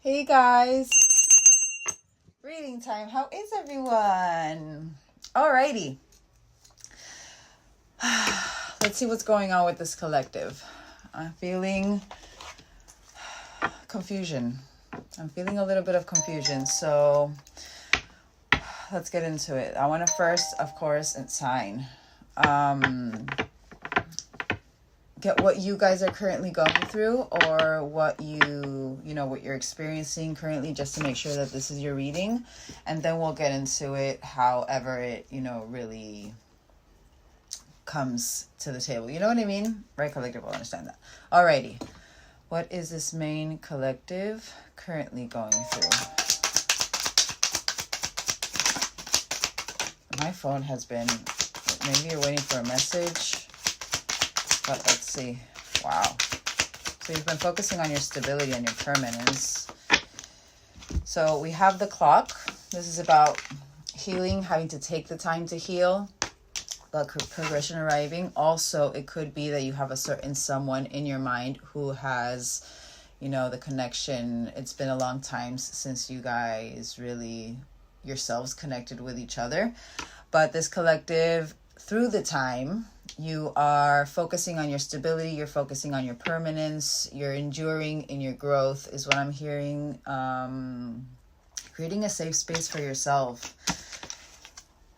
Hey guys, reading time. How is everyone? Alrighty. Let's see what's going on with this collective. I'm feeling confusion. I'm feeling a little bit of confusion. So let's get into it. I want to first, of course, sign. Get what you guys are currently going through, or what what you're experiencing currently, just to make sure that this is your reading, and then we'll get into it however it really comes to the table. You know what I mean? Right, collective will understand that. Alrighty. What is this main collective currently going through? My phone has been, maybe you're waiting for a message. But let's see. Wow. So you've been focusing on your stability and your permanence. So we have the clock. This is about healing, having to take the time to heal, the progression arriving. Also, it could be that you have a certain someone in your mind who has, the connection. It's been a long time since you guys really yourselves connected with each other. But this collective, through the time, you are focusing on your stability, you're focusing on your permanence, you're enduring in your growth is what I'm hearing. Creating a safe space for yourself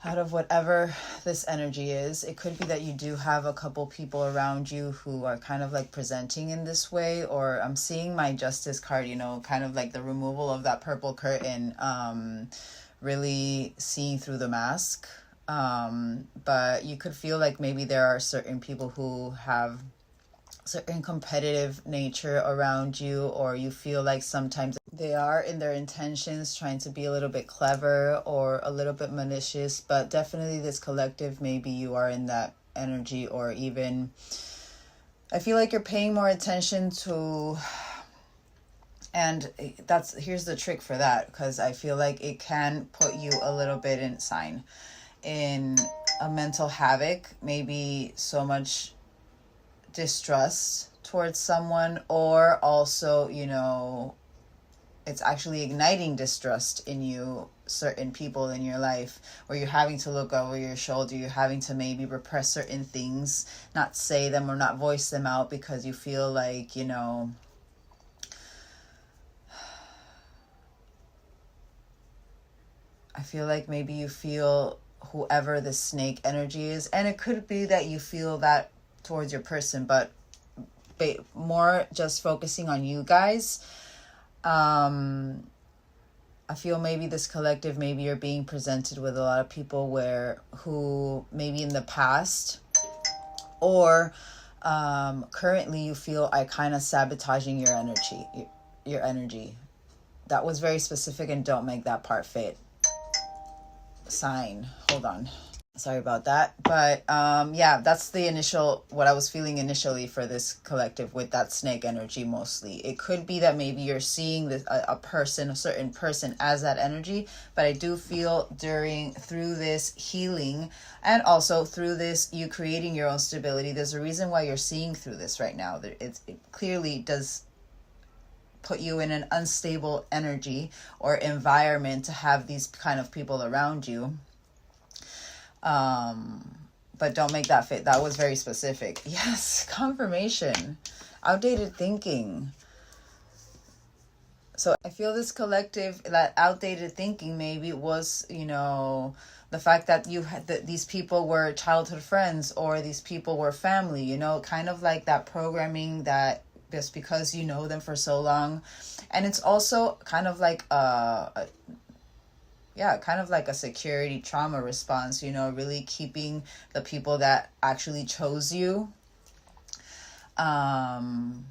out of whatever this energy is. It could be that you do have a couple people around you who are kind of like presenting in this way, or I'm seeing my Justice card, kind of like the removal of that purple curtain, really seeing through the mask. But you could feel like maybe there are certain people who have certain competitive nature around you, or you feel like sometimes they are in their intentions trying to be a little bit clever or a little bit malicious. But definitely this collective, maybe you are in that energy, or even I feel like you're paying more attention to, and here's the trick for that, because I feel like it can put you a little bit in a mental havoc, maybe so much distrust towards someone, or also, it's actually igniting distrust in you, certain people in your life, where you're having to look over your shoulder, you're having to maybe repress certain things, not say them or not voice them out, because you feel like, I feel like maybe you feel whoever the snake energy is, and it could be that you feel that towards your person, but more just focusing on you guys. I feel maybe this collective, maybe you're being presented with a lot of people who maybe in the past or currently you feel are kind of sabotaging your energy. That was very specific, and don't make that part fit. Sign. Hold on. Sorry about that. But that's what I was feeling initially for this collective with that snake energy mostly. It could be that maybe you're seeing a certain person as that energy, but I do feel through this healing, and also through this you creating your own stability, there's a reason why you're seeing through this right now. It clearly does put you in an unstable energy or environment to have these kind of people around you. But don't make that fit. That was very specific. Yes, confirmation. Outdated thinking. So I feel this collective, that outdated thinking maybe was, the fact that these people were childhood friends, or these people were family, kind of like that programming that just because you know them for so long. And it's also kind of like kind of like a security trauma response, really keeping the people that actually chose you in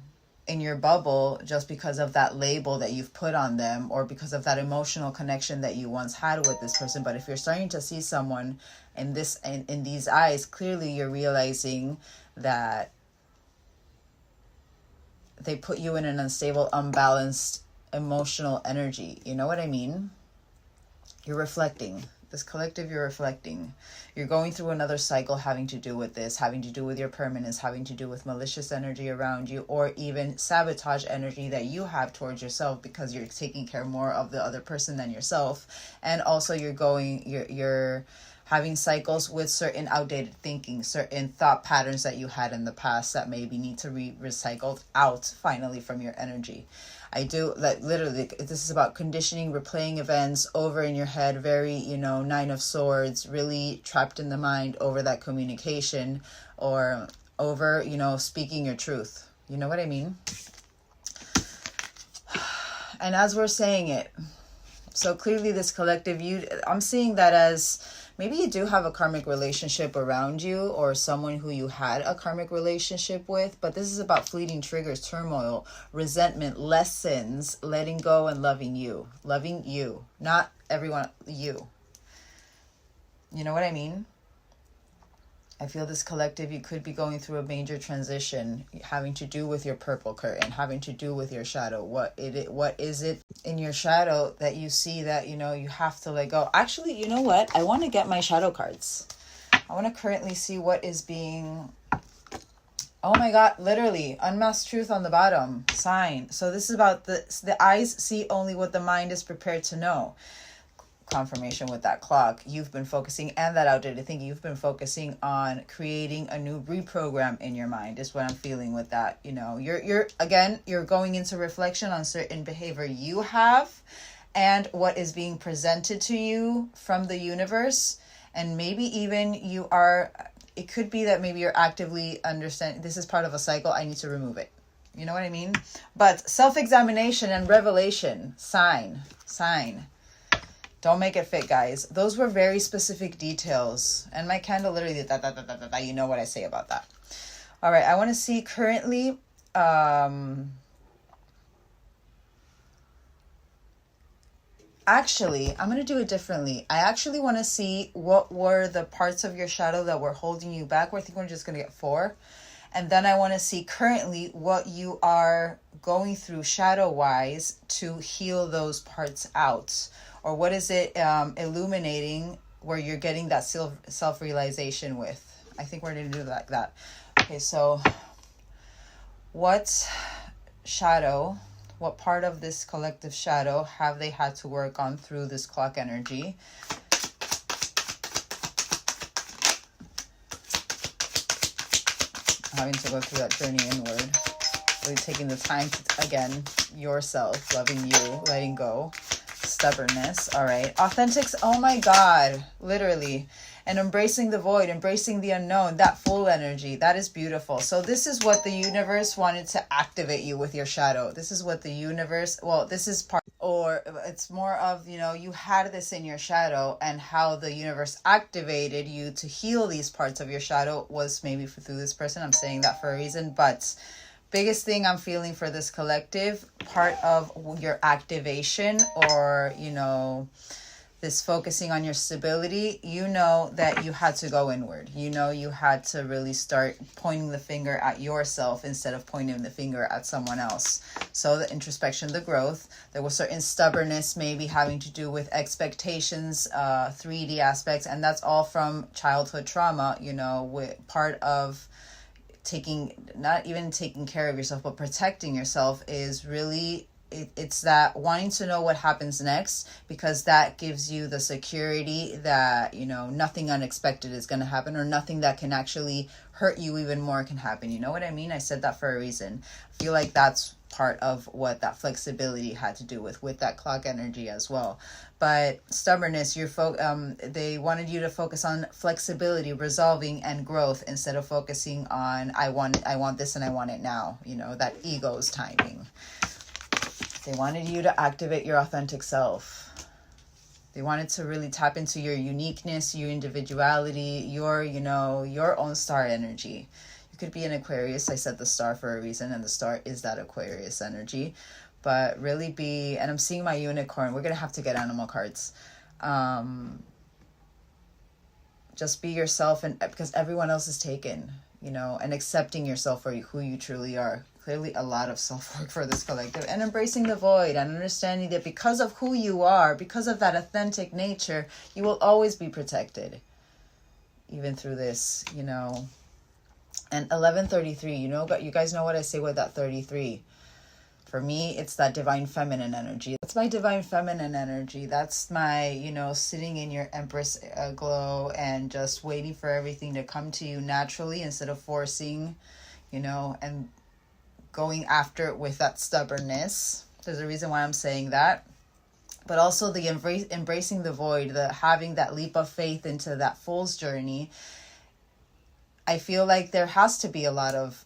your bubble, just because of that label that you've put on them, or because of that emotional connection that you once had with this person. But if you're starting to see someone in these eyes, clearly you're realizing that they put you in an unstable, unbalanced emotional energy. You know what I mean? You're reflecting. This collective, you're reflecting. You're going through another cycle having to do with this, having to do with your permanence, having to do with malicious energy around you, or even sabotage energy that you have towards yourself because you're taking care more of the other person than yourself. And also you're having cycles with certain outdated thinking, certain thought patterns that you had in the past that maybe need to be recycled out finally from your energy. I do, like, literally, this is about conditioning, replaying events over in your head, very, Nine of Swords, really trapped in the mind over that communication, or over, speaking your truth. You know what I mean? And as we're saying it, so clearly this collective, I'm seeing that as maybe you do have a karmic relationship around you, or someone who you had a karmic relationship with, but this is about fleeting triggers, turmoil, resentment, lessons, letting go, and loving you. Loving you, not everyone, you. You know what I mean? I feel this collective, you could be going through a major transition having to do with your purple curtain, having to do with your shadow. What is it in your shadow that you see that, you have to let go? Actually, you know what? I want to get my shadow cards. I want to currently see what is being... Oh my God, literally, unmasked truth on the bottom, sign. So this is about the eyes see only what the mind is prepared to know. Confirmation with that clock. You've been focusing, and that outdated thinking, you've been focusing on creating a new reprogram in your mind is what I'm feeling with that. You're going into reflection on certain behavior you have and what is being presented to you from the universe. And maybe even it could be that maybe you're actively understanding this is part of a cycle. I need to remove it. You know what I mean? But self-examination and revelation, sign. Don't make it fit, guys. Those were very specific details. And my candle literally, you know what I say about that. All right, I want to see currently, actually, I'm going to do it differently. I actually want to see what were the parts of your shadow that were holding you back. I think we're just going to get 4. And then I want to see currently what you are going through shadow-wise to heal those parts out. Or what is it illuminating where you're getting that self-realization with? I think we're going to do it like that. Okay, so what part of this collective shadow have they had to work on through this clock energy? Having to go through that journey inward. Really taking the time to, again, yourself, loving you, letting go. Stubbornness. All right. Authentics. Oh my God. Literally. And embracing the void, embracing the unknown, that full energy. That is beautiful. So this is what the universe wanted to activate you with your shadow. This is what the universe, this is part, or it's more of, you had this in your shadow, and how the universe activated you to heal these parts of your shadow was maybe through this person. I'm saying that for a reason, but biggest thing I'm feeling for this collective, part of your activation, or, this focusing on your stability, that you had to go inward. You had to really start pointing the finger at yourself instead of pointing the finger at someone else. So the introspection, the growth, there was certain stubbornness, maybe having to do with expectations, 3D aspects, and that's all from childhood trauma, with part of not even taking care of yourself, but protecting yourself is really, it's that wanting to know what happens next, because that gives you the security that, nothing unexpected is going to happen, or nothing that can actually hurt you even more can happen. You know what I mean? I said that for a reason. I feel like that's part of what that flexibility had to do with that clock energy as well. But stubbornness, they wanted you to focus on flexibility, resolving, and growth, instead of focusing on I want this and I want it now. That ego's timing. They wanted you to activate your authentic self. They wanted to really tap into your uniqueness, your individuality, your own star energy. You could be an Aquarius. I said the star for a reason, and the star is that Aquarius energy. But really and I'm seeing my unicorn. We're going to have to get animal cards. Just be yourself, and because everyone else is taken, and accepting yourself for who you truly are. clearly a lot of self-work for this collective, and embracing the void and understanding that because of who you are, because of that authentic nature, you will always be protected, even through this, you know. And 1133, you guys know what I say with that 33. For me, it's that divine feminine energy. That's my divine feminine energy. That's my, sitting in your Empress glow and just waiting for everything to come to you naturally instead of forcing, and going after it with that stubbornness. There's a reason why I'm saying that. But also the embracing the void, the having that leap of faith into that fool's journey. I feel like there has to be a lot of,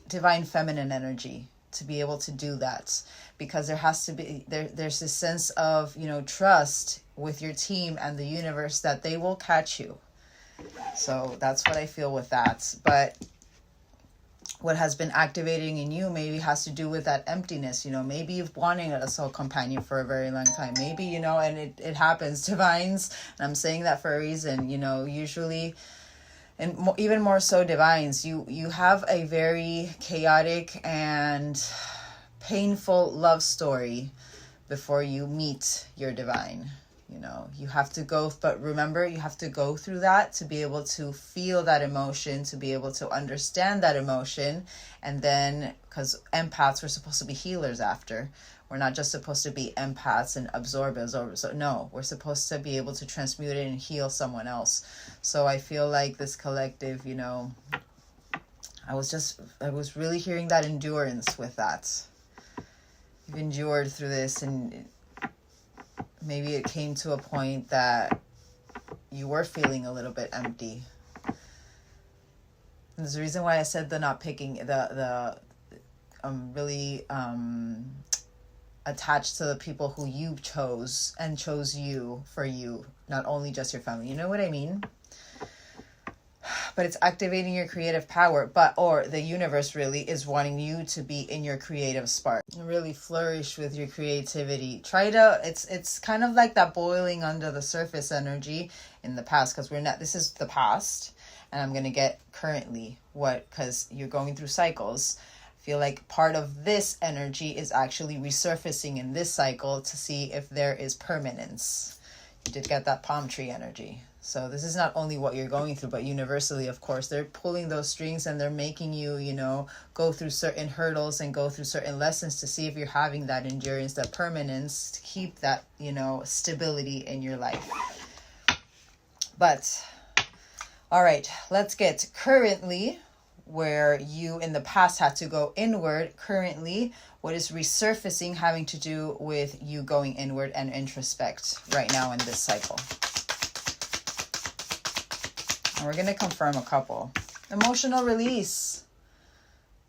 divine feminine energy to be able to do that, because there has to be, there's this sense of, trust with your team and the universe that they will catch you. So that's what I feel with that. But what has been activating in you maybe has to do with that emptiness. Maybe you've wanted a soul companion for a very long time. Maybe, and it happens, divines. And I'm saying that for a reason, usually, and even more so divines, you have a very chaotic and painful love story before you meet your divine. You have to go, but remember, you have to go through that to be able to feel that emotion, to be able to understand that emotion. And then, because empaths, we're supposed to be healers after. We're not just supposed to be empaths and absorbers. So no, we're supposed to be able to transmute it and heal someone else. So I feel like this collective, I was really hearing that endurance with that. You've endured through this, and maybe it came to a point that you were feeling a little bit empty. And there's a reason why I said the not picking, the really attached to the people who you chose and chose you for you, not only just your family. You know what I mean? But it's activating your creative power, or the universe really is wanting you to be in your creative spark and really flourish with your creativity. It's kind of like that boiling under the surface energy in the past, because this is the past, and I'm going to get currently because you're going through cycles. I feel like part of this energy is actually resurfacing in this cycle to see if there is permanence. You did get that palm tree energy. So this is not only what you're going through, but universally, of course, they're pulling those strings and they're making you, go through certain hurdles and go through certain lessons to see if you're having that endurance, that permanence, to keep that, stability in your life. But, all right, let's get currently, where you in the past had to go inward. Currently, what is resurfacing having to do with you going inward and introspect right now in this cycle? And we're going to confirm a couple. Emotional release.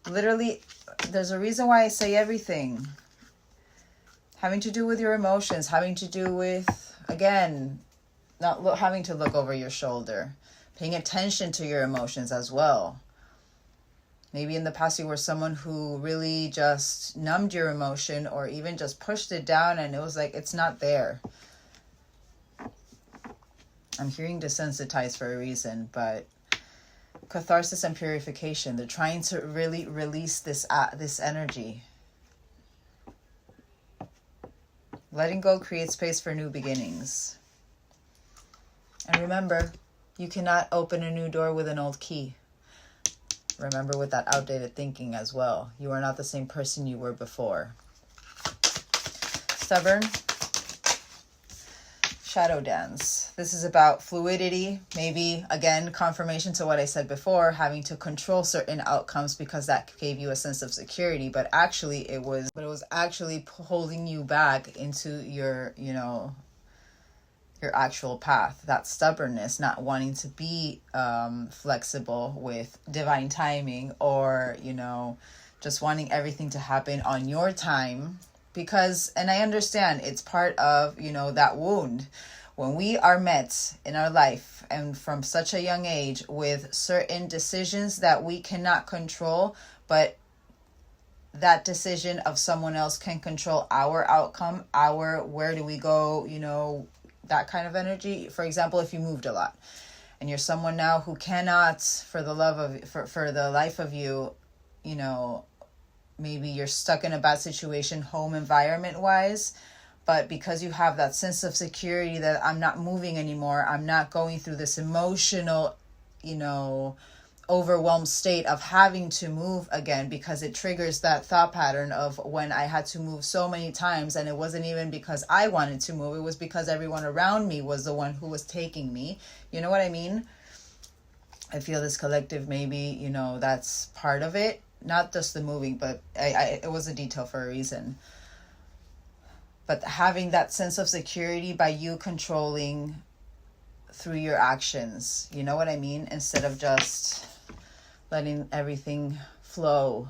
Literally, there's a reason why I say everything. Having to do with your emotions. Having to do with, again, not having to look over your shoulder. Paying attention to your emotions as well. Maybe in the past you were someone who really just numbed your emotion, or even just pushed it down and it was like, it's not there. I'm hearing desensitized for a reason, but catharsis and purification. They're trying to really release this energy. Letting go creates space for new beginnings. And remember, you cannot open a new door with an old key. Remember, with that outdated thinking as well. You are not the same person you were before. Stubborn. Shadow dance. This is about fluidity. Maybe, again, confirmation to what I said before, having to control certain outcomes because that gave you a sense of security. But actually, it was actually holding you back into your, your actual path. That stubbornness, not wanting to be flexible with divine timing, or, just wanting everything to happen on your time. Because, and I understand, it's part of, that wound. When we are met in our life, and from such a young age, with certain decisions that we cannot control, but that decision of someone else can control our outcome, where do we go, that kind of energy. For example, if you moved a lot and you're someone now who cannot, for the love of, for the life of you, you know, maybe you're stuck in a bad situation home environment wise, but because you have that sense of security that I'm not moving anymore, I'm not going through this emotional, you know, overwhelmed state of having to move again, because it triggers that thought pattern of when I had to move so many times, and it wasn't even because I wanted to move, it was because everyone around me was the one who was taking me. You know what I mean? I feel this collective, maybe, you know, that's part of it. Not just the moving, but it was a detail for a reason. But having that sense of security by you controlling through your actions, you know what I mean? Instead of just letting everything flow,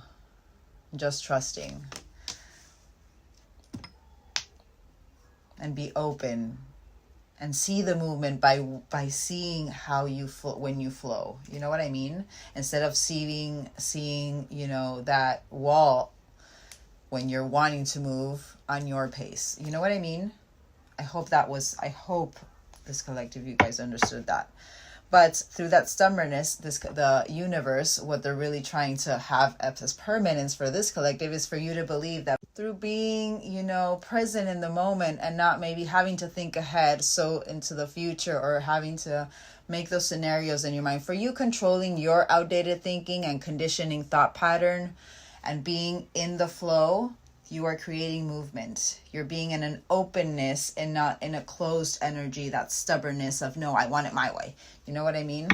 just trusting. And be open and see the movement by seeing how you flow when you flow. You know what I mean? Instead of seeing, you know, that wall when you're wanting to move on your pace. You know what I mean? I hope this collective, you guys understood that. But through that stubbornness, the universe, what they're really trying to have as permanence for this collective is for you to believe that through being, you know, present in the moment and not maybe having to think ahead so into the future, or having to make those scenarios in your mind, for you controlling your outdated thinking and conditioning thought pattern and being in the flow, you are creating movement. You're being in an openness and not in a closed energy, that stubbornness of, no, I want it my way. You know what I mean?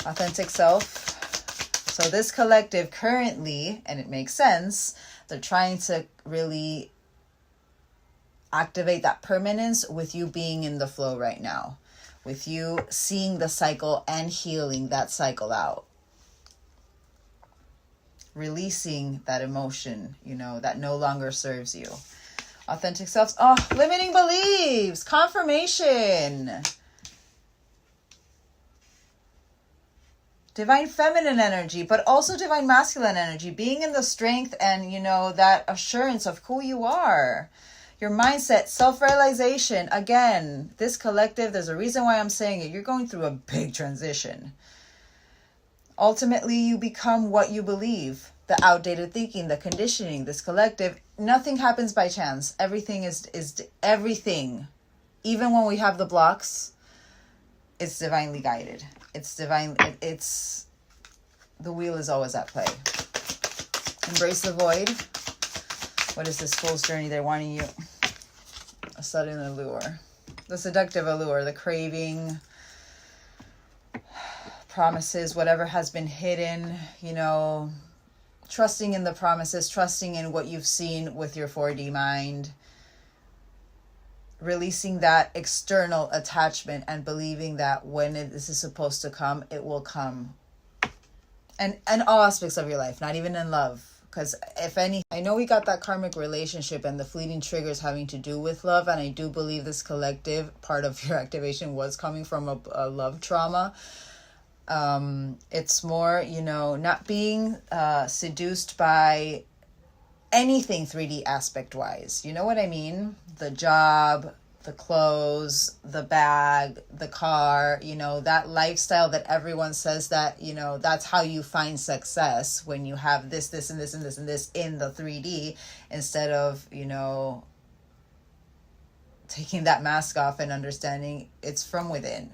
Authentic self. So this collective currently, and it makes sense, they're trying to really activate that permanence with you being in the flow right now, with you seeing the cycle and healing that cycle out. Releasing that emotion, you know, that no longer serves you. Authentic selves. Oh, limiting beliefs. Confirmation. Divine feminine energy, but also divine masculine energy. Being in the strength and, you know, that assurance of who you are. Your mindset, self-realization. Again, this collective, there's a reason why I'm saying it. You're going through a big transition. Ultimately, you become what you believe. The outdated thinking, the conditioning, this collective, nothing happens by chance. Everything is everything. Even when we have the blocks, it's divinely guided. It's divine. It's the wheel is always at play. Embrace the void. What is this fool's journey? They're wanting you. A sudden allure. The seductive allure, the craving, promises, whatever has been hidden, you know, trusting in the promises, trusting in what you've seen with your 4D mind, releasing that external attachment and believing that when this is supposed to come, it will come. And all aspects of your life, not even in love. Because if any, I know we got that karmic relationship and the fleeting triggers having to do with love. And I do believe this collective, part of your activation was coming from a love trauma. It's more, you know, not being seduced by anything 3D aspect wise. You know what I mean? The job, the clothes, the bag, the car, you know, that lifestyle that everyone says that, you know, that's how you find success when you have this, this, and this, and this, and this in the 3D, instead of, you know, taking that mask off and understanding it's from within.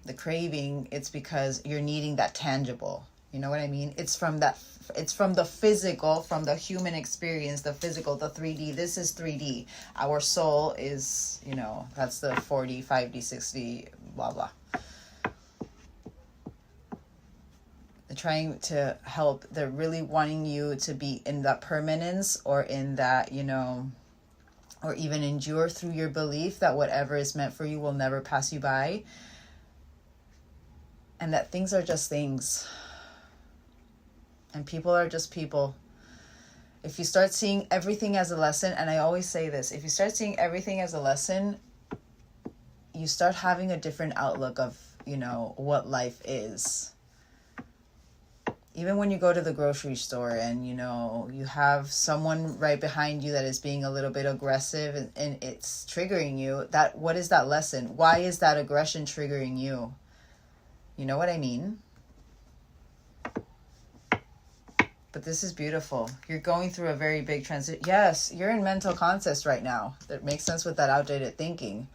The craving, it's because you're needing that tangible. You know what I mean? It's from the physical, from the human experience, the physical, the 3D. This is 3D. Our soul is, you know, that's the 4D, 5D, 6D, blah, blah. They're trying to help. They're really wanting you to be in that permanence, or in that, you know, or even endure through your belief that whatever is meant for you will never pass you by. And that things are just things. And people are just people. If you start seeing everything as a lesson, and I always say this, if you start seeing everything as a lesson, you start having a different outlook of, you know, what life is. even when you go to the grocery store and, you know, you have someone right behind you that is being a little bit aggressive, and it's triggering you, that, what is that lesson? Why is that aggression triggering you? You know what I mean? But this is beautiful. You're going through a very big transition. Yes, you're in mental contest right now. That makes sense with that outdated thinking.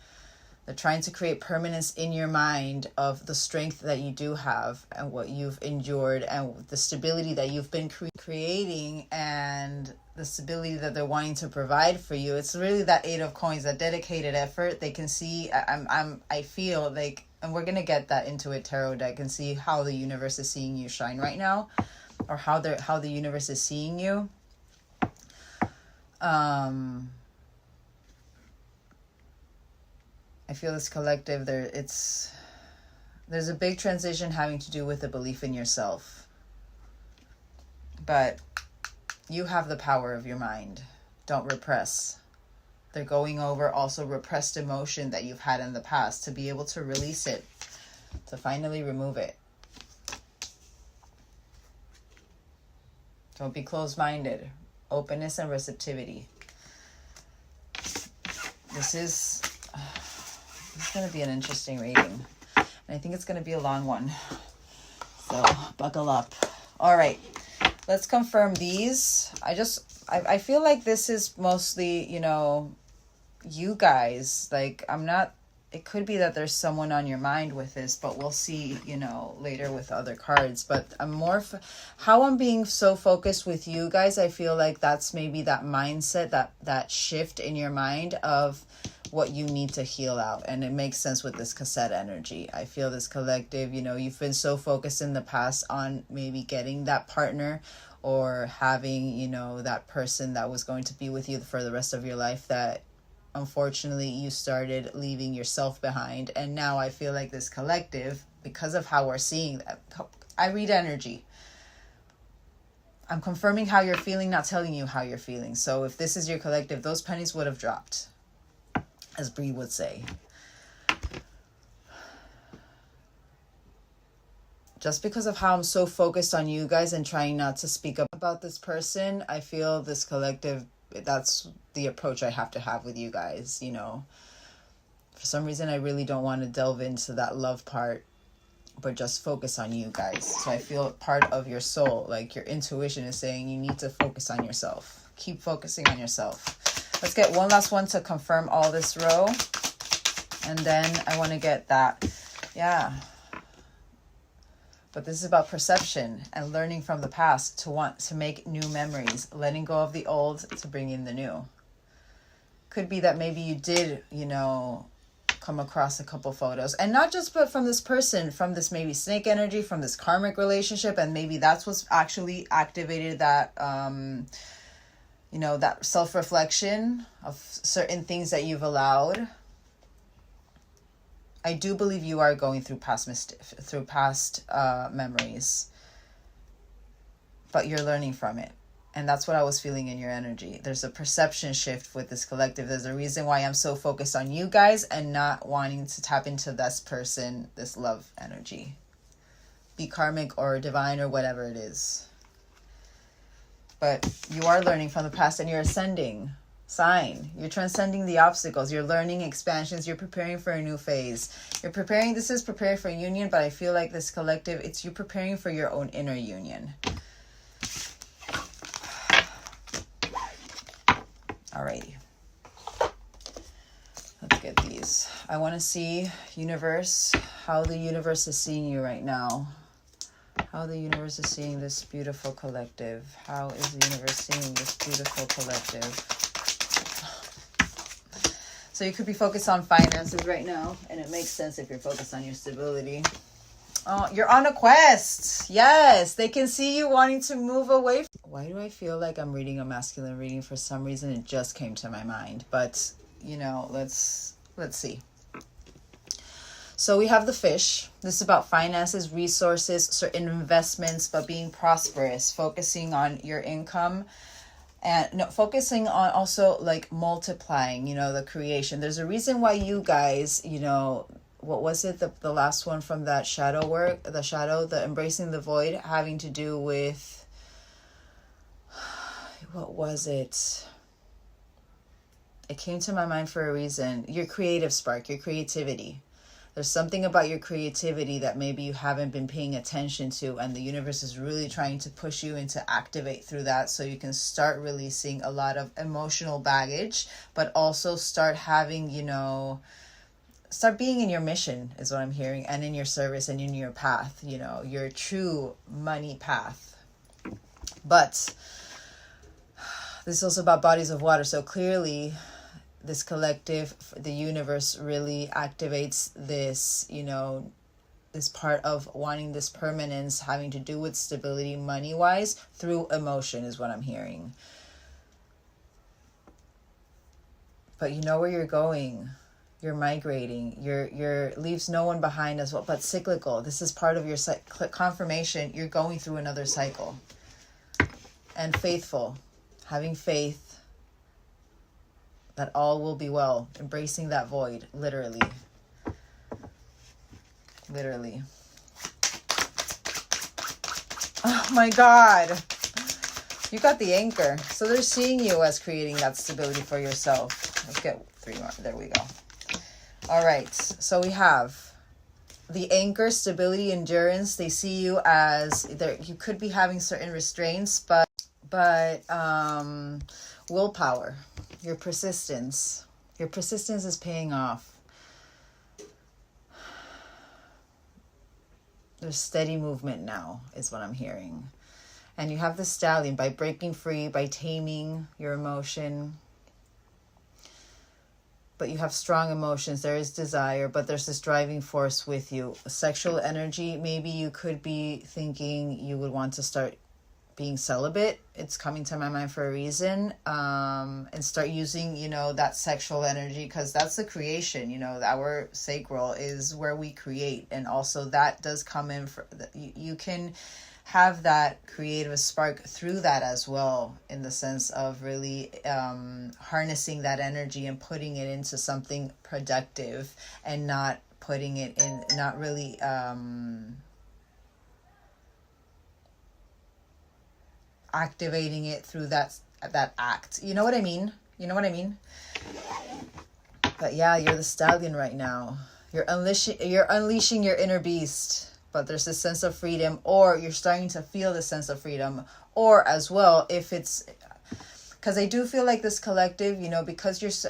They're trying to create permanence in your mind of the strength that you do have and what you've endured and the stability that you've been creating and the stability that they're wanting to provide for you. It's really that Eight of Coins, that dedicated effort. They can see, I feel like, and we're going to get that Intuit Tarot deck and see how the universe is seeing you shine right now, or how the universe is seeing you. I feel this collective, there's a big transition having to do with the belief in yourself. But you have the power of your mind. Don't repress. They're going over also repressed emotion that you've had in the past, to be able to release it, to finally remove it. Don't be closed-minded. Openness and receptivity. This is going to be an interesting reading. And I think it's going to be a long one. So buckle up. All right. Let's confirm these. I feel like this is mostly, you know, you guys. Like, it could be that there's someone on your mind with this, but we'll see, you know, later with other cards. But I'm how I'm being so focused with you guys, I feel like that's maybe that mindset, that shift in your mind of what you need to heal out. And it makes sense with this cassette energy. I feel this collective, you know, you've been so focused in the past on maybe getting that partner or having, you know, that person that was going to be with you for the rest of your life, that unfortunately you started leaving yourself behind. And now I feel like this collective, because of how we're seeing that, I read energy. I'm confirming how you're feeling, not telling you how you're feeling. So if this is your collective, those pennies would have dropped, as Bree would say. Just because of how I'm so focused on you guys and trying not to speak up about this person, I feel this collective, that's the approach I have to have with you guys, you know. For some reason, I really don't want to delve into that love part, but just focus on you guys. So I feel part of your soul, like your intuition is saying you need to focus on yourself. Keep focusing on yourself. Let's get one last one to confirm all this row. And then I want to get that. Yeah. But this is about perception and learning from the past to want to make new memories, letting go of the old to bring in the new. Could be that maybe you did, you know, come across a couple photos, and not just but from this person, from this maybe snake energy, from this karmic relationship, and maybe that's what's actually activated that, you know, that self-reflection of certain things that you've allowed. I do believe you are going through past memories, but you're learning from it. And that's what I was feeling in your energy. There's a perception shift with this collective. There's a reason why I'm so focused on you guys and not wanting to tap into this person, this love energy. Be karmic or divine or whatever it is. But you are learning from the past and you're ascending. Sign. You're transcending the obstacles. You're learning expansions. You're preparing for a new phase. This is preparing for a union, but I feel like this collective, it's you preparing for your own inner union. Alrighty. Let's get these. I want to see, universe, how the universe is seeing you right now. How the universe is seeing this beautiful collective. How is the universe seeing this beautiful collective? So you could be focused on finances right now, and it makes sense if you're focused on your stability. Oh, you're on a quest. Yes, they can see you wanting to move away. Why do I feel like I'm reading a masculine reading? For some reason, it just came to my mind. But, you know, let's see. So we have the fish. This is about finances, resources, certain investments, but being prosperous, focusing on your income. And no, focusing on also like multiplying, you know, the creation. There's a reason why you guys, you know, what was it, the last one from that shadow work, the embracing the void, having to do with, what was it? It came to my mind for a reason. Your creative spark, your creativity. There's something about your creativity that maybe you haven't been paying attention to, and the universe is really trying to push you into activate through that, so you can start releasing a lot of emotional baggage, but also start having, start being in your mission is what I'm hearing, and in your service and in your path, your true money path. But this is also about bodies of water. So clearly this collective, the universe really activates this, this part of wanting this permanence, having to do with stability money wise through emotion is what I'm hearing. But you know where you're going. You're migrating. You're leaves no one behind as well, but cyclical. This is part of your confirmation. You're going through another cycle. And faithful, having faith that all will be well, embracing that void, literally. Literally. Oh my God. You got the anchor. So they're seeing you as creating that stability for yourself. Let's get 3 more. There we go. All right. So we have the anchor, stability, endurance. They see you as you could be having certain restraints, but willpower, your persistence is paying off. There's steady movement now is what I'm hearing. And you have the stallion, by breaking free, by taming your emotion. But you have strong emotions. There is desire, but there's this driving force with you. Sexual energy, maybe you could be thinking you would want to start being celibate. It's coming to my mind for a reason. And start using, that sexual energy, because that's the creation, our sacral is where we create. And also that does come in for, you can have that creative spark through that as well, in the sense of really harnessing that energy and putting it into something productive, and not putting it in, not really activating it through that act. You know what I mean? But yeah, you're the stallion right now. You're unleashing your inner beast. But there's this sense of freedom, or you're starting to feel the sense of freedom, or as well, if it's, because I do feel like this collective, because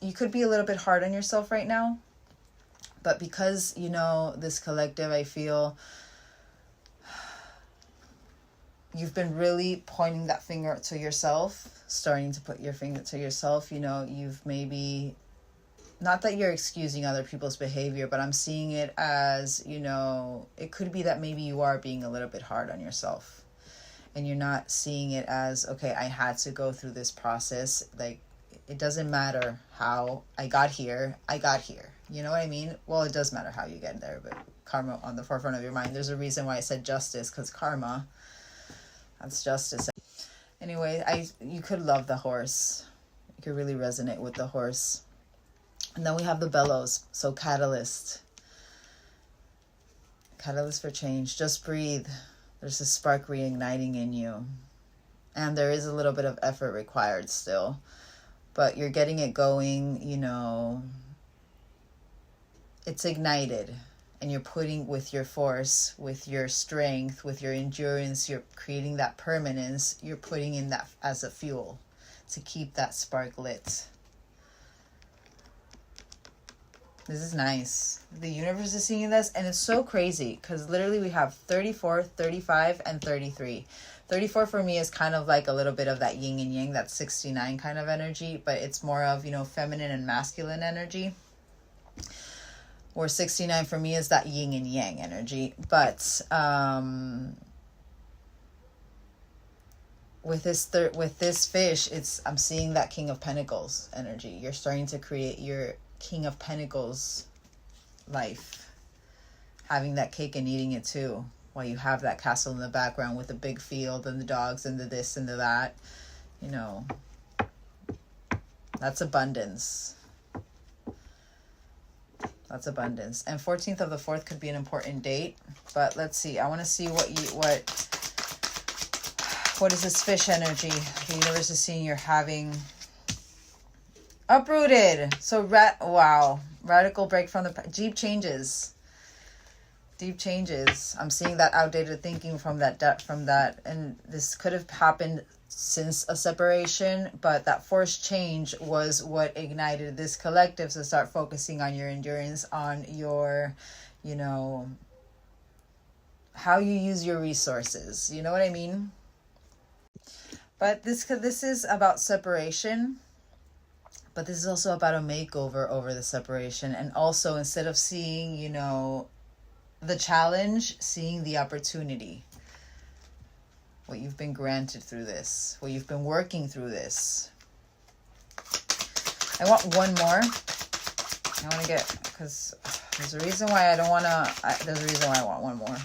you could be a little bit hard on yourself right now, but because, this collective, I feel you've been really pointing that finger to yourself, starting to put your finger to yourself, you've maybe, not that you're excusing other people's behavior, but I'm seeing it as, it could be that maybe you are being a little bit hard on yourself, and you're not seeing it as, okay, I had to go through this process. Like, it doesn't matter how I got here. You know what I mean? Well, it does matter how you get there, but karma on the forefront of your mind. There's a reason why I said justice, because karma, that's justice. Anyway, you could love the horse. You could really resonate with the horse. And then we have the bellows. So catalyst for change. Just breathe. There's a spark reigniting in you. And there is a little bit of effort required still. But you're getting it going, it's ignited. And you're putting with your force, with your strength, with your endurance, you're creating that permanence. You're putting in that as a fuel to keep that spark lit. This is nice. The universe is seeing this, and it's so crazy because literally we have 34, 35, and 33. 34 for me is kind of like a little bit of that yin and yang, that 69 kind of energy, but it's more of, feminine and masculine energy. Or 69 for me is that yin and yang energy. But with this fish, I'm seeing that King of Pentacles energy. You're starting to create your King of Pentacles life, having that cake and eating it too, while you have that castle in the background with the big field and the dogs and the this and the that. That's abundance. That's abundance. And 14th of the 4th could be an important date. But let's see. I want to see what is this fish energy? The universe is seeing you're having uprooted. So, wow. Radical break from the deep changes. Deep changes. I'm seeing that outdated thinking from that. And this could have happened since a separation, but that forced change was what ignited this collective to start focusing on your endurance, on your, you know, how you use your resources. You know what I mean? But this is about separation, but this is also about a makeover over the separation. And also, instead of seeing, you know, the challenge, seeing the opportunity. What you've been granted through this, what you've been working through this. I want one more. I want to get, because there's a reason why I don't want to, there's a reason why I want one more.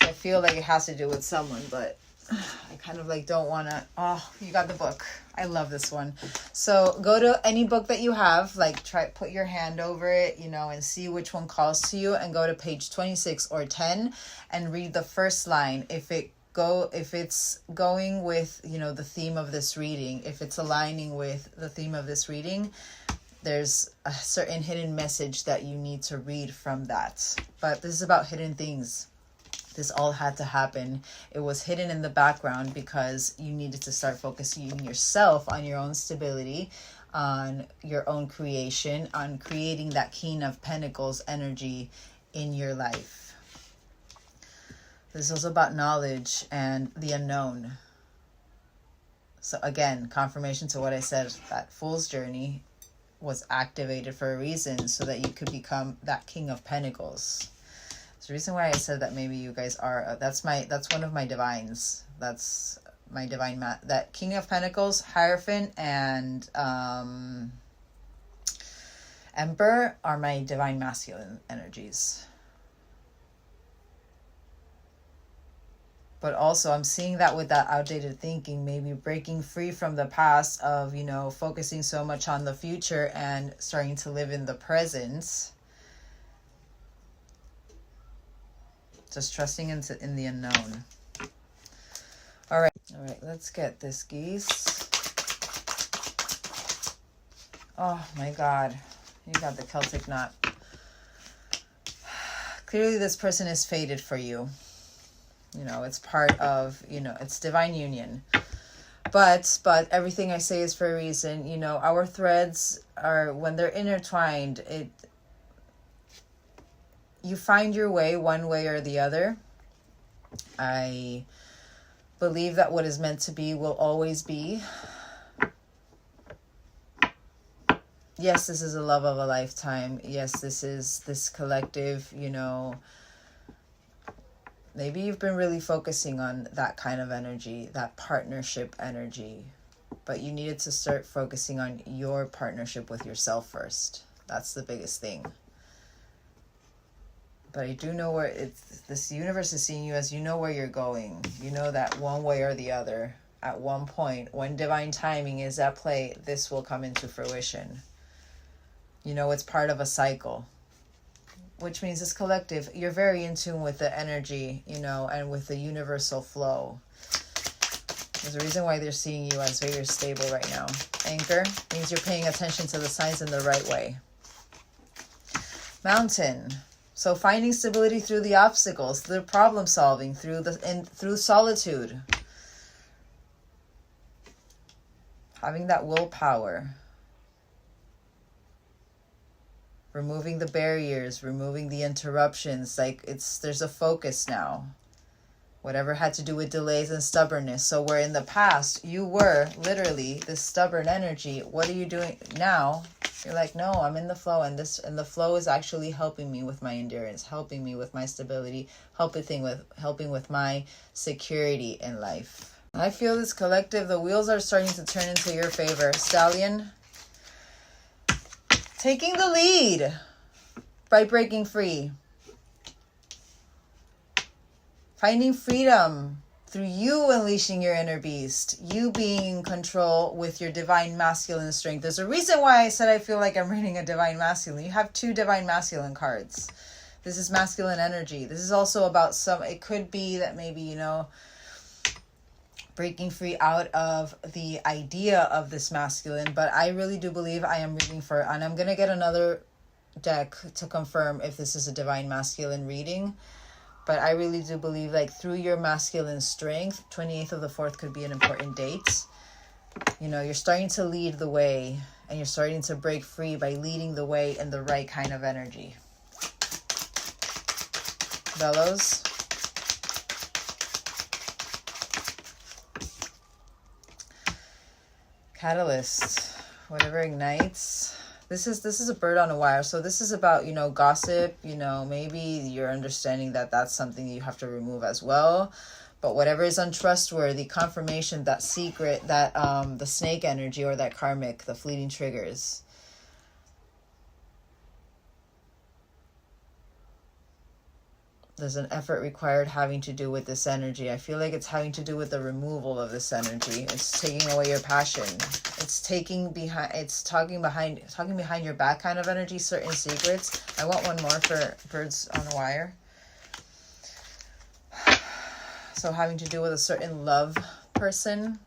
I feel like it has to do with someone, but I kind of like don't want to. Oh, you got the book. I love this one. So go to any book that you have, like put your hand over it, you know, and see which one calls to you, and go to page 26 or 10 and read the first line. If it's going with, you know, the theme of this reading, if it's aligning with the theme of this reading, there's a certain hidden message that you need to read from that. But this is about hidden things. This all had to happen. It was hidden in the background because you needed to start focusing yourself on your own stability, on your own creation, on creating that King of Pentacles energy in your life. This is also about knowledge and the unknown. So again, confirmation to what I said, that Fool's Journey was activated for a reason, so that you could become that King of Pentacles. There's a reason why I said that maybe you guys are, that's one of my divines. That's my divine, that King of Pentacles, Hierophant, and Emperor are my divine masculine energies. But also I'm seeing that with that outdated thinking, maybe breaking free from the past of, you know, focusing so much on the future and starting to live in the present. Just trusting in the unknown. All right, let's get this, geese. Oh my God, you got the Celtic knot. Clearly this person is fated for you. You know, it's part of, you know, it's divine union. But everything I say is for a reason. You know, our threads are, when they're intertwined, you find your way one way or the other. I believe that what is meant to be will always be. Yes, this is a love of a lifetime. Yes, this is this collective, you know. Maybe you've been really focusing on that kind of energy, that partnership energy. But you needed to start focusing on your partnership with yourself first. That's the biggest thing. But I do know where this universe is seeing you as, you know where you're going. You know that one way or the other, at one point, when divine timing is at play, this will come into fruition. You know, it's part of a cycle. Which means this collective, you're very in tune with the energy, you know, and with the universal flow. There's a reason why they're seeing you as very stable right now. Anchor means you're paying attention to the signs in the right way. Mountain. So finding stability through the obstacles, through problem solving, through solitude. Having that willpower. Removing the barriers, removing the interruptions. Like there's a focus now. Whatever had to do with delays and stubbornness. So where in the past you were literally this stubborn energy, what are you doing now? You're like, no, I'm in the flow, and the flow is actually helping me with my endurance, helping me with my stability, helping with my security in life. I feel this collective, the wheels are starting to turn into your favor. Stallion, taking the lead by breaking free. Finding freedom through you unleashing your inner beast, you being in control with your divine masculine strength. There's a reason why I said I feel like I'm reading a divine masculine. You have 2 divine masculine cards. This is masculine energy. This is also about it could be that maybe, you know, breaking free out of the idea of this masculine, but I really do believe I am reading for, and I'm going to get another deck to confirm if this is a divine masculine reading. But I really do believe, like, through your masculine strength, 28th of the 4th could be an important date. You know, you're starting to lead the way, and you're starting to break free by leading the way in the right kind of energy. Bellows. Catalyst. Whatever ignites. This is a bird on a wire. So this is about, you know, gossip. You know, maybe you're understanding that that's something you have to remove as well. But whatever is untrustworthy, confirmation, that secret, that the snake energy or that karmic, the fleeting triggers. There's an effort required having to do with this energy. I feel like it's having to do with the removal of this energy. It's taking away your passion. It's talking behind your back kind of energy, certain secrets. I want one more for birds on a wire. So having to do with a certain love person.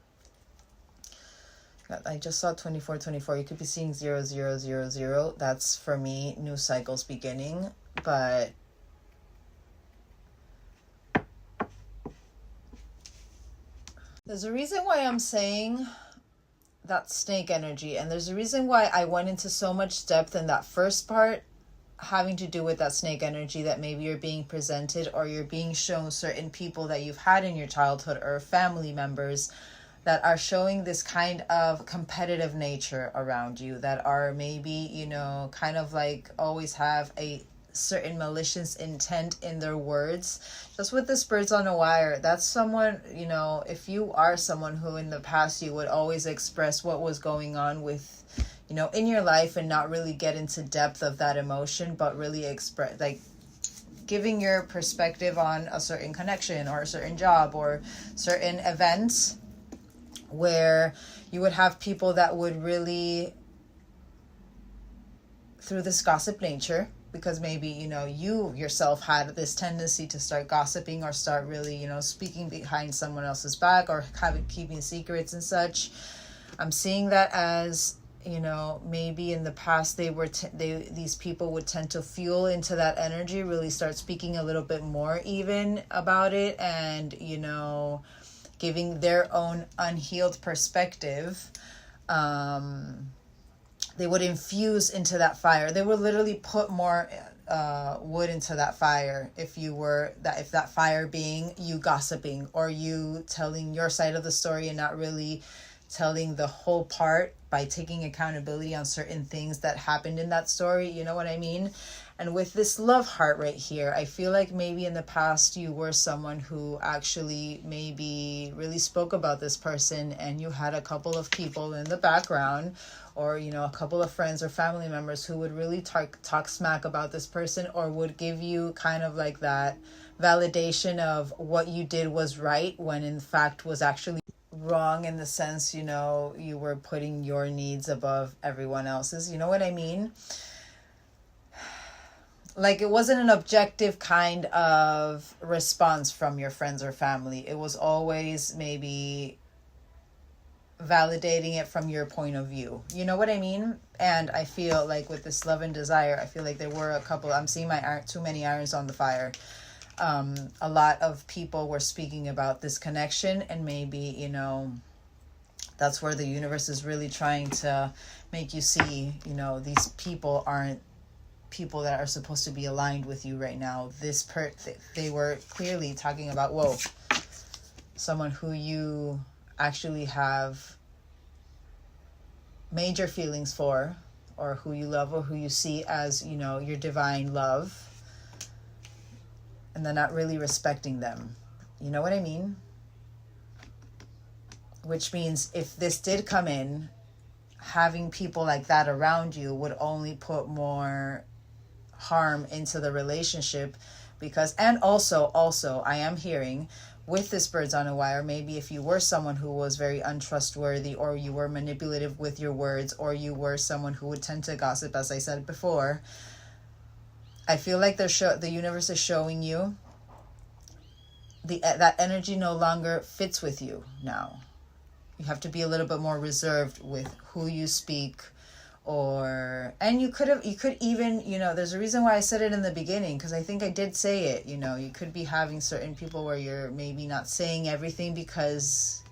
I just saw 2424. You could be seeing 0000. That's for me, new cycles beginning. But there's a reason why I'm saying that snake energy, and there's a reason why I went into so much depth in that first part, having to do with that snake energy, that maybe you're being presented or you're being shown certain people that you've had in your childhood or family members that are showing this kind of competitive nature around you, that are maybe, you know, kind of like always have a certain malicious intent in their words. Just with this birds on a wire, that's someone, you know, if you are someone who in the past you would always express what was going on with, you know, in your life and not really get into depth of that emotion, but really express, like, giving your perspective on a certain connection or a certain job or certain events, where you would have people that would really, through this gossip nature, because maybe, you know, you yourself had this tendency to start gossiping or start really, you know, speaking behind someone else's back or keeping secrets and such. I'm seeing that as, you know, maybe in the past these people would tend to fuel into that energy, really start speaking a little bit more even about it, and, you know, giving their own unhealed perspective. They would infuse into that fire. They would literally put more wood into that fire if that fire being you gossiping or you telling your side of the story and not really telling the whole part by taking accountability on certain things that happened in that story. You know what I mean? And with this love heart right here, I feel like maybe in the past you were someone who actually maybe really spoke about this person, and you had a couple of people in the background, or, you know, a couple of friends or family members who would really talk smack about this person, or would give you kind of like that validation of what you did was right when in fact was actually wrong, in the sense, you know, you were putting your needs above everyone else's. You know what I mean? Like, it wasn't an objective kind of response from your friends or family. It was always maybe validating it from your point of view. You know what I mean? And I feel like with this love and desire, I feel like there were a couple, I'm seeing too many irons on the fire. A lot of people were speaking about this connection, and maybe, you know, that's where the universe is really trying to make you see, you know, these people aren't people that are supposed to be aligned with you right now. They were clearly talking about, whoa, someone who you actually have major feelings for, or who you love, or who you see as, you know, your divine love, and they're not really respecting them. You know what I mean? Which means if this did come in, having people like that around you would only put more harm into the relationship, because, and also I am hearing with this birds on a wire, maybe if you were someone who was very untrustworthy, or you were manipulative with your words, or you were someone who would tend to gossip, as I said before, I feel like the universe is showing you that energy no longer fits with you now. You have to be a little bit more reserved with who you speak, and you could even, there's a reason why I said it in the beginning, because I think I did say it, you could be having certain people where you're maybe not saying everything, because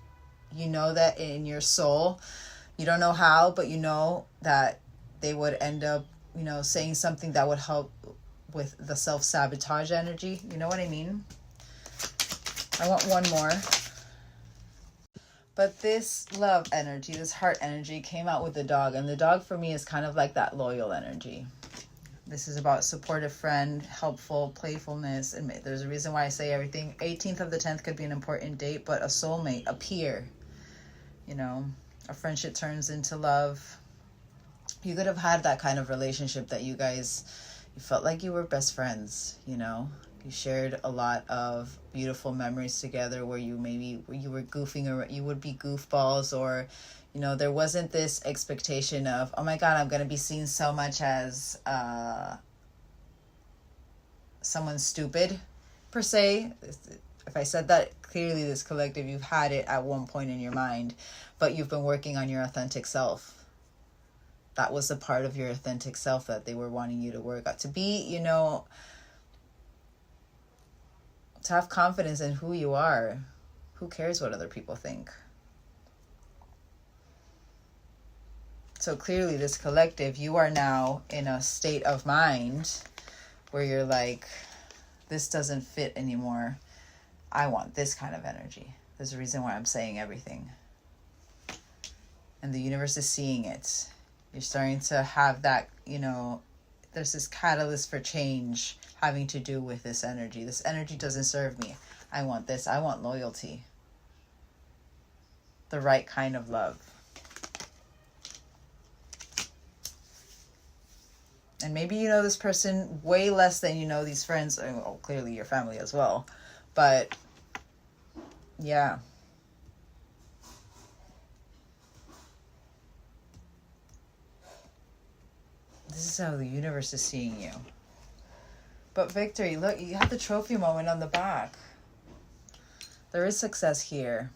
you know that in your soul, you don't know how, but you know that they would end up, saying something that would help with the self-sabotage energy. You know what I mean? I want one more. But this love energy, this heart energy came out with the dog. And the dog for me is kind of like that loyal energy. This is about supportive friend, helpful, playfulness. And there's a reason why I say everything. 18th of the 10th could be an important date, but a soulmate, a peer. A friendship turns into love. You could have had that kind of relationship that you felt like you were best friends, You shared a lot of beautiful memories together where you were goofing, or you would be goofballs, or, there wasn't this expectation of, oh my God, I'm going to be seen so much as someone stupid, per se. If I said that clearly, this collective, you've had it at one point in your mind, but you've been working on your authentic self. That was a part of your authentic self that they were wanting you to work out, to be, to have confidence in who you are. Who cares what other people think? So clearly this collective, you are now in a state of mind where you're like, this doesn't fit anymore. I want this kind of energy. There's a reason why I'm saying everything. And the universe is seeing it. You're starting to have that, there's this catalyst for change having to do with this energy. This energy doesn't serve me. I want this. I want loyalty. The right kind of love. And maybe you know this person way less than you know these friends. Oh, clearly your family as well. But yeah. This is how the universe is seeing you. But victory, look, you have the trophy moment on the back. There is success here.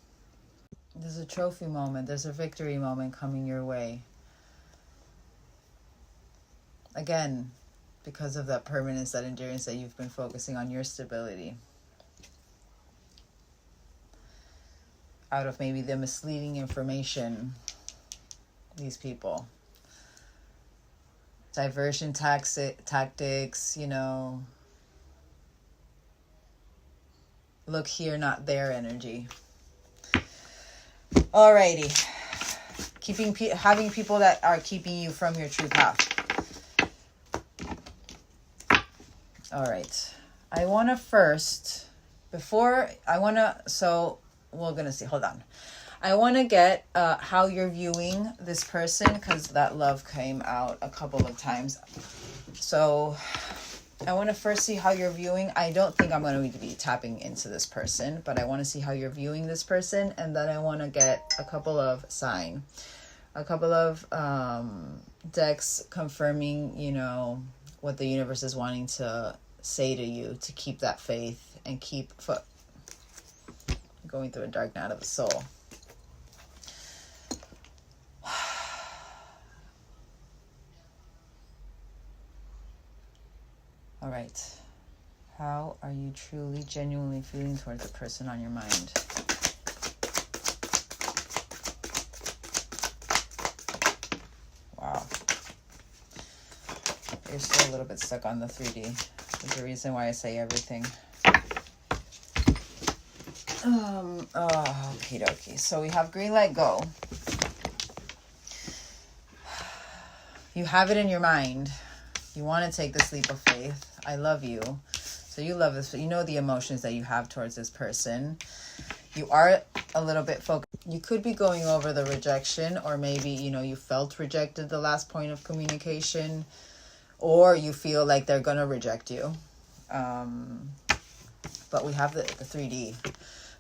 There's a trophy moment. There's a victory moment coming your way. Again, because of that permanence, that endurance, that you've been focusing on your stability. Out of maybe the misleading information, these people. Diversion tactics, look here, not there energy. Alrighty. Having people that are keeping you from your true path. Alright. I want to first, we're going to see, hold on. I want to get how you're viewing this person, because that love came out a couple of times. So I want to first see how you're viewing. I don't think I'm going to be tapping into this person, but I want to see how you're viewing this person. And then I want to get a couple of decks confirming, what the universe is wanting to say to you, to keep that faith and keep going through a dark night of the soul. All right. How are you truly, genuinely feeling towards the person on your mind? Wow. You're still a little bit stuck on the 3D. There's a reason why I say everything. Okie dokie. So we have green light, go. You have it in your mind. You want to take this leap of faith. I love you. So you love this. You know the emotions that you have towards this person. You are a little bit focused. You could be going over the rejection, or maybe, you felt rejected the last point of communication, or you feel like they're going to reject you. But we have the 3D.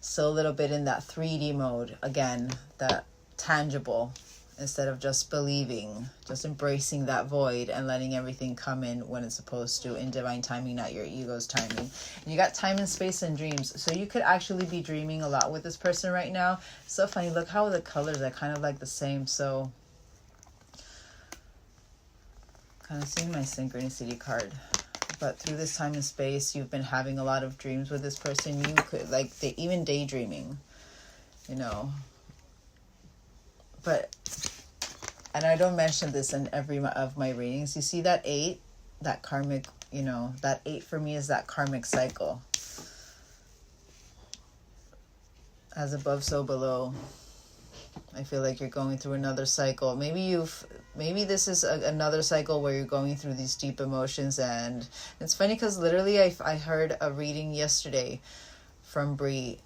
still a little bit in that 3D mode. Again, that tangible, instead of just believing, just embracing that void and letting everything come in when it's supposed to, in divine timing, not your ego's timing. And you got time and space and dreams. So you could actually be dreaming a lot with this person right now. So funny. Look how the colors are kind of like the same. So kind of seeing my synchronicity card. But through this time and space, you've been having a lot of dreams with this person. You could, like, even daydreaming, you know. But, and I don't mention this in every of my readings. You see that 8, that karmic, you know, that 8 for me is that karmic cycle. As above, so below. I feel like you're going through another cycle. Maybe this is another cycle where you're going through these deep emotions. And it's funny because literally I heard a reading yesterday from Bree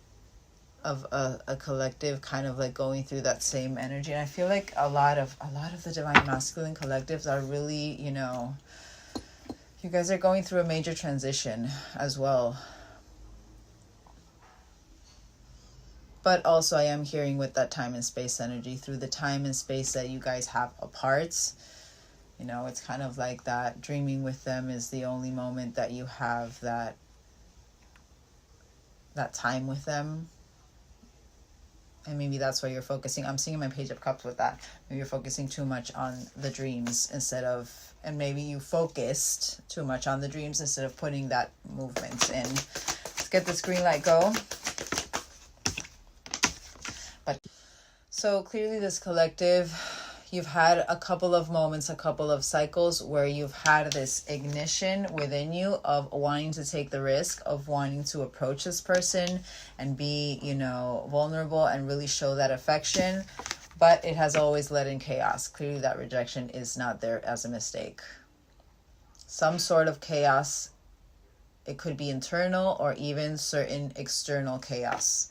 of a collective kind of like going through that same energy. And I feel like a lot of the divine masculine collectives are really, you know, you guys are going through a major transition as well. But also I am hearing with that time and space energy, through the time and space that you guys have apart, you know, it's kind of like that dreaming with them is the only moment that you have that time with them. And maybe that's why you're focusing. I'm seeing my Page of Cups with that. Maybe you're focusing too much on the dreams instead of, and maybe you focused too much on the dreams instead of putting that movement in. Let's get this green light go. But so clearly this collective, you've had a couple of moments, a couple of cycles where you've had this ignition within you of wanting to take the risk, of wanting to approach this person and be, you know, vulnerable and really show that affection. But it has always led in chaos. Clearly that rejection is not there as a mistake. Some sort of chaos. It could be internal or even certain external chaos.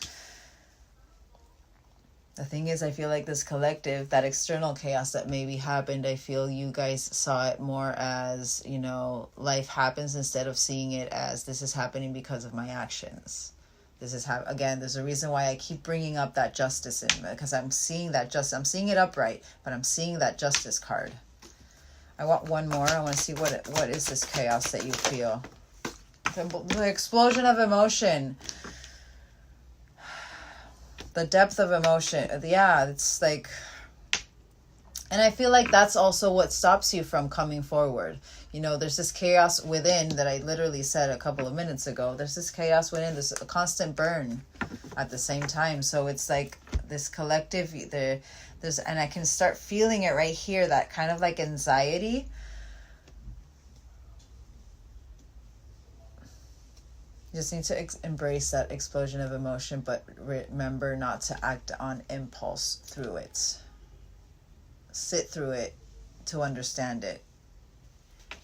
The thing is, I feel like this collective, that external chaos that maybe happened, I feel you guys saw it more as, you know, life happens instead of seeing it as this is happening because of my actions. This is again, there's a reason why I keep bringing up that justice in, because I'm seeing that I'm seeing it upright, but I'm seeing that justice card. I want one more. I want to see what is this chaos that you feel. The explosion of emotion. The depth of emotion. Yeah, it's like, and I feel like that's also what stops you from coming forward. You know, there's this chaos within that I literally said a couple of minutes ago. There's this chaos within, there's a constant burn at the same time. So it's like this collective, there's, and I can start feeling it right here, that kind of like anxiety. You just need to embrace that explosion of emotion, but remember not to act on impulse through it. Sit through it to understand it.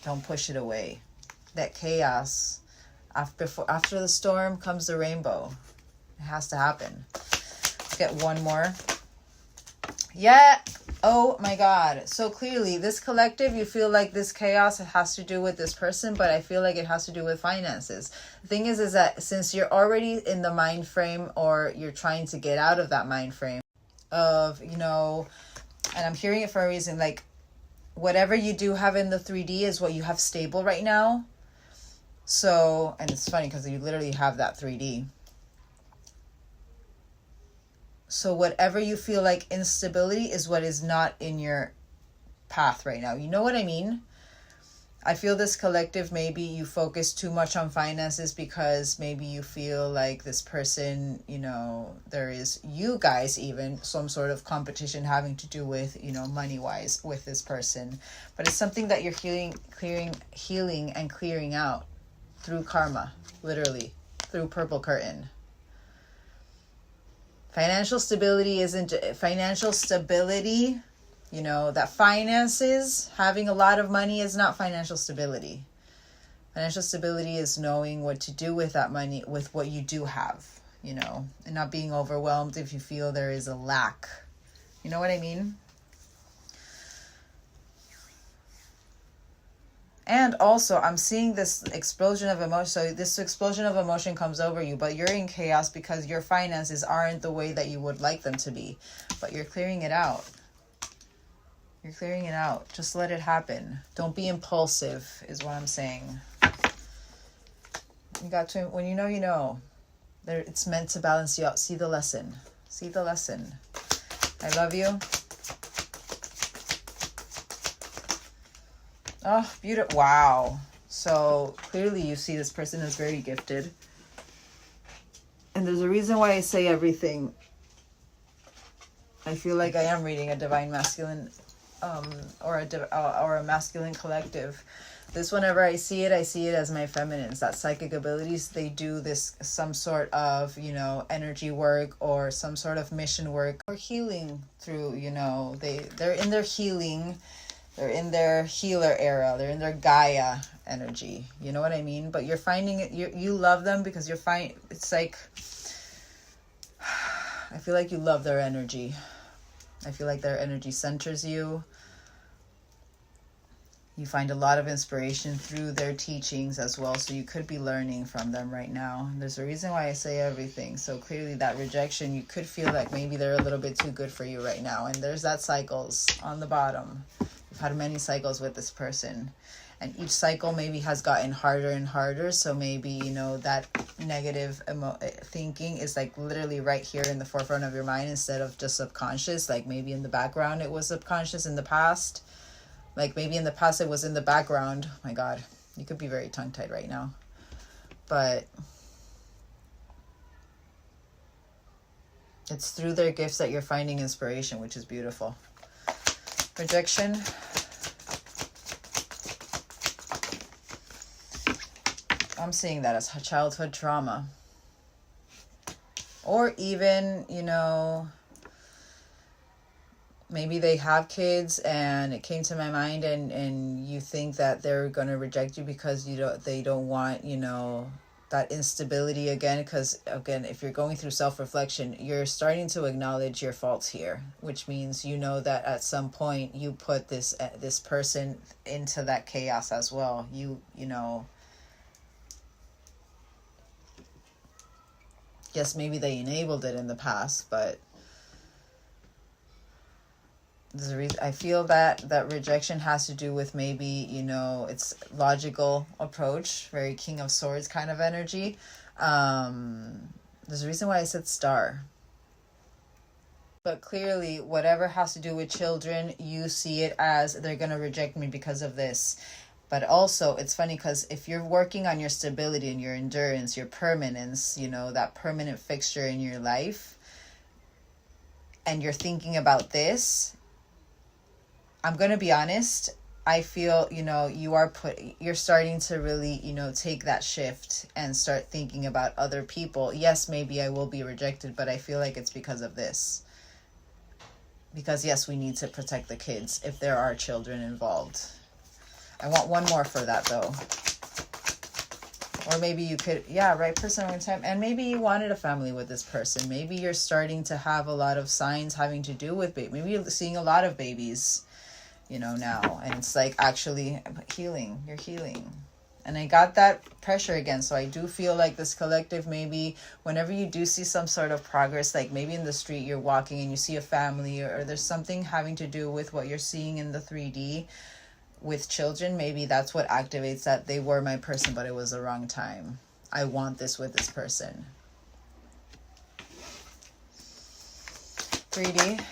Don't push it away. That chaos, after the storm comes the rainbow. It has to happen. Let's get one more. Yeah. Oh my God. So clearly this collective, you feel like this chaos has to do with this person, but I feel like it has to do with finances. The thing is that since you're already in the mind frame, or you're trying to get out of that mind frame of, you know, and I'm hearing it for a reason, like whatever you do have in the 3D is what you have stable right now. So, and it's funny because you literally have that 3D. So whatever you feel like instability is what is not in your path right now. You know what I mean? I feel this collective, maybe you focus too much on finances because maybe you feel like this person, you know, there is, you guys even, some sort of competition having to do with, you know, money-wise with this person. But it's something that you're healing and clearing out through karma, literally, through Purple Curtain. Financial stability, you know, that finances, having a lot of money is not financial stability. Financial stability is knowing what to do with that money, with what you do have, you know, and not being overwhelmed if you feel there is a lack. You know what I mean? And also, I'm seeing this explosion of emotion. So this explosion of emotion comes over you, but you're in chaos because your finances aren't the way that you would like them to be. But you're clearing it out. You're clearing it out. Just let it happen. Don't be impulsive, is what I'm saying. You got to, when you know, you know. It's meant to balance you out. See the lesson. See the lesson. I love you. Oh, beautiful. Wow. So clearly you see this person is very gifted. And there's a reason why I say everything. I feel like I am reading a divine masculine or a masculine collective. This, whenever I see it as my feminines. That psychic abilities, they do this, some sort of, you know, energy work or some sort of mission work or healing through, you know, they're in their healing. They're in their healer era. They're in their Gaia energy. You know what I mean? But you're finding it. You love them because you're it's like, I feel like you love their energy. I feel like their energy centers you. You find a lot of inspiration through their teachings as well. So you could be learning from them right now. There's a reason why I say everything. So clearly that rejection, you could feel like maybe they're a little bit too good for you right now. And there's that cycles on the bottom. You've had many cycles with this person. And each cycle maybe has gotten harder and harder. So maybe, you know, that negative thinking is like literally right here in the forefront of your mind instead of just subconscious. Like maybe in the background it was subconscious in the past. Like maybe in the past it was in the background. Oh my God, you could be very tongue-tied right now. But it's through their gifts that you're finding inspiration, which is beautiful. Rejection. I'm seeing that as childhood trauma. Or even, you know, maybe they have kids and it came to my mind and you think that they're going to reject you because they don't want, you know, that instability again. Because again, if you're going through self-reflection, you're starting to acknowledge your faults here, which means you know that at some point you put this person into that chaos as well. You know, yes, maybe they enabled it in the past, but there's a reason. I feel that rejection has to do with maybe, you know, it's logical approach, very King of Swords kind of energy. There's a reason why I said star. But clearly, whatever has to do with children, you see it as they're going to reject me because of this. But also, it's funny because if you're working on your stability and your endurance, your permanence, you know, that permanent fixture in your life, and you're thinking about this, I'm going to be honest, I feel, you know, you're starting to really, you know, take that shift and start thinking about other people. Yes, maybe I will be rejected, but I feel like it's because of this. Because yes, we need to protect the kids if there are children involved. I want one more for that though. Or maybe you could, right person, wrong time. And maybe you wanted a family with this person. Maybe you're starting to have a lot of signs having to do with baby. Maybe you're seeing a lot of babies, you know, now. And it's like actually healing. You're healing. And I got that pressure again. So I do feel like this collective, maybe whenever you do see some sort of progress, like maybe in the street you're walking and you see a family or there's something having to do with what you're seeing in the 3D with children, maybe that's what activates that they were my person, but it was the wrong time. I want this with this person. 3D.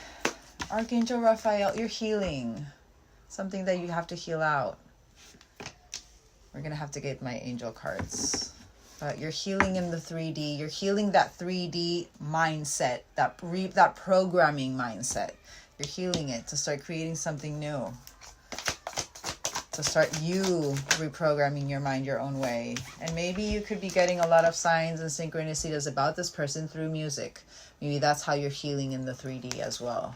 Archangel Raphael, you're healing. Something that you have to heal out. We're going to have to get my angel cards. But you're healing in the 3D. You're healing that 3D mindset, that programming mindset. You're healing it to start creating something new. To start you reprogramming your mind your own way. And maybe you could be getting a lot of signs and synchronicities about this person through music. Maybe that's how you're healing in the 3D as well.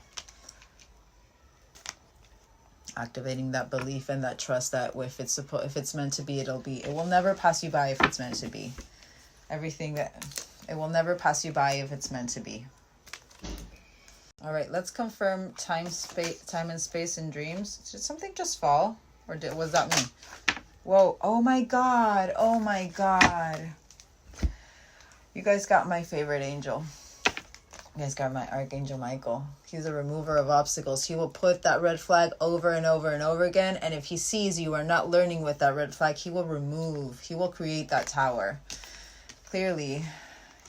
Activating that belief and that trust that if it's meant to be, it'll be. It will never pass you by if it's meant to be. It will never pass you by if it's meant to be. All right, let's confirm time and space in dreams. Did something just fall? Or was that me? Whoa. Oh my God. Oh my God. You guys got my favorite angel. You guys got my Archangel Michael. He's a remover of obstacles. He will put that red flag over and over and over again. And if he sees you are not learning with that red flag, he will remove. He will create that tower. Clearly,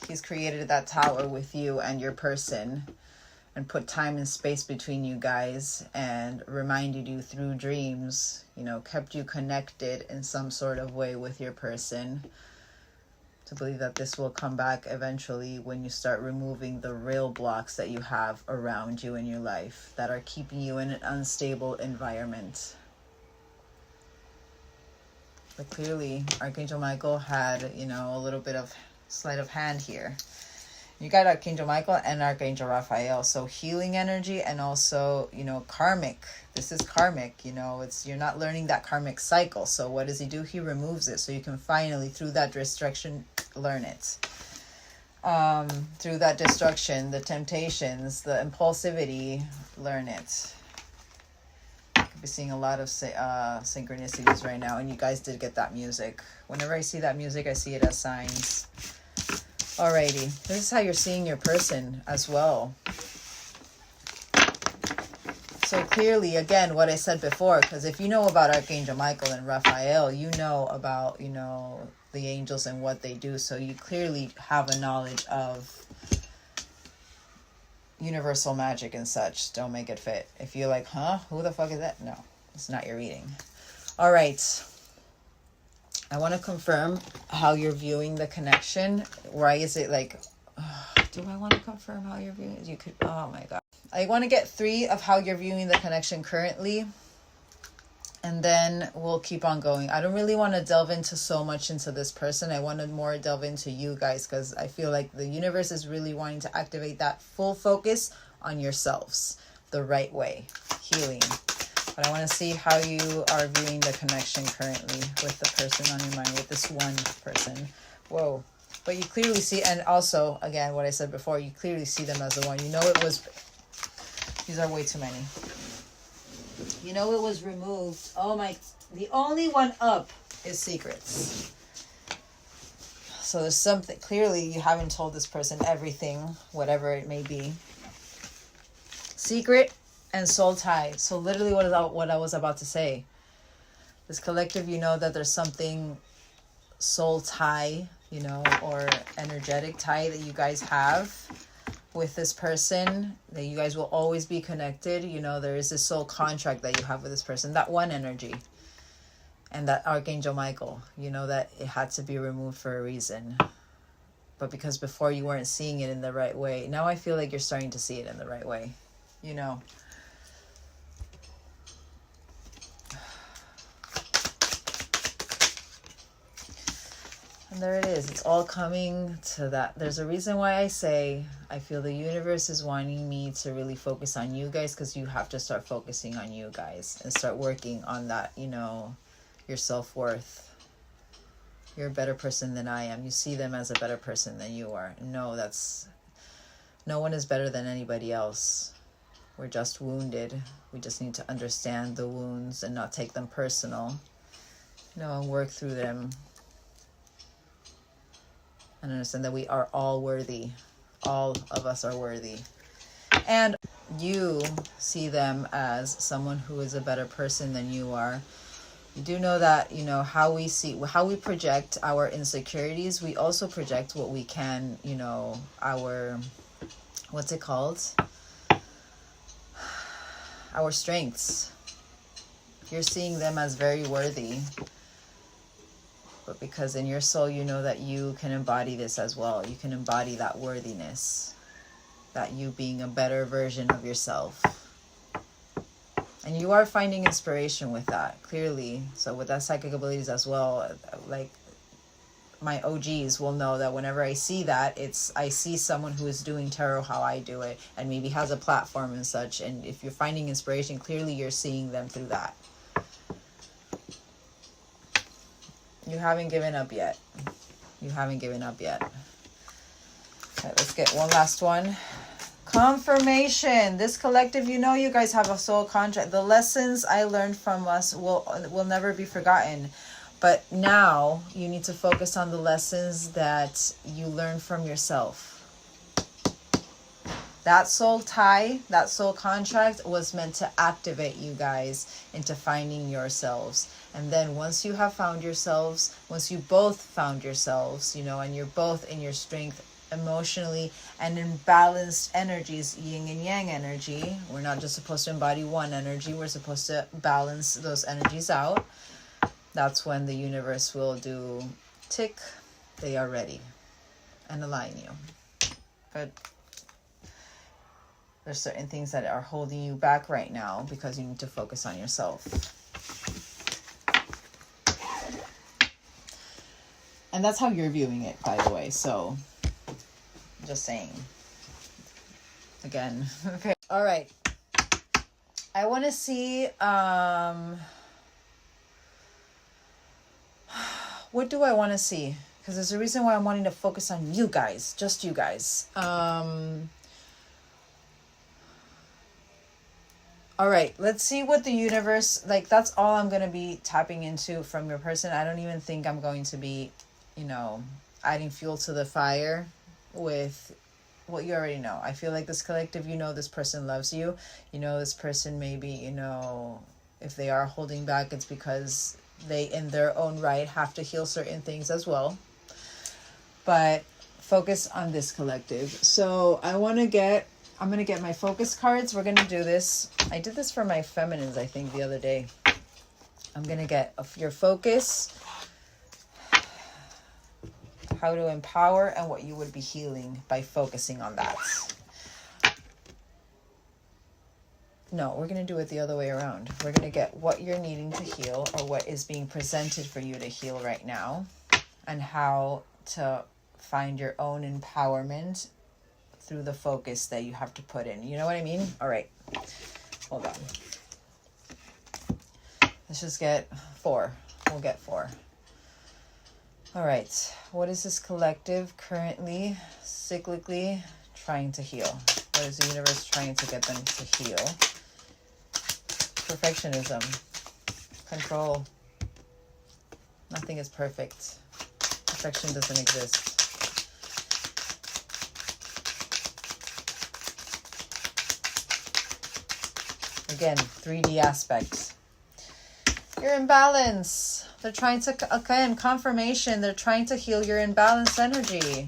he's created that tower with you and your person and put time and space between you guys and reminded you through dreams, you know, kept you connected in some sort of way with your person. To believe that this will come back eventually when you start removing the real blocks that you have around you in your life that are keeping you in an unstable environment. But clearly, Archangel Michael had, you know, a little bit of sleight of hand here. You got Archangel Michael and Archangel Raphael. So healing energy and also, you know, karmic. This is karmic, you know, you're not learning that karmic cycle. So what does he do? He removes it so you can finally, through that destruction, learn it. Through that destruction, the temptations, the impulsivity, learn it. I could be seeing a lot of synchronicities right now. And you guys did get that music. Whenever I see that music, I see it as signs. Alrighty, this is how you're seeing your person as well. So clearly, again, what I said before, because if you know about Archangel Michael and Raphael, you know about, you know, the angels and what they do. So you clearly have a knowledge of universal magic and such. Don't make it fit. If you're like, huh, who the fuck is that? No, it's not your reading. All right. I want to confirm how you're viewing the connection. Why is it like, do I want to confirm how you're viewing it? You could, oh my God. I want to get 3 of how you're viewing the connection currently. And then we'll keep on going. I don't really want to delve into so much into this person. I want to more delve into you guys because I feel like the universe is really wanting to activate that full focus on yourselves the right way. Healing. But I want to see how you are viewing the connection currently with the person on your mind, with this one person. Whoa. But you clearly see, and also, again, what I said before, you clearly see them as the one. You know it was, these are way too many. You know it was removed. Oh my, the only one up is secrets. So there's something, clearly you haven't told this person everything, whatever it may be. Secret and soul tie. So literally what I was about to say. This collective, you know that there's something soul tie, you know, or energetic tie that you guys have with this person, that you guys will always be connected. You know, there is this soul contract that you have with this person, that one energy. And that Archangel Michael, you know that it had to be removed for a reason. But because before you weren't seeing it in the right way, now I feel like you're starting to see it in the right way, you know. And there it is. It's all coming to that. There's a reason why I say I feel the universe is wanting me to really focus on you guys, because you have to start focusing on you guys and start working on that, you know, your self-worth. You're a better person than I am. You see them as a better person than you are. No, no one is better than anybody else. We're just wounded. We just need to understand the wounds and not take them personal, you know, and work through them. And understand that we are all worthy. All of us are worthy. And you see them as someone who is a better person than you are. You do know that, you know, how we project our insecurities, we also project what we can, you know, our, what's it called? Our strengths. You're seeing them as very worthy. But because in your soul, you know that you can embody this as well. You can embody that worthiness. That you being a better version of yourself. And you are finding inspiration with that, clearly. So with that psychic abilities as well, like my OGs will know that whenever I see that, I see someone who is doing tarot how I do it and maybe has a platform and such. And if you're finding inspiration, clearly you're seeing them through that. You haven't given up yet. You haven't given up yet. Okay, let's get one last one. Confirmation. This collective, you know, you guys have a soul contract. The lessons I learned from us will never be forgotten. But now you need to focus on the lessons that you learn from yourself. That soul tie, that soul contract was meant to activate you guys into finding yourselves. And then once you have found yourselves, once you both found yourselves, you know, and you're both in your strength emotionally and in balanced energies, yin and yang energy. We're not just supposed to embody one energy. We're supposed to balance those energies out. That's when the universe will do tick, they are ready, and align you. But there's certain things that are holding you back right now because you need to focus on yourself. And that's how you're viewing it, by the way. So, just saying. Again. Okay. All right. I want to see, what do I want to see? Because there's a reason why I'm wanting to focus on you guys. Just you guys. All right, let's see what the universe, like, that's all I'm going to be tapping into from your person. I don't even think I'm going to be, you know, adding fuel to the fire with what you already know. I feel like this collective, you know, this person loves you. You know, this person maybe, you know, if they are holding back, it's because they, in their own right, have to heal certain things as well. But focus on this collective. So I'm going to get my focus cards. We're going to do this. I did this for my feminines, I think, the other day. I'm going to get your focus, how to empower, and what you would be healing by focusing on that. No, we're going to do it the other way around. We're going to get what you're needing to heal, or what is being presented for you to heal right now, and how to find your own empowerment through the focus that you have to put in. You know what I mean? All right. Hold on. Let's just get 4. We'll get 4. All right. What is this collective currently, cyclically trying to heal? What is the universe trying to get them to heal? Perfectionism. Control. Nothing is perfect. Perfection doesn't exist. Again, 3D aspects. You're in balance. They're trying to, again, confirmation. They're trying to heal your imbalanced energy.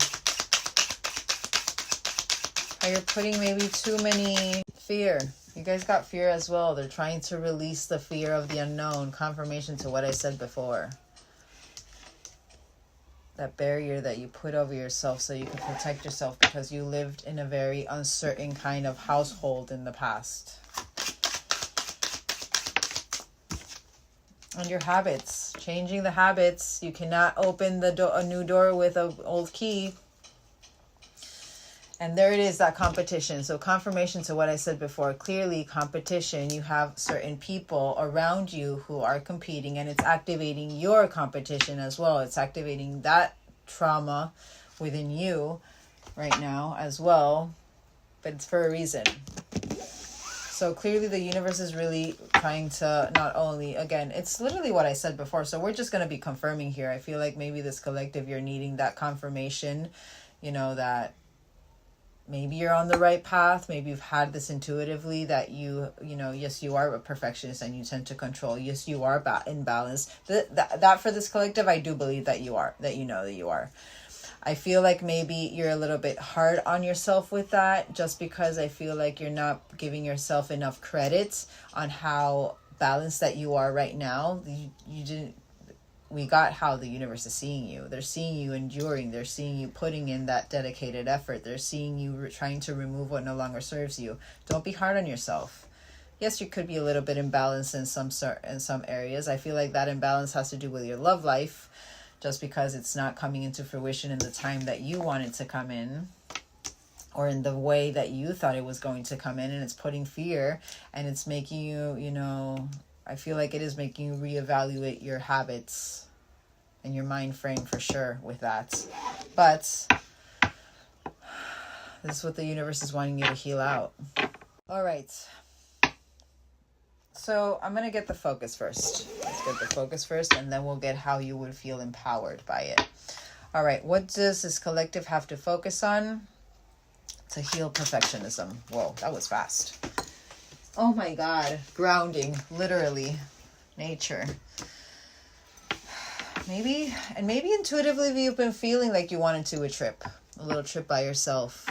How you're putting maybe too many fear. You guys got fear as well. They're trying to release the fear of the unknown. Confirmation to what I said before. That barrier that you put over yourself so you can protect yourself because you lived in a very uncertain kind of household in the past. And your habits, changing the habits. You cannot open a new door with an old key. And there it is, that competition. So confirmation to what I said before. Clearly, competition. You have certain people around you who are competing, and it's activating your competition as well. It's activating that trauma within you right now as well. But it's for a reason. So clearly the universe is really trying to not only, again, it's literally what I said before. So we're just going to be confirming here. I feel like maybe this collective, you're needing that confirmation, you know, that maybe you're on the right path. Maybe you've had this intuitively that you know, yes, you are a perfectionist and you tend to control. Yes, you are in balance. That for this collective, I do believe that you are, that you know that you are. I feel like maybe you're a little bit hard on yourself with that, just because I feel like you're not giving yourself enough credit on how balanced that you are right now. We got how the universe is seeing you. They're seeing you enduring. They're seeing you putting in that dedicated effort. They're seeing you trying to remove what no longer serves you. Don't be hard on yourself. Yes, you could be a little bit imbalanced in some areas. I feel like that imbalance has to do with your love life. Just because it's not coming into fruition in the time that you want it to come in, or in the way that you thought it was going to come in, and it's putting fear, and it's making you, you know, I feel like it is making you reevaluate your habits and your mind frame for sure with that. But this is what the universe is wanting you to heal out. All right. So I'm going to get the focus first. Let's get the focus first, and then we'll get how you would feel empowered by it. All right, what does this collective have to focus on? To heal perfectionism. Whoa, that was fast. Oh my God. Grounding, literally. Nature. Maybe intuitively you've been feeling like you wanted to a trip. A little trip by yourself.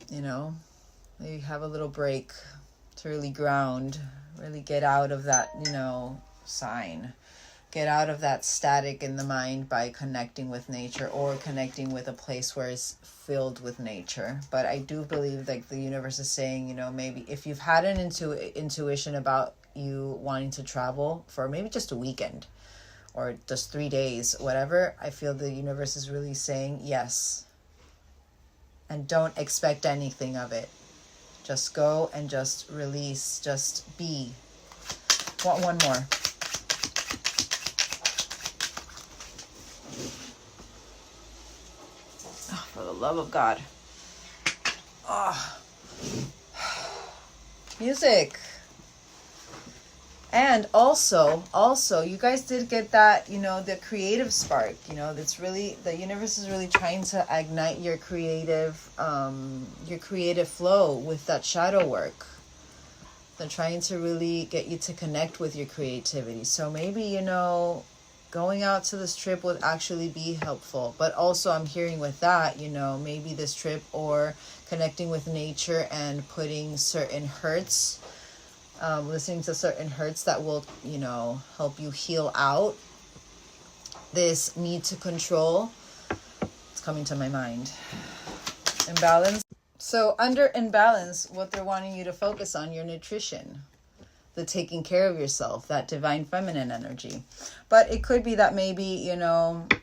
You know, maybe have a little break to really ground, really get out of that, sign. Get out of that static in the mind by connecting with nature or connecting with a place where it's filled with nature. But I do believe like the universe is saying, maybe if you've had an intuition about you wanting to travel for maybe just a weekend or just 3 days, whatever, I feel the universe is really saying yes. And don't expect anything of it. Just go and just release, just be. Want one more. Oh, for the love of God. Oh. Music. And also, you guys did get that, the creative spark, that's really, the universe is really trying to ignite your creative flow with that shadow work. They're trying to really get you to connect with your creativity. So maybe, going out to this trip would actually be helpful. But also I'm hearing with that, maybe this trip or connecting with nature and putting certain hurts, listening to certain hurts that will, help you heal out this need to control. It's coming to my mind. Imbalance. So under imbalance, what they're wanting you to focus on, your nutrition, the taking care of yourself, that divine feminine energy. But it could be that maybe,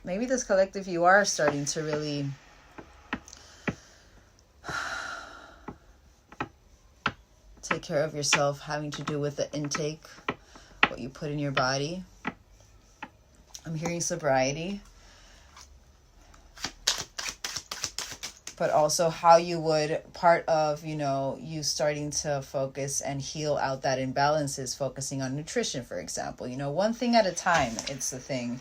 maybe this collective, you are starting to really take care of yourself, having to do with the intake, what you put in your body. I'm hearing sobriety. But also how you would, part of, you starting to focus and heal out that imbalance is focusing on nutrition, for example. One thing at a time, it's the thing.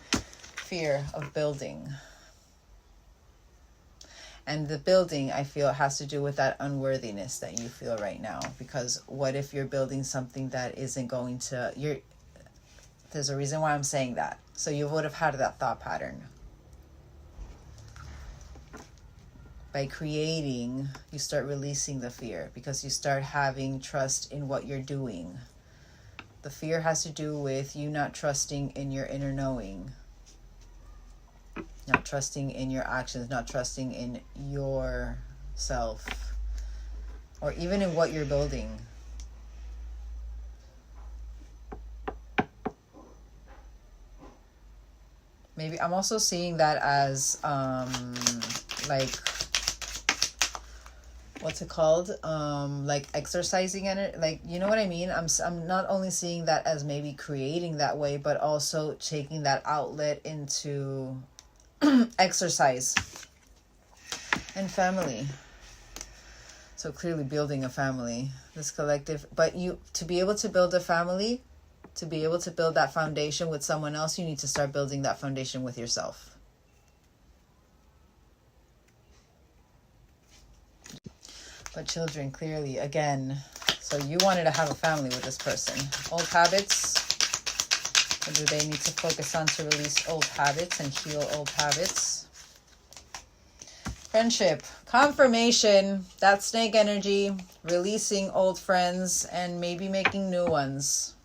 Fear of building. And the building, I feel, has to do with that unworthiness that you feel right now. Because what if you're building something that isn't going to... There's a reason why I'm saying that. So you would have had that thought pattern. By creating, you start releasing the fear because you start having trust in what you're doing. The fear has to do with you not trusting in your inner knowing. Not trusting in your actions, not trusting in yourself. Or even in what you're building. Maybe I'm also seeing that as what's it called? Like exercising and like, you know what I mean? I'm not only seeing that as maybe creating that way, but also taking that outlet into exercise and family. So clearly building a family, this collective, but to be able to build a family, to be able to build that foundation with someone else, you need to start building that foundation with yourself. But children, clearly, again, so you wanted to have a family with this person. Old habits. Or do they need to focus on to release old habits and heal old habits? Friendship. Confirmation. That snake energy. Releasing old friends and maybe making new ones.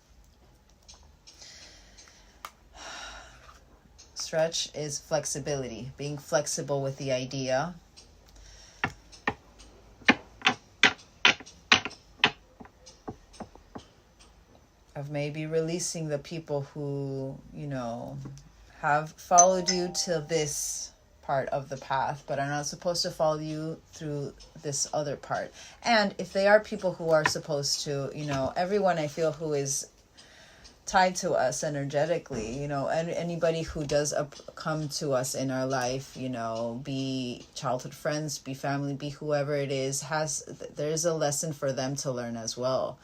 Stretch is flexibility. Being flexible with the idea. Of maybe releasing the people who, have followed you to this part of the path, but are not supposed to follow you through this other part. And if they are people who are supposed to, everyone I feel who is tied to us energetically, you know, and anybody who does come to us in our life, you know, be childhood friends, be family, be whoever it is, there's a lesson for them to learn as well.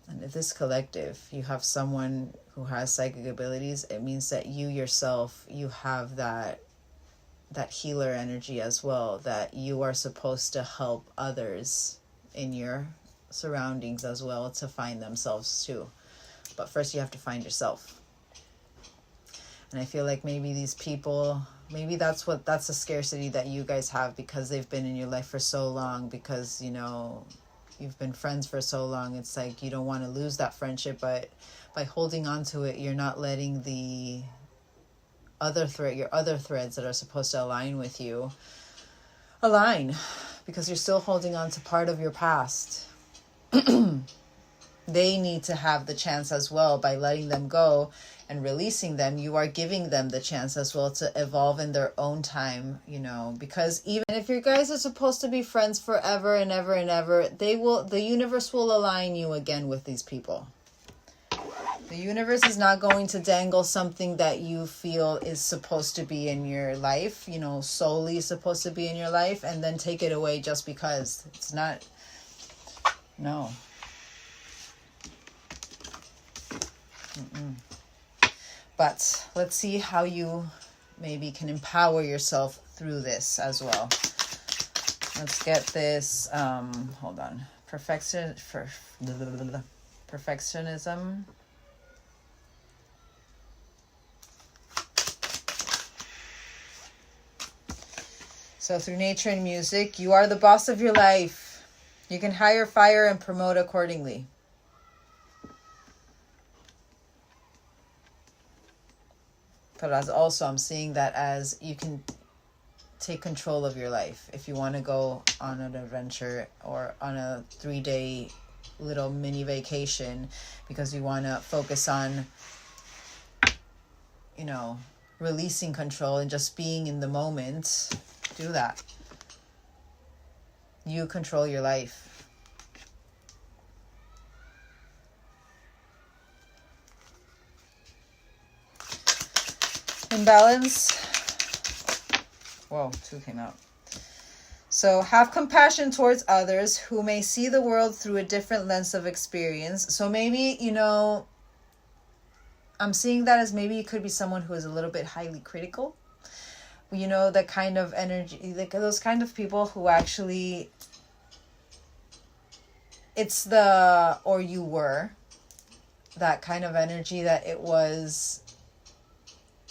And if this collective, you have someone who has psychic abilities, it means that you yourself, you have that healer energy as well, that you are supposed to help others in your surroundings as well to find themselves too. But first you have to find yourself. And I feel like maybe these people, maybe that's the scarcity that you guys have, because they've been in your life for so long, because, you know, you've been friends for so long. It's like you don't want to lose that friendship, but by holding on to it, you're not letting your other threads that are supposed to align with you align, because you're still holding on to part of your past. They need to have the chance as well. By letting them go and releasing them, you are giving them the chance as well to evolve in their own time, you know, because even if you guys are supposed to be friends forever and ever and ever, the universe will align you again with these people. The universe is not going to dangle something that you feel is supposed to be in your life, you know, solely supposed to be in your life, and then take it away just because. It's not. No. But let's see how you maybe can empower yourself through this as well. Let's get this. Hold on. Perfectionism. So through nature and music, you are the boss of your life. You can hire, fire, and promote accordingly. But I'm seeing that as you can take control of your life. If you want to go on an adventure or on a 3-day little mini vacation because you want to focus on, you know, releasing control and just being in the moment, do that. You control your life. Imbalance. Whoa, 2 came out. So have compassion towards others who may see the world through a different lens of experience. So maybe, you know, I'm seeing that as maybe it could be someone who is a little bit highly critical. You know, that kind of energy, like those kind of people who actually, it's or you were, that kind of energy that it was,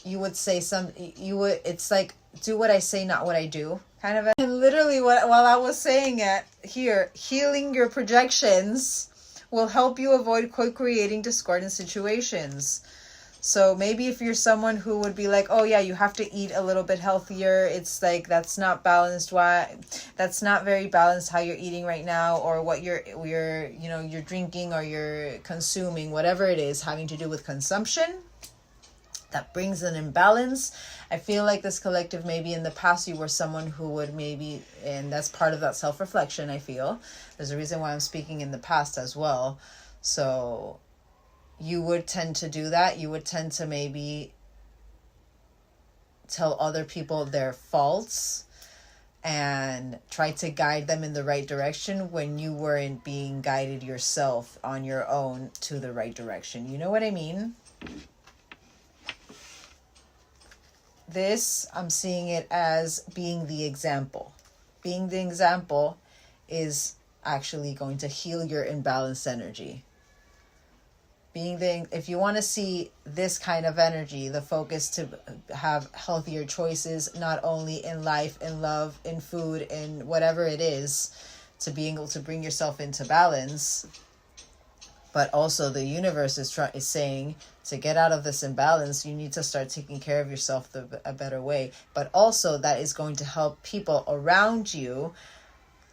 you would say it's like, do what I say, not what I do, kind of. And literally while I was saying it here, healing your projections will help you avoid co-creating discordant situations. So maybe if you're someone who would be like, oh yeah, you have to eat a little bit healthier, it's like, that's not balanced. Why? That's not very balanced how you're eating right now, or what you're drinking or you're consuming, whatever it is having to do with consumption that brings an imbalance. I feel like this collective, maybe in the past you were someone who would maybe, and that's part of that self-reflection, I feel. There's a reason why I'm speaking in the past as well. So you would tend to do that. You would tend to maybe tell other people their faults and try to guide them in the right direction when you weren't being guided yourself on your own to the right direction. You know what I mean? This, I'm seeing it as being the example. Being the example is actually going to heal your imbalanced energy. If you want to see this kind of energy, the focus to have healthier choices, not only in life, in love, in food, in whatever it is, to being able to bring yourself into balance. But also the universe is saying, to get out of this imbalance, you need to start taking care of yourself a better way. But also that is going to help people around you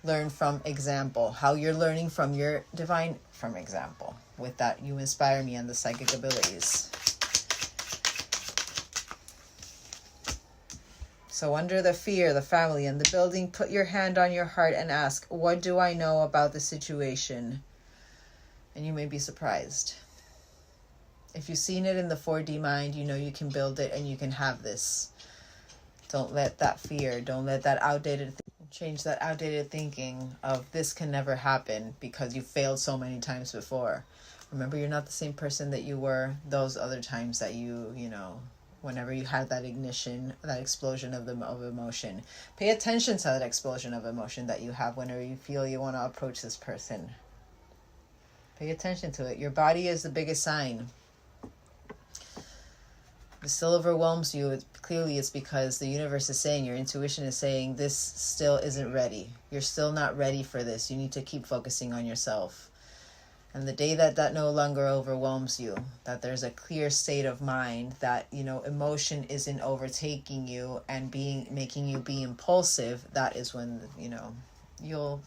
learn from example. How you're learning from your divine, from example. With that, you inspire me and the psychic abilities. So under the fear, the family, and the building, put your hand on your heart and ask, what do I know about the situation? And you may be surprised. If you've seen it in the 4D mind, you know you can build it and you can have this. Don't let that fear, don't let that change that outdated thinking of this can never happen because you failed so many times before. Remember, you're not the same person that you were those other times that you know, whenever you had that ignition, that explosion of emotion. Pay attention to that explosion of emotion that you have whenever you feel you want to approach this person. Pay attention to it. Your body is the biggest sign. If it still overwhelms you, clearly it's because the universe is saying, your intuition is saying, this still isn't ready. You're still not ready for this. You need to keep focusing on yourself. And the day that no longer overwhelms you, that there's a clear state of mind, that, you know, emotion isn't overtaking you and making you be impulsive, that is when, you know,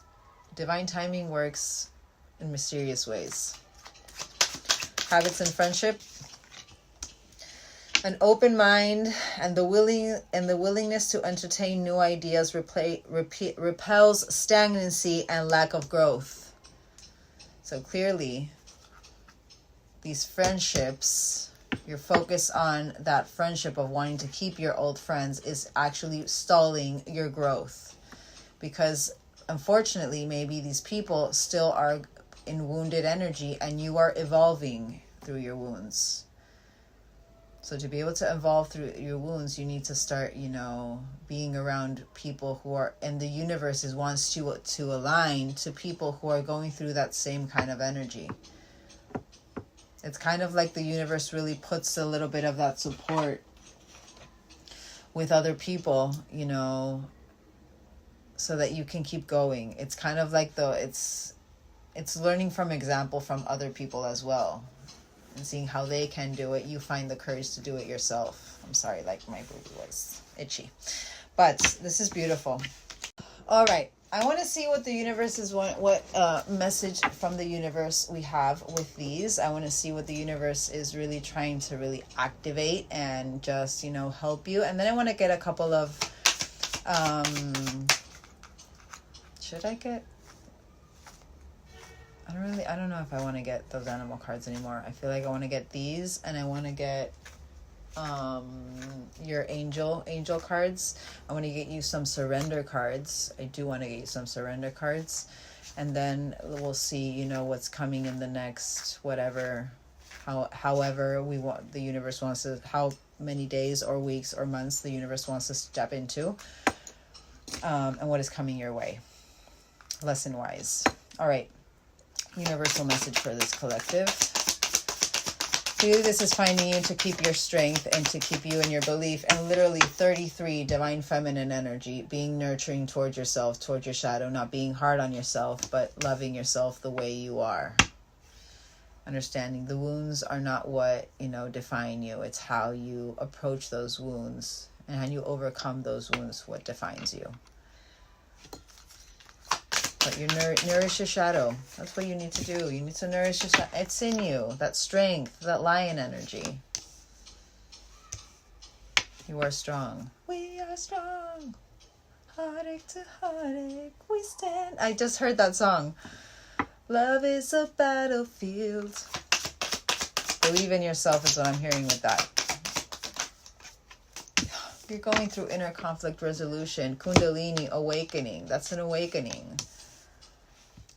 divine timing works in mysterious ways. Habits and friendship. An open mind and the willingness to entertain new ideas repels stagnancy and lack of growth. So clearly, these friendships, your focus on that friendship of wanting to keep your old friends is actually stalling your growth. Because unfortunately, maybe these people still are in wounded energy and you are evolving through your wounds. So to be able to evolve through your wounds, you need to start, you know, being around people who are, and the universe wants you to align to people who are going through that same kind of energy. It's kind of like the universe really puts a little bit of that support with other people, you know, so that you can keep going. It's kind of like it's learning from example from other people as well. And seeing how they can do it, you find the courage to do it yourself. I'm sorry, like my booty was itchy. But this is beautiful. All right. I want to see what the universe is, what message from the universe we have with these. I want to see what the universe is really trying to really activate and just, you know, help you. And then I want to get a couple of, should I get... I don't know if I want to get those animal cards anymore. I feel like I want to get these, and I want to get your angel cards. I want to get you some surrender cards. I do want to get you some surrender cards, and then we'll see, you know, what's coming in the next however we want, the universe wants to, how many days or weeks or months the universe wants to step into, and what is coming your way, lesson wise. All right. Universal message for this collective. Clearly, this is finding you to keep your strength and to keep you in your belief. And literally 33, divine feminine energy, being nurturing towards yourself, towards your shadow, not being hard on yourself, but loving yourself the way you are. Understanding the wounds are not what, you know, define you. It's how you approach those wounds and how you overcome those wounds, what defines you. But you nourish your shadow. That's what you need to do. You need to nourish your shadow. It's in you. That strength, that lion energy. You are strong. We are strong. Heartache to heartache, we stand. I just heard that song. Love is a battlefield. Believe in yourself is what I'm hearing with that. You're going through inner conflict resolution. Kundalini awakening. That's an awakening.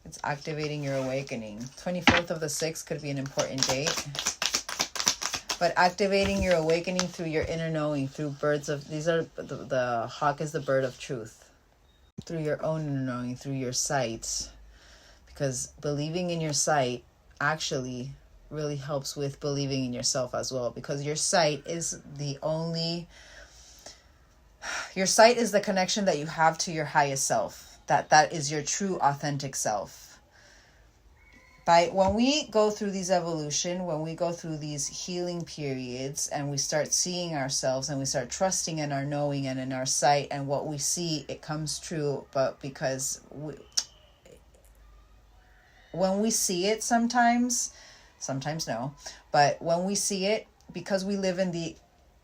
It's activating your awakening. 24th of the 6th could be an important date. But activating your awakening through your inner knowing, through birds of... These are... The hawk is the bird of truth. Through your own inner knowing, through your sight. Because believing in your sight actually really helps with believing in yourself as well. Because your sight is the only... Your sight is the connection that you have to your highest self. That is your true authentic self. When we go through these evolution, when we go through these healing periods and we start seeing ourselves and we start trusting in our knowing and in our sight, and what we see, it comes true. But because when we see it sometimes no, but when we see it, because we live in the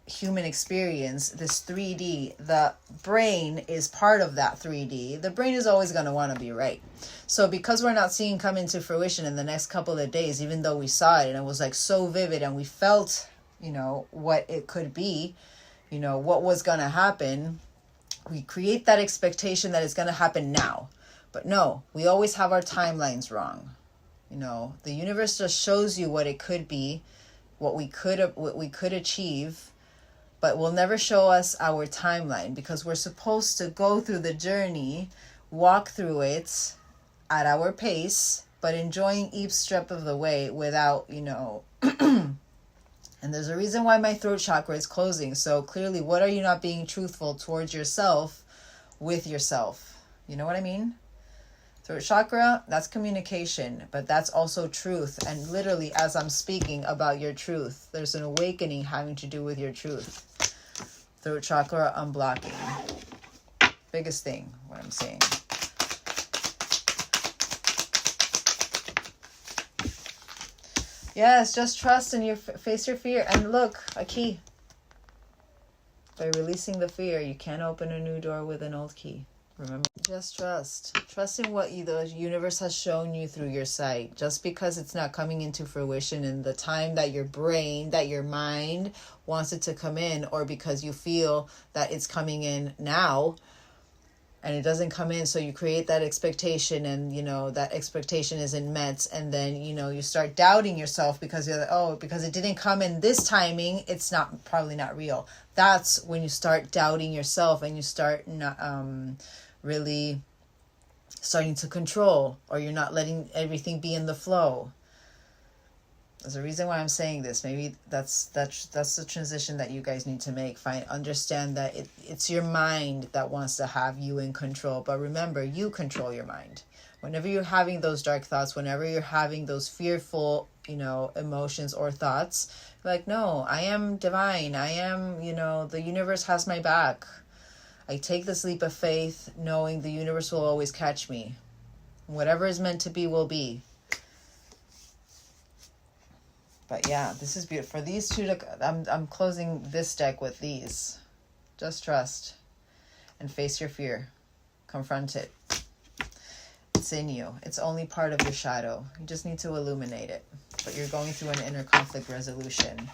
human experience, this 3D, the brain is part of that 3D. The brain is always going to want to be right. So because we're not seeing come into fruition in the next couple of days, even though we saw it and it was like so vivid and we felt, you know, what it could be, you know, what was going to happen, we create that expectation that it's going to happen now. But no, we always have our timelines wrong. You know, the universe just shows you what it could be, what we could achieve, but will never show us our timeline, because we're supposed to go through the journey, walk through it at our pace, but enjoying each step of the way without, you know, and there's a reason why my throat chakra is closing. So clearly, what are you not being truthful towards yourself, with yourself? You know what I mean? Throat chakra, that's communication, but that's also truth. And literally, as I'm speaking about your truth, there's an awakening having to do with your truth. Throat chakra unblocking. Biggest thing, what I'm saying. Yes, just trust and face your fear. And look, a key. By releasing the fear, you can't open a new door with an old key. Remember, just trust. Trust in what the universe has shown you through your sight. Just because it's not coming into fruition in the time that your brain, that your mind wants it to come in, or because you feel that it's coming in now and it doesn't come in, so you create that expectation, and you know that expectation isn't met, and then you know you start doubting yourself because you're like, oh, because it didn't come in this timing, it's probably not real. That's when you start doubting yourself and you start not really starting to control, or you're not letting everything be in the flow. There's a reason why I'm saying this. Maybe that's the transition that you guys need to make. Understand that it's your mind that wants to have you in control. But remember, you control your mind. Whenever you're having those dark thoughts, whenever you're having those fearful, you know, emotions or thoughts, like, no, I am divine. I am, you know, the universe has my back. I take this leap of faith knowing the universe will always catch me. Whatever is meant to be will be. But yeah, this is beautiful. For these two, I'm closing this deck with these. Just trust and face your fear. Confront it. It's in you. It's only part of your shadow. You just need to illuminate it. But you're going through an inner conflict resolution.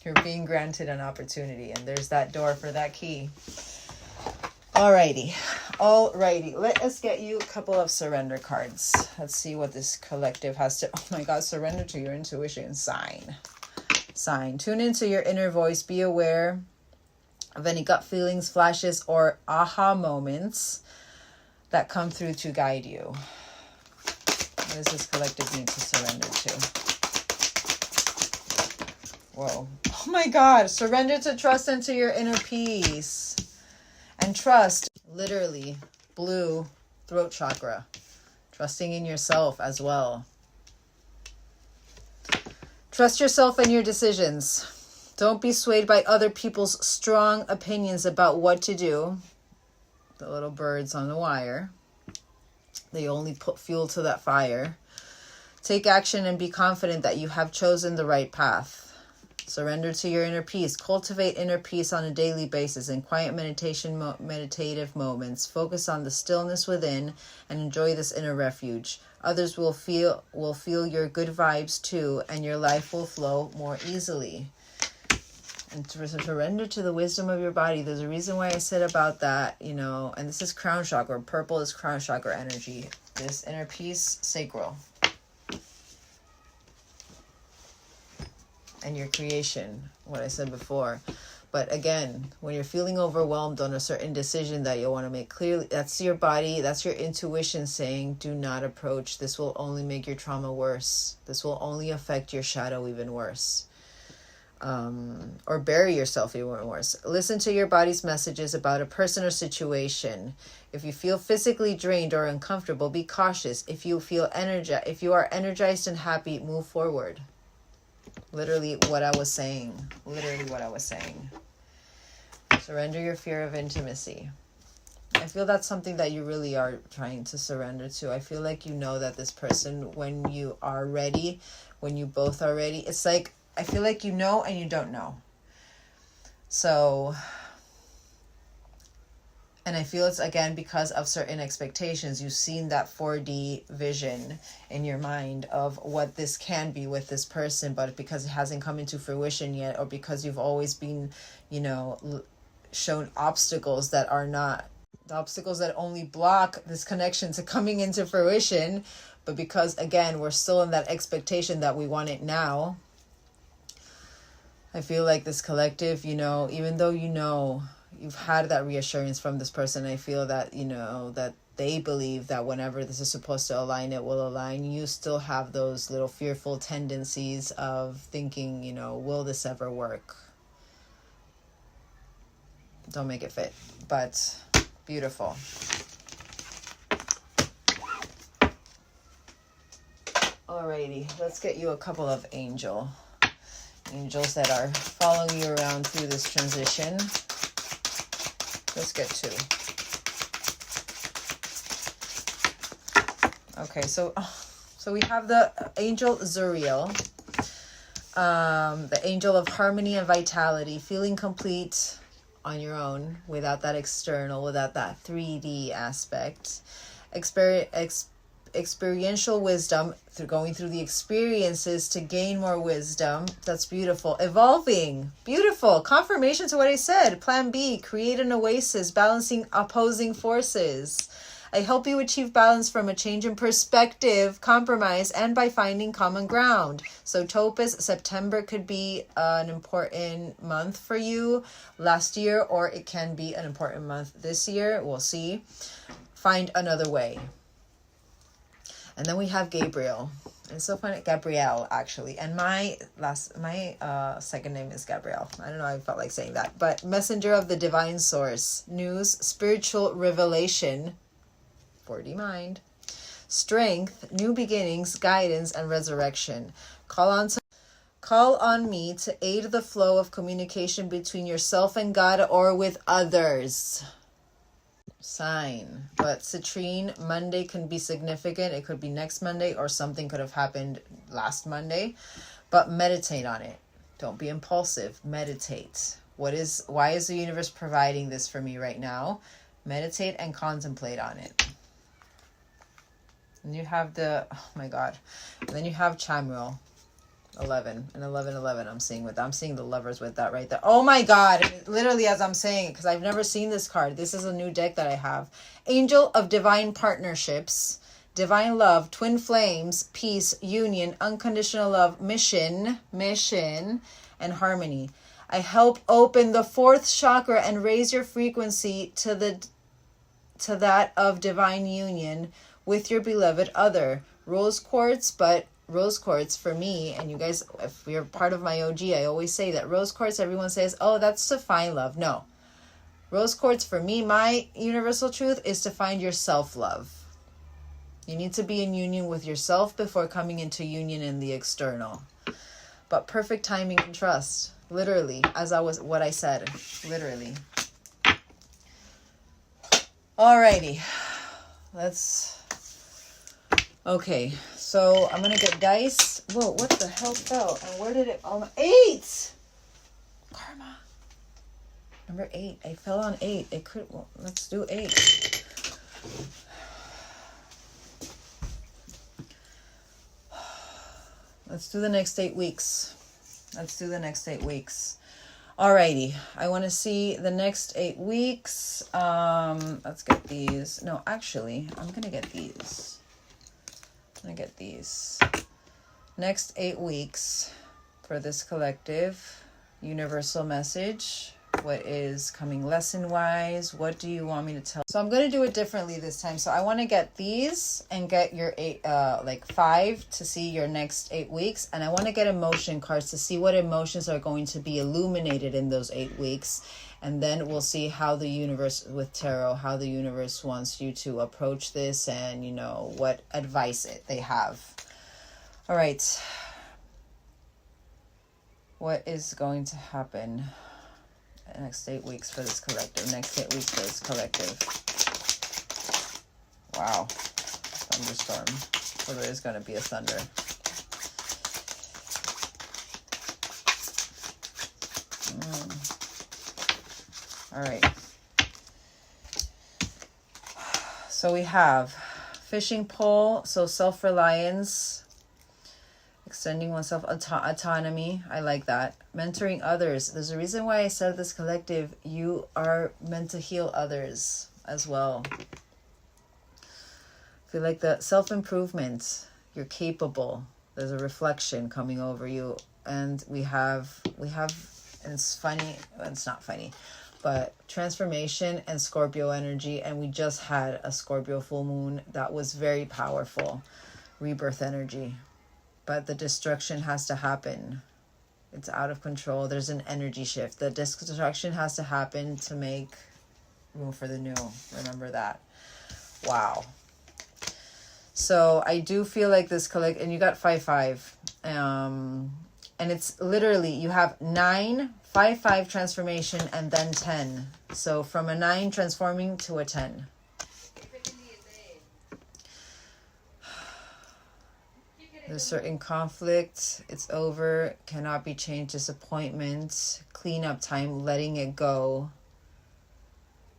You're being granted an opportunity, and there's that door for that key. Alrighty. Let us get you a couple of surrender cards. Let's see what this collective has to... Oh my God, surrender to your intuition. Sign. Tune into your inner voice. Be aware of any gut feelings, flashes, or aha moments that come through to guide you. What does this collective need to surrender to? Whoa. Oh my God. Surrender to trust into your inner peace. And trust, literally, blue throat chakra. Trusting in yourself as well. Trust yourself and your decisions. Don't be swayed by other people's strong opinions about what to do. The little birds on the wire. They only put fuel to that fire. Take action and be confident that you have chosen the right path. Surrender to your inner peace. Cultivate inner peace on a daily basis in quiet meditative moments. Focus on the stillness within and enjoy this inner refuge. Others will feel your good vibes too, and your life will flow more easily. And to surrender to the wisdom of your body. There's a reason why I said about that, you know, and this is crown chakra. Purple is crown chakra energy. This inner peace, sacral. And your creation, what I said before. But again, when you're feeling overwhelmed on a certain decision that you want to make, clearly that's your body, that's your intuition saying, do not approach. This will only make your trauma worse. This will only affect your shadow even worse. Or bury yourself even worse. Listen to your body's messages about a person or situation. If you feel physically drained or uncomfortable, be cautious. If you are energized and happy, move forward. Literally what I was saying. Surrender your fear of intimacy. I feel that's something that you really are trying to surrender to. I feel like you know that this person, when you are ready, when you both are ready, it's like I feel like you know and you don't know. So, and I feel it's again because of certain expectations. You've seen that 4D vision in your mind of what this can be with this person, but because it hasn't come into fruition yet, or because you've always been, you know, shown obstacles that are not, the obstacles that only block this connection to coming into fruition. But because, again, we're still in that expectation that we want it now, I feel like this collective, you know, even though you know you've had that reassurance from this person, I feel that, you know, that they believe that whenever this is supposed to align, it will align. You still have those little fearful tendencies of thinking, you know, will this ever work? Don't make it fit. But beautiful. Alrighty, let's get you a couple of angels that are following you around through this transition. Let's get two. Okay, so we have the angel Zuriel, the angel of harmony and vitality, feeling complete on your own without that external, without that 3D aspect. Experiential wisdom, through going through the experiences to gain more wisdom. That's beautiful. Evolving, beautiful. Confirmation to what I said. Plan B, create an oasis, balancing opposing forces. I help you achieve balance from a change in perspective, compromise, and by finding common ground. So Topaz, September could be an important month for you last year, or it can be an important month this year. We'll see. Find another way. And then we have Gabriel. It's so funny, Gabrielle, actually. And my second name is Gabrielle. I don't know, I felt like saying that. But messenger of the divine source. News, spiritual revelation. 4D mind. Strength, new beginnings, guidance, and resurrection. Call on me to aid the flow of communication between yourself and God or with others. Sign. But citrine, Monday can be significant. It could be next Monday, or something could have happened last Monday. But meditate on it. Don't be impulsive. Meditate. Why is the universe providing this for me right now? Meditate and contemplate on it. And you have oh my God. And then you have Chamuel. 11 and 11 I'm seeing the lovers with that right there. Oh my God, literally as I'm saying it, because I've never seen this card. This is a new deck that I have. Angel of divine partnerships, divine love, twin flames, peace, union, unconditional love, mission, and harmony. I help open the 4th chakra and raise your frequency to that of divine union with your beloved other. Rose quartz for me, and you guys, if you're part of my OG, I always say that rose quartz, everyone says, oh, that's to find love. No. Rose quartz for me, my universal truth is to find your self-love. You need to be in union with yourself before coming into union in the external. But perfect timing and trust. Literally, what I said. Literally. Alrighty. Okay, so I'm going to get dice. Whoa, what the hell fell? And where did it... 8! Karma. Number 8. I fell on 8. It could... Well, let's do 8. Let's do the next 8 weeks. Alrighty. I want to see the next 8 weeks. Let's get these. No, actually, I'm going to get these. Next 8 weeks for this collective. Universal message. What is coming lesson-wise? What do you want me to tell? So I'm going to do it differently this time. So I want to get these and get your 5 to see your next 8 weeks. And I want to get emotion cards to see what emotions are going to be illuminated in those 8 weeks. And then we'll see how the universe, with tarot, how the universe wants you to approach this and, you know, what advice they have. All right. What is going to happen next 8 weeks for this collective? Wow. Thunderstorm. So there is going to be a thunder. All right. So we have fishing pole, so self-reliance, extending oneself, autonomy. I like that. Mentoring others. There's a reason why I said this collective, you are meant to heal others as well. I feel like the self-improvement, you're capable. There's a reflection coming over you. And we have, and it's funny, it's not funny, but transformation and Scorpio energy. And we just had a Scorpio full moon that was very powerful. Rebirth energy. But the destruction has to happen. It's out of control. There's an energy shift. The destruction has to happen to make room for the new. Remember that. Wow. So I do feel like this collect, and you got 5-5. And it's literally, you have 9, 5-5 transformation, and then 10. So from a 9 transforming to a 10. There's certain conflict, it's over, cannot be changed, disappointment, cleanup time, letting it go.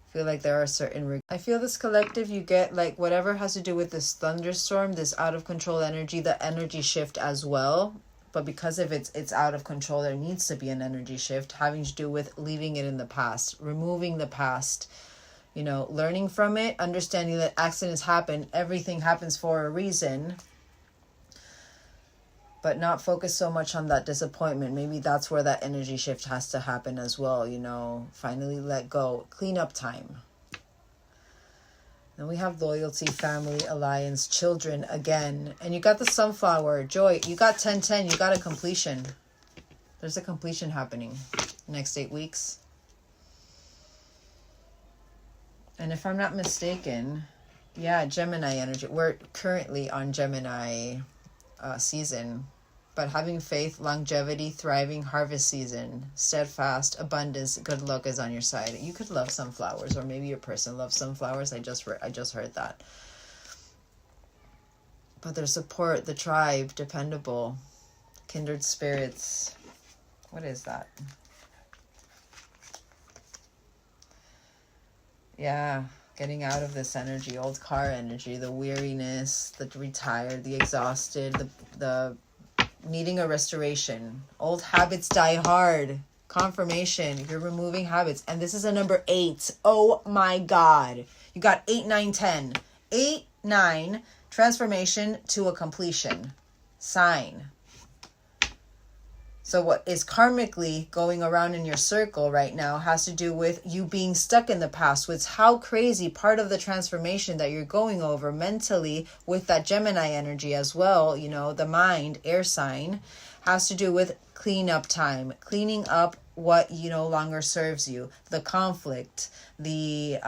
I feel like there are certain... I feel this collective, you get like whatever has to do with this thunderstorm, this out of control energy, the energy shift as well. But because of it's out of control, there needs to be an energy shift having to do with leaving it in the past, removing the past, you know, learning from it, understanding that accidents happen, everything happens for a reason. But not focus so much on that disappointment. Maybe that's where that energy shift has to happen as well, you know. Finally let go. Cleanup time. Then we have loyalty, family, alliance, children again. And you got the sunflower, joy. You got 10-10. You got a completion. There's a completion happening next 8 weeks. And if I'm not mistaken, yeah, Gemini energy. We're currently on Gemini season, but having faith, longevity, thriving, harvest season, steadfast, abundance, good luck is on your side. You could love sunflowers, or maybe your person loves sunflowers. I just heard that. But their support, the tribe, dependable, kindred spirits. What is that? Yeah. Getting out of this energy, old car energy, the weariness, the retired, the exhausted, the needing a restoration. Old habits die hard. Confirmation. You're removing habits. And this is a number 8. Oh my God. You got 8, 9, 10. 8, 9, transformation to a completion. Sign. So what is karmically going around in your circle right now has to do with you being stuck in the past, which how crazy part of the transformation that you're going over mentally with that Gemini energy as well, you know, the mind, air sign, has to do with cleanup time, cleaning up what you no longer serves you, the conflict, the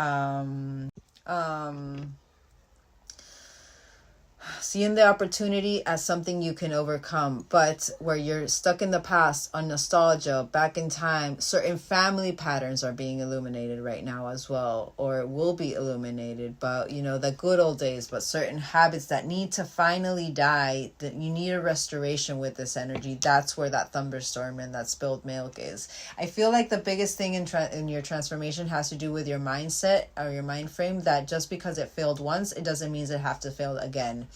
seeing the opportunity as something you can overcome, but where you're stuck in the past on nostalgia, back in time, certain family patterns are being illuminated right now as well, or will be illuminated, but you know, the good old days, but certain habits that need to finally die, that you need a restoration with this energy. That's where that thunderstorm and that spilled milk is. I feel like the biggest thing in your transformation has to do with your mindset or your mind frame, that just because it failed once, it doesn't mean it have to fail again.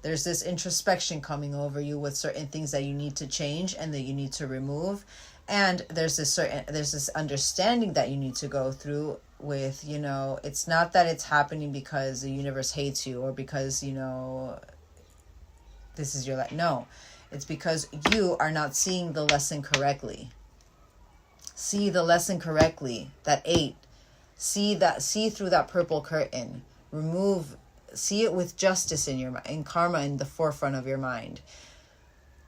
There's this introspection coming over you with certain things that you need to change and that you need to remove. And there's this understanding that you need to go through with, you know, it's not that it's happening because the universe hates you or because, you know, this is your life. No, it's because you are not seeing the lesson correctly. See the lesson correctly. That 8. See through that purple curtain. See it with justice in your mind, and karma in the forefront of your mind.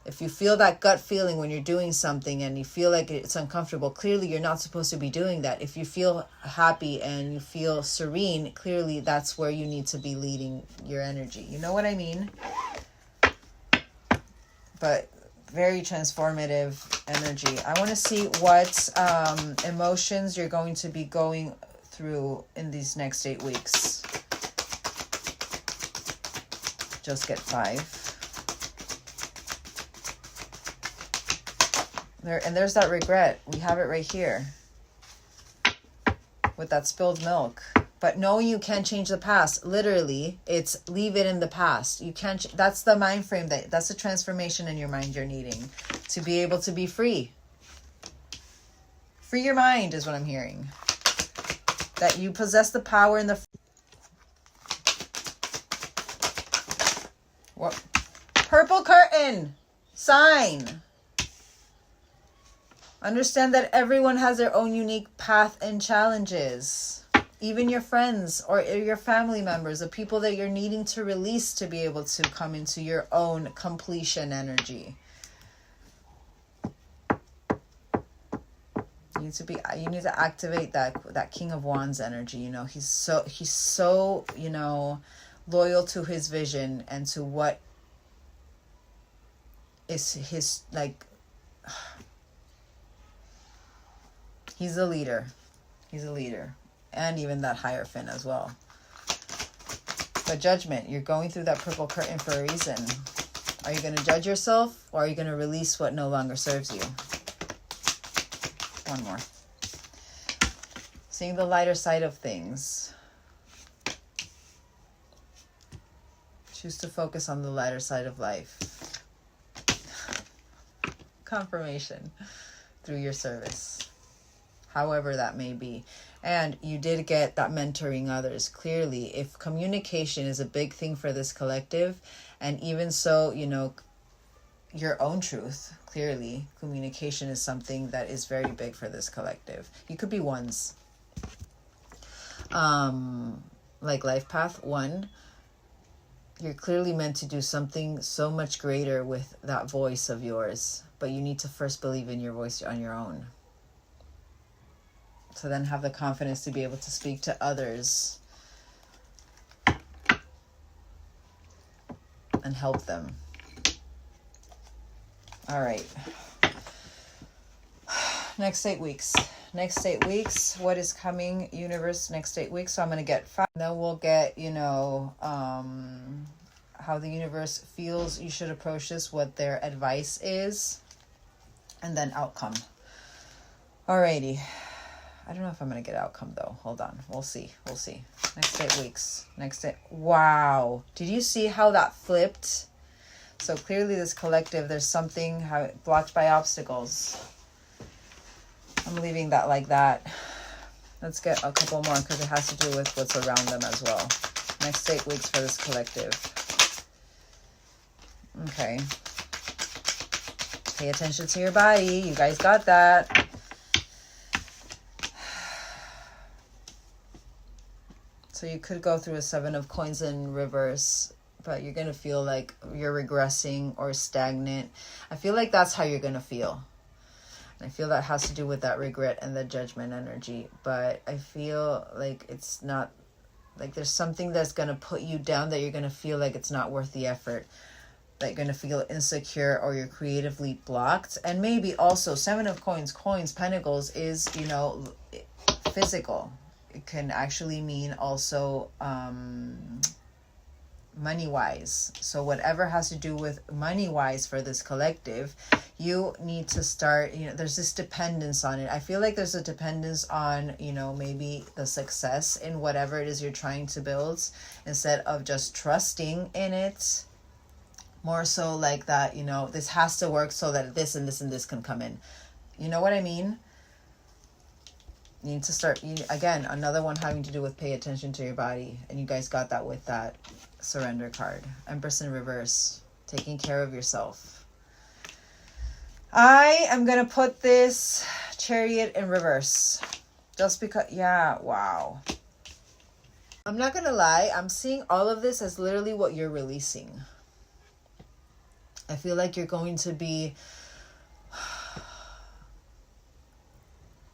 If you feel that gut feeling when you're doing something and you feel like it's uncomfortable, clearly you're not supposed to be doing that. If you feel happy and you feel serene, clearly that's where you need to be leading your energy. You know what I mean? But very transformative energy. I want to see what emotions you're going to be going through in these next 8 weeks. Just get 5. There's that regret. We have it right here with that spilled milk. But no, you can't change the past. Literally, it's leave it in the past. You can't. That's the mind frame. That's the transformation in your mind you're needing to be able to be free. Free your mind is what I'm hearing. That you possess the power and the... What? Purple curtain. Sign. Understand that everyone has their own unique path and challenges. Even your friends or your family members, the people that you're needing to release to be able to come into your own completion energy. You need to activate that King of Wands energy. You know, he's so, you know, loyal to his vision and to what is his, like, he's a leader. He's a leader. And even that Hierophant as well. But Judgment, you're going through that purple curtain for a reason. Are you going to judge yourself, or are you going to release what no longer serves you? One more. Seeing the lighter side of things. Choose to focus on the lighter side of life. Confirmation through your service. However that may be. And you did get that mentoring others. Clearly, if communication is a big thing for this collective, and even so, you know, your own truth, clearly, communication is something that is very big for this collective. You could be ones. Like Life Path 1, you're clearly meant to do something so much greater with that voice of yours. But you need to first believe in your voice on your own. So then have the confidence to be able to speak to others and help them. All right. Next 8 weeks. Next 8 weeks. What is coming, universe, next 8 weeks? So I'm going to get 5. Then we'll get, you know, how the universe feels you should approach this, what their advice is, and then outcome. Alrighty. I don't know if I'm going to get outcome, though. Hold on. We'll see. We'll see. Next 8 weeks. Next 8. Wow. Did you see how that flipped? So clearly this collective, there's something blocked by obstacles. I'm leaving that like that. Let's get a couple more because it has to do with what's around them as well. Next 8 weeks for this collective. Okay. Pay attention to your body. You guys got that. So you could go through a 7 of Coins in reverse, but you're going to feel like you're regressing or stagnant. I feel like that's how you're going to feel. And I feel that has to do with that regret and the Judgment energy. But I feel like it's not, like there's something that's going to put you down that you're going to feel like it's not worth the effort. That you're going to feel insecure or you're creatively blocked. And maybe also 7 of Coins, Pentacles is, you know, physical. It can actually mean also money-wise. So whatever has to do with money-wise for this collective, you need to start, you know, there's this dependence on it. I feel like there's a dependence on, you know, maybe the success in whatever it is you're trying to build instead of just trusting in it. More so like that, you know, this has to work so that this and this and this can come in. You know what I mean? You need to start, again, another one having to do with pay attention to your body. And you guys got that with that Surrender card. Empress in reverse. Taking care of yourself. I am going to put this Chariot in reverse. Just because, yeah, wow. I'm not going to lie. I'm seeing all of this as literally what you're releasing. I feel like you're going to be,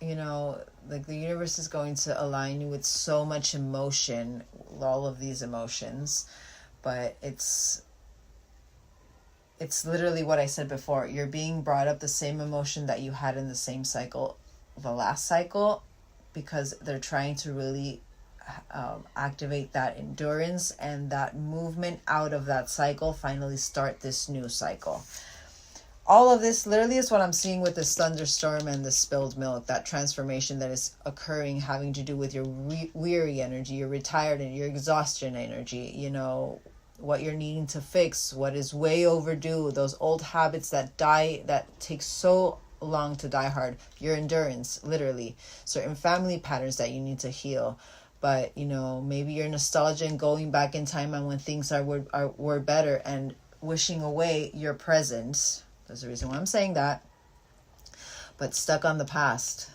you know, like the universe is going to align you with so much emotion, all of these emotions, but it's literally what I said before. You're being brought up the same emotion that you had in the same cycle, the last cycle, because they're trying to really activate that endurance and that movement out of that cycle, finally start this new cycle. all of this literally is what I'm seeing with this thunderstorm and the spilled milk, that transformation that is occurring, having to do with your weary energy, your retired and your exhaustion energy, you know, what you're needing to fix, what is way overdue, those old habits that die, that take so long to die hard, your endurance, literally, certain family patterns that you need to heal. But, you know, maybe you're nostalgia and going back in time and when things were better and wishing away your present. There's a reason why I'm saying that. But stuck on the past.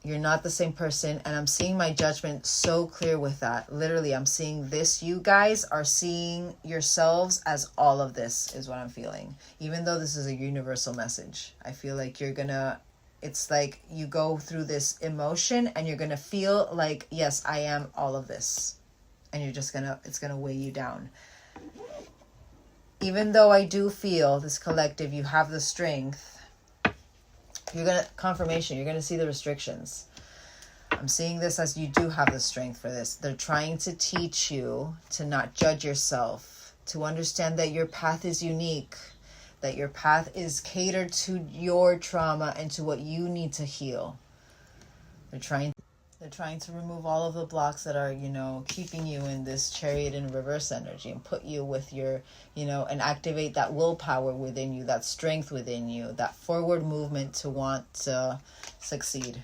You're not the same person. And I'm seeing my judgment so clear with that. Literally, I'm seeing this. You guys are seeing yourselves as all of this is what I'm feeling. Even though this is a universal message. I feel like you're gonna... It's like you go through this emotion and you're gonna feel like, yes, I am all of this. And you're just gonna... It's gonna weigh you down. Even though I do feel this collective, you have the strength, you're going to, confirmation, you're going to see the restrictions. I'm seeing this as you do have the strength for this. They're trying to teach you to not judge yourself, to understand that your path is unique, that your path is catered to your trauma and to what you need to heal. They're trying to remove all of the blocks that are, you know, keeping you in this Chariot in reverse energy and put you with your, you know, and activate that willpower within you, that strength within you, that forward movement to want to succeed.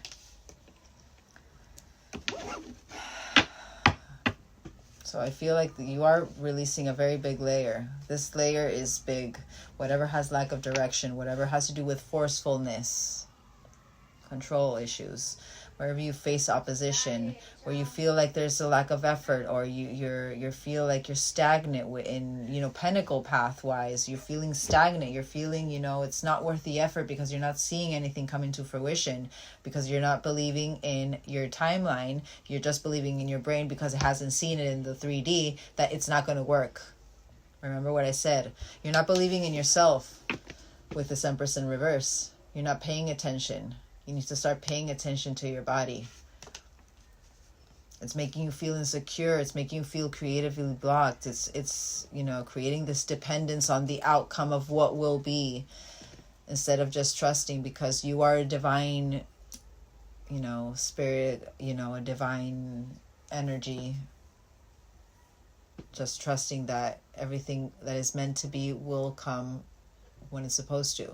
So I feel like you are releasing a very big layer. This layer is big. Whatever has lack of direction, whatever has to do with forcefulness, control issues, wherever you face opposition, where you feel like there's a lack of effort, or you feel like you're stagnant in, you know, Pentacle path wise, you're feeling stagnant, you're feeling, you know, it's not worth the effort because you're not seeing anything come into fruition, because you're not believing in your timeline, you're just believing in your brain because it hasn't seen it in the 3D that it's not going to work. Remember what I said. You're not believing in yourself with this Empress in reverse. You're not paying attention. You need to start paying attention to your body. It's making you feel insecure. It's making you feel creatively blocked. It's you know, creating this dependence on the outcome of what will be, instead of just trusting, because you are a divine, you know, spirit, you know, a divine energy. Just trusting that everything that is meant to be will come when it's supposed to.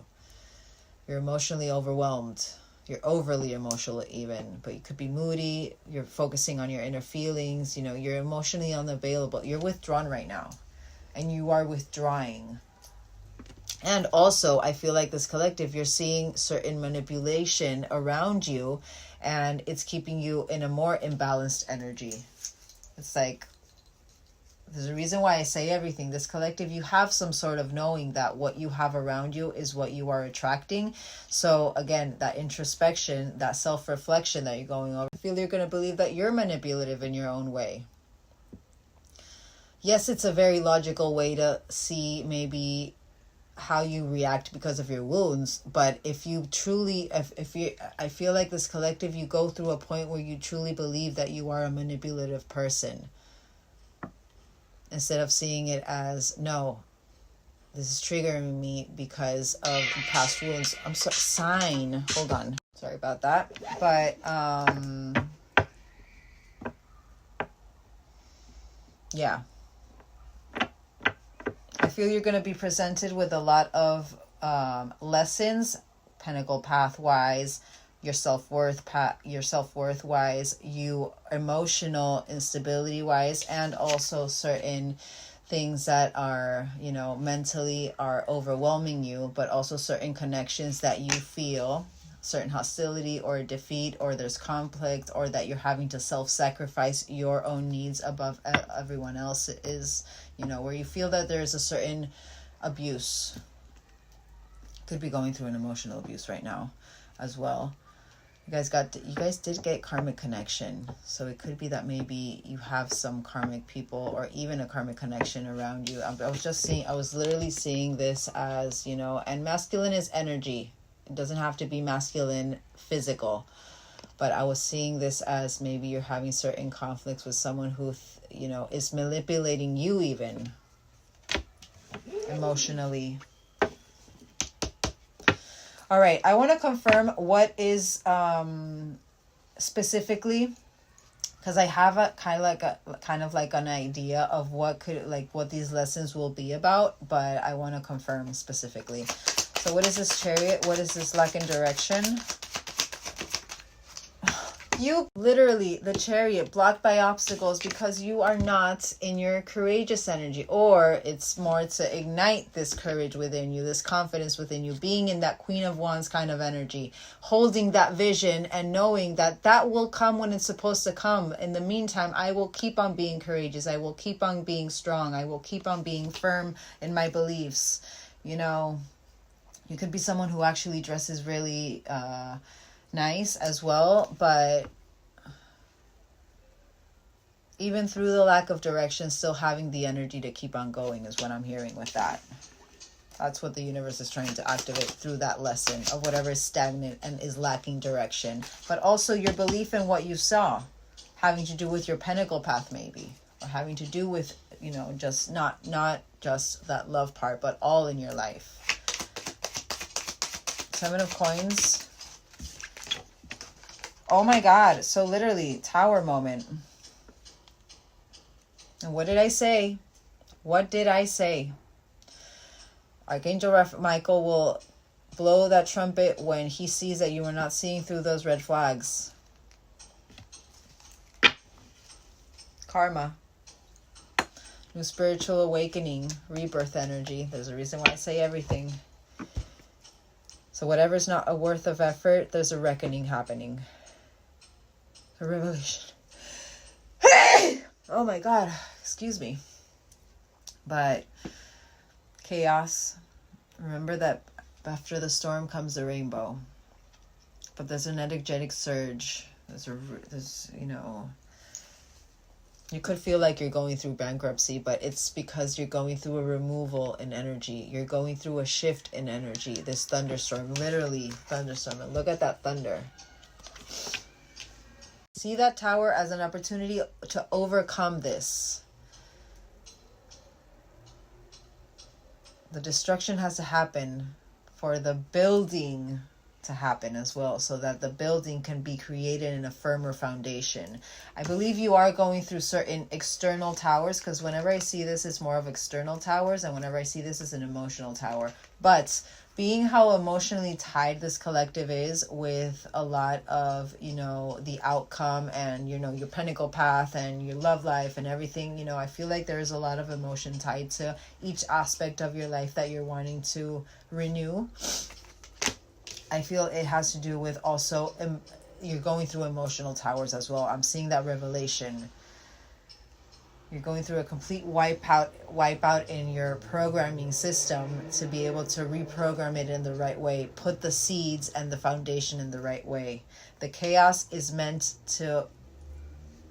You're emotionally overwhelmed. You're overly emotional even, but you could be moody. You're focusing on your inner feelings. You know, you're emotionally unavailable. You're withdrawn right now, and you are withdrawing. And also, I feel like this collective, you're seeing certain manipulation around you, and it's keeping you in a more imbalanced energy. It's like, there's a reason why I say everything. This collective, you have some sort of knowing that what you have around you is what you are attracting. So again, that introspection, that self-reflection that you're going over, I feel you're going to believe that you're manipulative in your own way. Yes, it's a very logical way to see maybe how you react because of your wounds, but if you truly, I feel like this collective, you go through a point where you truly believe that you are a manipulative person, instead of seeing it as, no, this is triggering me because of past wounds. I'm so sign. Hold on. Sorry about that. But yeah. I feel you're going to be presented with a lot of lessons, Pentacle path wise, your self-worth wise, you emotional instability wise, and also certain things that are, you know, mentally are overwhelming you, but also certain connections that you feel, certain hostility or defeat, or there's conflict, or that you're having to self-sacrifice your own needs above everyone else's, you know, where you feel that there's a certain abuse. Could be going through an emotional abuse right now as well. You guys did get karmic connection. So it could be that maybe you have some karmic people or even a karmic connection around you. I was literally seeing this as, you know, and masculine is energy. It doesn't have to be masculine physical. But I was seeing this as maybe you're having certain conflicts with someone who, you know, is manipulating you even. emotionally. All right, I want to confirm what is specifically, because I have a kind of like an idea of what these lessons will be about, but I want to confirm specifically. So what is this Chariot? What is this lack in direction? You literally, the Chariot, blocked by obstacles because you are not in your courageous energy, or it's more to ignite this courage within you, this confidence within you, being in that Queen of Wands kind of energy, holding that vision and knowing that that will come when it's supposed to come. In the meantime, I will keep on being courageous. I will keep on being strong. I will keep on being firm in my beliefs. You know, you could be someone who actually dresses really nice as well, but even through the lack of direction, still having the energy to keep on going is what I'm hearing with that. That's what the universe is trying to activate through that lesson of whatever is stagnant and is lacking direction. But also your belief in what you saw, having to do with your pentacle path maybe, or having to do with, you know, just not just that love part, but all in your life. Seven of Coins. Oh my God. So literally, Tower moment. And what did I say? What did I say? Archangel Michael will blow that trumpet when he sees that you are not seeing through those red flags. Karma. New spiritual awakening. Rebirth energy. There's a reason why I say everything. So whatever's not a worth of effort, there's a reckoning happening. A revelation. Oh my God, excuse me. But chaos. Remember that after the storm comes the rainbow. But there's an energetic surge. There's, you know, you could feel like you're going through bankruptcy, but it's because you're going through a removal in energy. You're going through a shift in energy. This thunderstorm, literally thunderstorm. And look at that thunder. See that Tower as an opportunity to overcome this. The destruction has to happen for the building to happen as well, so that the building can be created in a firmer foundation. I believe you are going through certain external towers, because whenever I see this, it's more of external towers, and whenever I see this, it's an emotional tower. But being how emotionally tied this collective is with a lot of, you know, the outcome and, you know, your pentacle path and your love life and everything, you know, I feel like there's a lot of emotion tied to each aspect of your life that you're wanting to renew. I feel it has to do with also, you're going through emotional towers as well. I'm seeing that revelation. You're going through a complete wipeout in your programming system to be able to reprogram it in the right way, put the seeds and the foundation in the right way. The chaos is meant to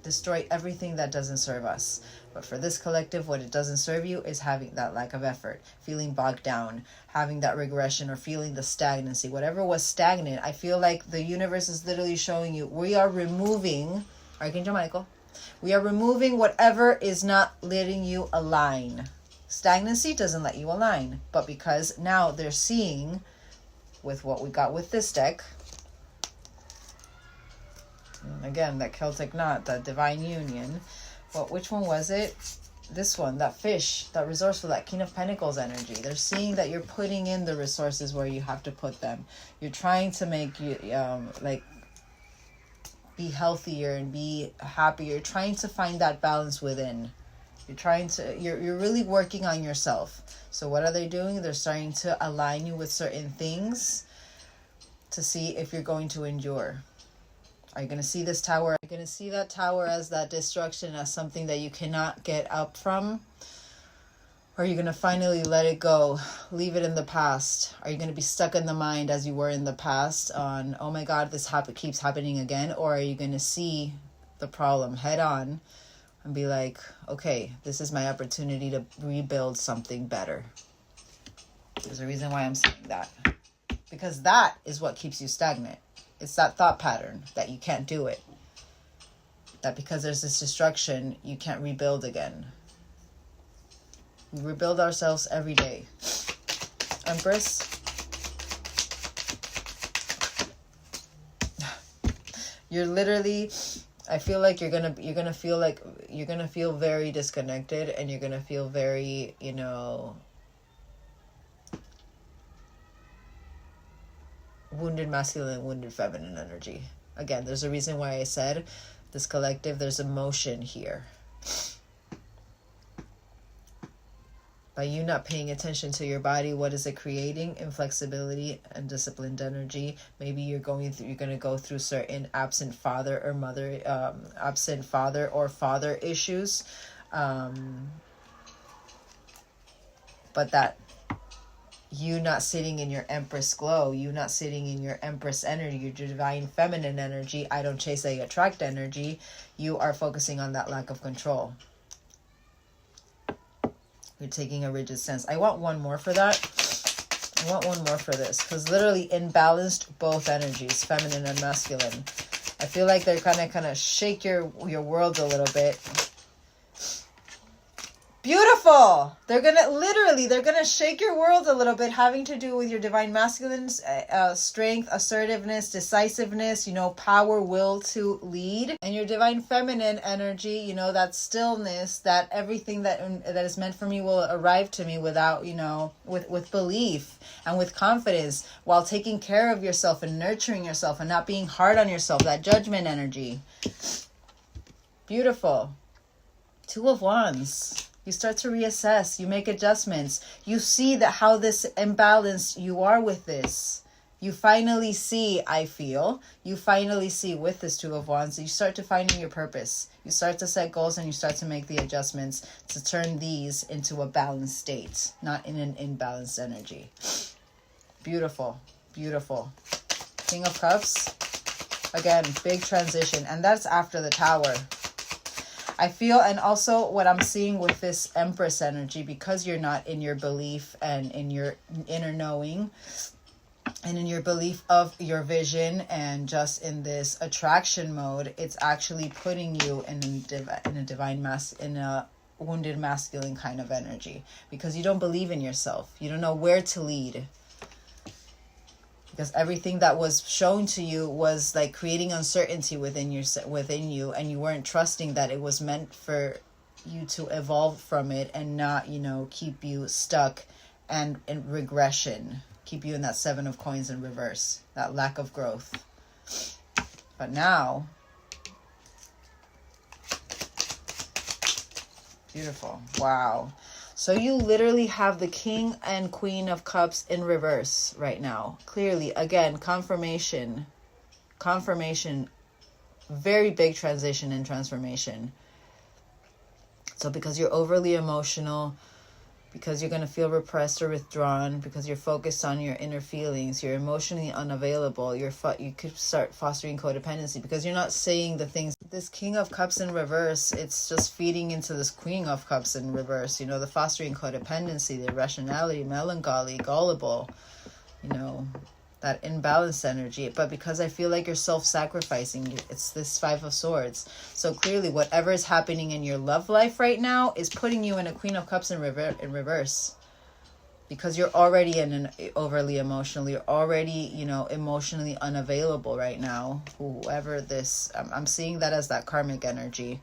destroy everything that doesn't serve us. But for this collective, what it doesn't serve you is having that lack of effort, feeling bogged down, having that regression, or feeling the stagnancy. Whatever was stagnant, I feel like the universe is literally showing you, we are removing, Archangel Michael, we are removing whatever is not letting you align. Stagnancy doesn't let you align. But because now they're seeing, with what we got with this deck, again, that Celtic knot, that divine union. Well, which one was it? This one, that fish, that resourceful, that King of Pentacles energy. They're seeing that you're putting in the resources where you have to put them. You're trying to make you, be healthier and be happier. You're trying to find that balance within. You're really working on yourself. So what are they doing? They're starting to align you with certain things to see if you're going to endure. Are you going to see this tower? Are you going to see that tower as that destruction, as something that you cannot get up from? Or are you going to finally let it go, leave it in the past? Are you going to be stuck in the mind as you were in the past on, oh my God, this keeps happening again? Or are you going to see the problem head on and be like, okay, this is my opportunity to rebuild something better? There's a reason why I'm saying that. Because that is what keeps you stagnant. It's that thought pattern that you can't do it. That because there's this destruction, you can't rebuild again. We rebuild ourselves every day. Empress. You're literally, I feel like you're gonna feel very disconnected, and you're gonna feel very, you know, wounded masculine, wounded feminine energy. Again, there's a reason why I said this collective, there's emotion here. By you not paying attention to your body, what is it creating? Inflexibility and disciplined energy. Maybe you're going to go through certain absent father or father issues. But that you not sitting in your Empress glow, you not sitting in your Empress energy, your divine feminine energy, I don't chase, I attract energy, you are focusing on that lack of control. You're taking a rigid stance. I want one more for that. I want one more for this. Because literally imbalanced both energies, feminine and masculine. I feel like they're kind of shake your world a little bit. Beautiful. They're gonna shake your world a little bit, having to do with your divine masculine's strength, assertiveness, decisiveness, you know, power, will to lead, and your divine feminine energy, you know, that stillness, that everything that is meant for me will arrive to me without, you know, with belief and with confidence, while taking care of yourself and nurturing yourself and not being hard on yourself, that judgment energy. Beautiful. Two of Wands. You start to reassess. You make adjustments. You see that how this imbalanced you are with this. You finally see, I feel, you finally see with this Two of Wands, you start to finding your purpose. You start to set goals and you start to make the adjustments to turn these into a balanced state, not in an imbalanced energy. Beautiful. Beautiful. King of Cups. Again, big transition. And that's after the Tower. I feel, and also what I'm seeing with this Empress energy, because you're not in your belief and in your inner knowing and in your belief of your vision and just in this attraction mode, it's actually putting you in a wounded masculine kind of energy, because you don't believe in yourself. You don't know where to lead. Because everything that was shown to you was like creating uncertainty within you, and you weren't trusting that it was meant for you to evolve from it and not, you know, keep you stuck and in regression, keep you in that Seven of Coins in reverse, that lack of growth. But now, beautiful. Wow. So you literally have the King and Queen of Cups in reverse right now. Clearly, again, confirmation, very big transition and transformation. So because you're overly emotional, because you're going to feel repressed or withdrawn, because you're focused on your inner feelings, you're emotionally unavailable, you could start fostering codependency because you're not saying the things. This King of Cups in reverse, it's just feeding into this Queen of Cups in reverse, you know, the fostering codependency, the irrationality, melancholy, gullible, you know, that imbalanced energy. But because I feel like you're self-sacrificing, it's this Five of Swords. So clearly whatever is happening in your love life right now is putting you in a Queen of Cups in reverse. Because you're already in an overly emotional, you're already, you know, emotionally unavailable right now. Whoever this, I'm seeing that as that karmic energy.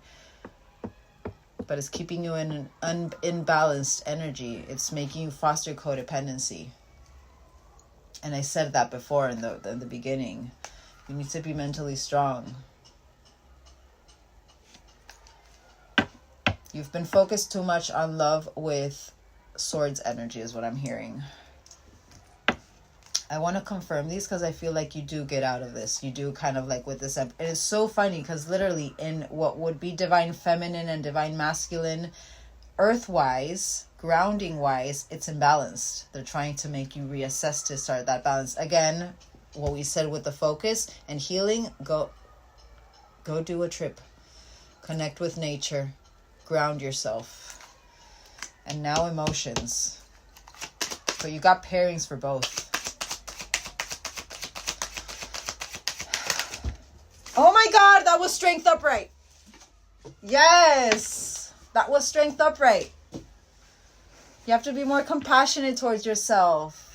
But it's keeping you in an imbalanced energy. It's making you foster codependency. And I said that before in the beginning. You need to be mentally strong. You've been focused too much on love with Swords energy is what I'm hearing. I want to confirm these because I feel like you do get out of this. You do kind of like with this. And it's so funny because literally in what would be divine feminine and divine masculine, earth-wise, grounding-wise, it's imbalanced. They're trying to make you reassess to start that balance. Again, what we said with the focus and healing, go do a trip. Connect with nature. Ground yourself. And now emotions. But you got pairings for both. Oh my God, that was strength upright. Yes, that was strength upright. You have to be more compassionate towards yourself.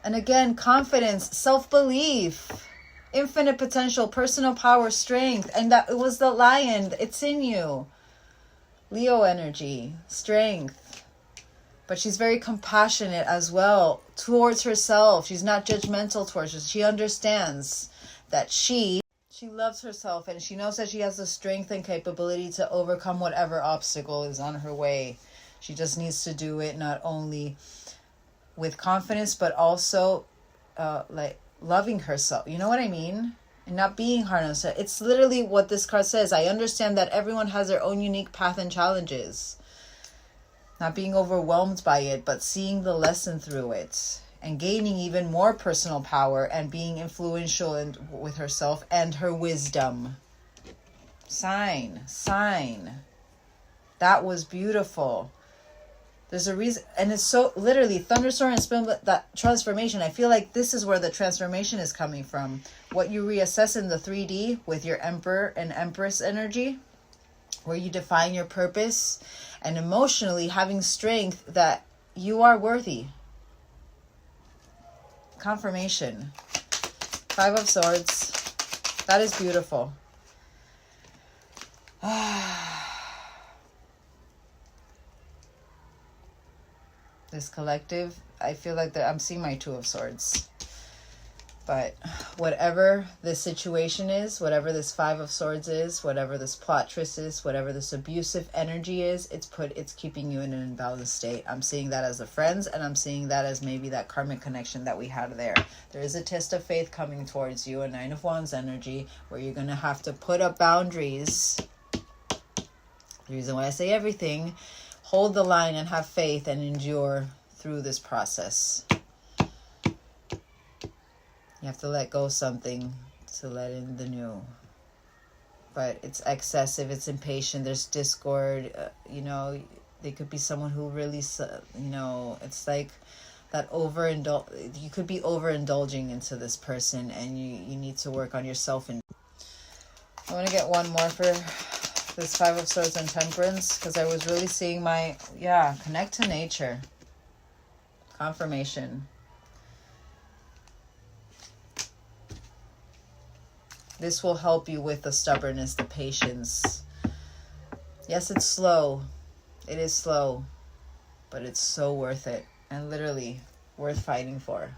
And again, confidence, self-belief, infinite potential, personal power, strength. And that it was the lion. It's in you. Leo energy, strength. But she's very compassionate as well towards herself. She's not judgmental towards her. She understands that she loves herself, and she knows that she has the strength and capability to overcome whatever obstacle is on her way. She just needs to do it not only with confidence, but also like loving herself. You know what I mean? And not being hard on herself. It's literally what this card says. I understand that everyone has their own unique path and challenges. Not being overwhelmed by it, but seeing the lesson through it. And gaining even more personal power and being influential with herself and her wisdom. Sign. That was beautiful. There's a reason, and it's so literally thunderstorm and spin, that transformation. I feel like this is where the transformation is coming from. What you reassess in the 3D with your Emperor and Empress energy, where you define your purpose and emotionally having strength that you are worthy. Confirmation. 5 of Swords. That is beautiful. This collective, I feel like that I'm seeing my 2 of Swords. But whatever this situation is, whatever this 5 of Swords is, whatever this plot twist is, whatever this abusive energy is, it's keeping you in an imbalanced state. I'm seeing that as the friends, and I'm seeing that as maybe that karmic connection that we had there. There is a test of faith coming towards you, a 9 of Wands energy, where you're going to have to put up boundaries. The reason why I say everything, hold the line and have faith and endure through this process. You have to let go of something to let in the new. But it's excessive, it's impatient, there's discord. They could be someone who really, it's like that you could be overindulging into this person, and you need to work on yourself. And I want to get one more for this 5 of Swords and Temperance, because I was really seeing connect to nature. Confirmation. This will help you with the stubbornness, the patience. Yes, it's slow. It is slow, but it's so worth it, and literally worth fighting for.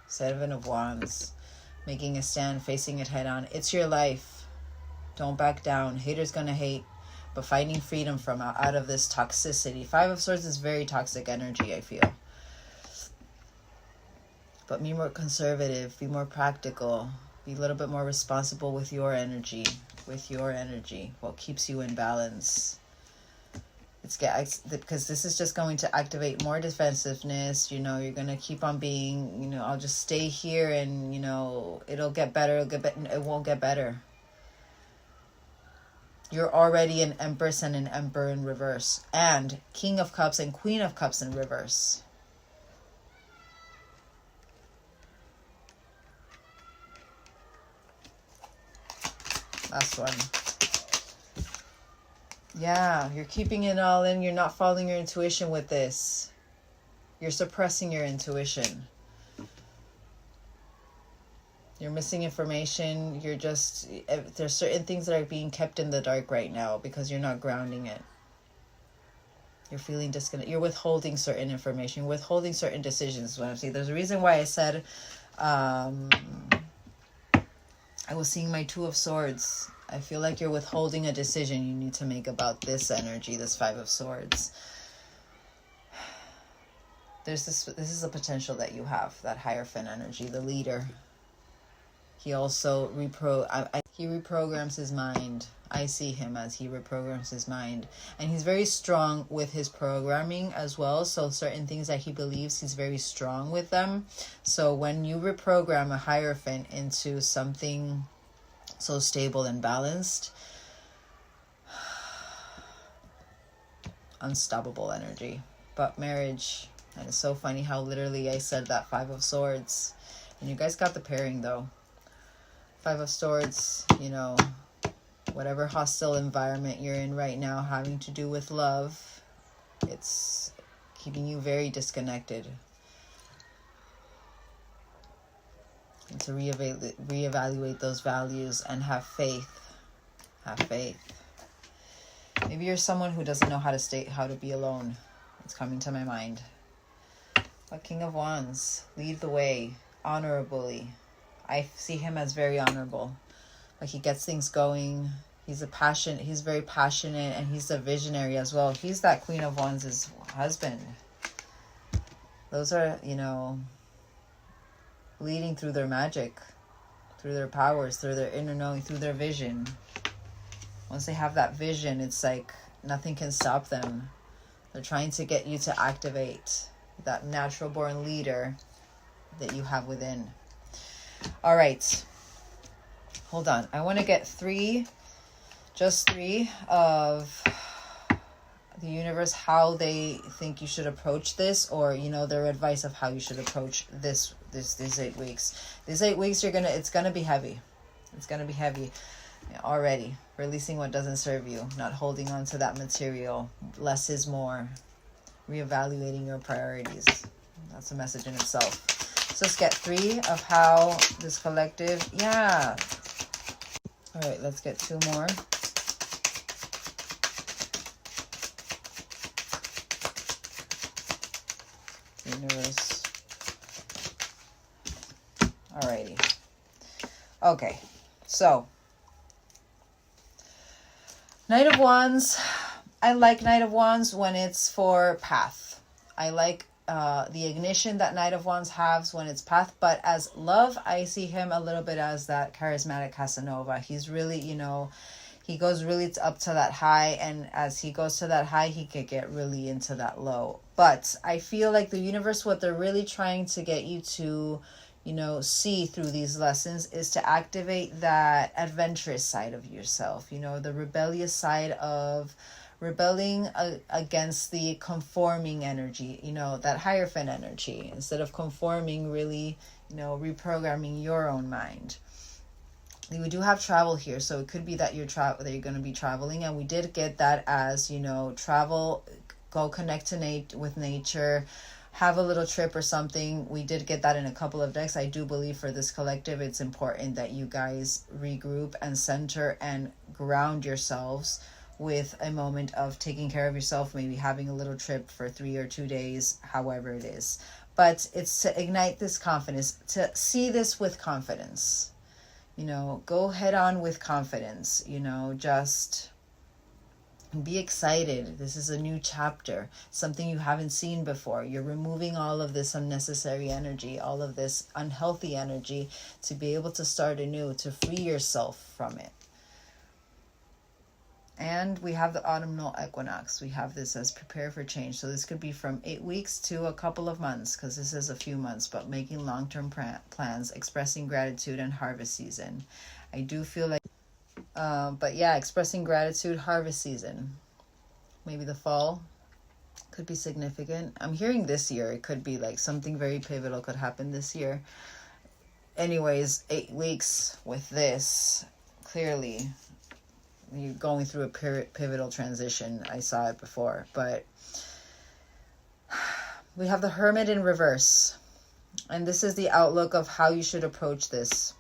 7 of Wands. Making a stand, facing it head on. It's your life. Don't back down. Haters gonna hate, but finding freedom from out of this toxicity. 5 of Swords is very toxic energy, I feel. But be more conservative, be more practical. Be a little bit more responsible with your energy. What keeps you in balance. Because this is just going to activate more defensiveness. You're going to keep on being, I'll just stay here and, it'll get better. It won't get better. You're already an Empress and an Emperor in reverse. And King of Cups and Queen of Cups in reverse. Last one. Yeah, you're keeping it all in. You're not following your intuition with this. You're suppressing your intuition. You're missing information. There's certain things that are being kept in the dark right now because you're not grounding it. You're feeling disconnected. You're withholding certain information. You're withholding certain decisions is what I'm seeing. There's a reason why I said, I was seeing my 2 of Swords. I feel like you're withholding a decision you need to make about this energy, this 5 of Swords. This is a potential that you have, that Hierophant energy, the leader. He also he reprograms his mind. I see him as he reprograms his mind. And he's very strong with his programming as well. So certain things that he believes, he's very strong with them. So when you reprogram a Hierophant into something so stable and balanced, unstoppable energy. But marriage, and it's so funny how literally I said that 5 of Swords. And you guys got the pairing though. 5 of Swords, whatever hostile environment you're in right now having to do with love, It's keeping you very disconnected. And to reevaluate those values and have faith. Have faith. Maybe you're someone who doesn't know how to be alone. It's coming to my mind. But King of Wands, lead the way honorably. I see him as very honorable. Like, he gets things going. He's very passionate, and he's a visionary as well. He's that Queen of Wands' husband. Those are, leading through their magic, through their powers, through their inner knowing, through their vision. Once they have that vision, it's like nothing can stop them. They're trying to get you to activate that natural born leader that you have within. All right. Hold on. I want to get just three of the universe, how they think you should approach this, or, their advice of how you should approach these 8 weeks. These 8 weeks, it's going to be heavy. It's going to be heavy already. Releasing what doesn't serve you, not holding on to that material. Less is more. Reevaluating your priorities. That's a message in itself. So let's get 3 of how this collective, yeah. All right, let's get 2 more. Universe. Alrighty. Okay, so Knight of Wands. I like Knight of Wands when it's for path. I like the ignition that Knight of Wands has when it's path. But as love, I see him a little bit as that charismatic Casanova. He's really, he goes really up to that high. And as he goes to that high, he could get really into that low. But I feel like the universe, what they're really trying to get you to, see through these lessons is to activate that adventurous side of yourself, the rebellious side of rebelling against the conforming energy, that Hierophant energy, instead of conforming, really, reprogramming your own mind. We do have travel here, so it could be that that you're going to be traveling, and we did get that as, travel, go connect with nature, have a little trip or something. We did get that in a couple of decks. I do believe for this collective, it's important that you guys regroup and center and ground yourselves with a moment of taking care of yourself, maybe having a little trip for 3 or 2 days, however it is. But it's to ignite this confidence, to see this with confidence. Go head on with confidence, just be excited. This is a new chapter, something you haven't seen before. You're removing all of this unnecessary energy, all of this unhealthy energy, to be able to start anew, to free yourself from it. And we have the autumnal equinox. We have this as prepare for change. So this could be from 8 weeks to a couple of months, because this is a few months, but making long-term plans, expressing gratitude, and harvest season. I do feel like, but yeah, expressing gratitude, harvest season. Maybe the fall could be significant. I'm hearing this year, it could be like something very pivotal could happen this year. Anyways, 8 weeks with this, clearly you're going through a pivotal transition. I saw it before, but we have the Hermit in reverse, and this is the outlook of how you should approach this.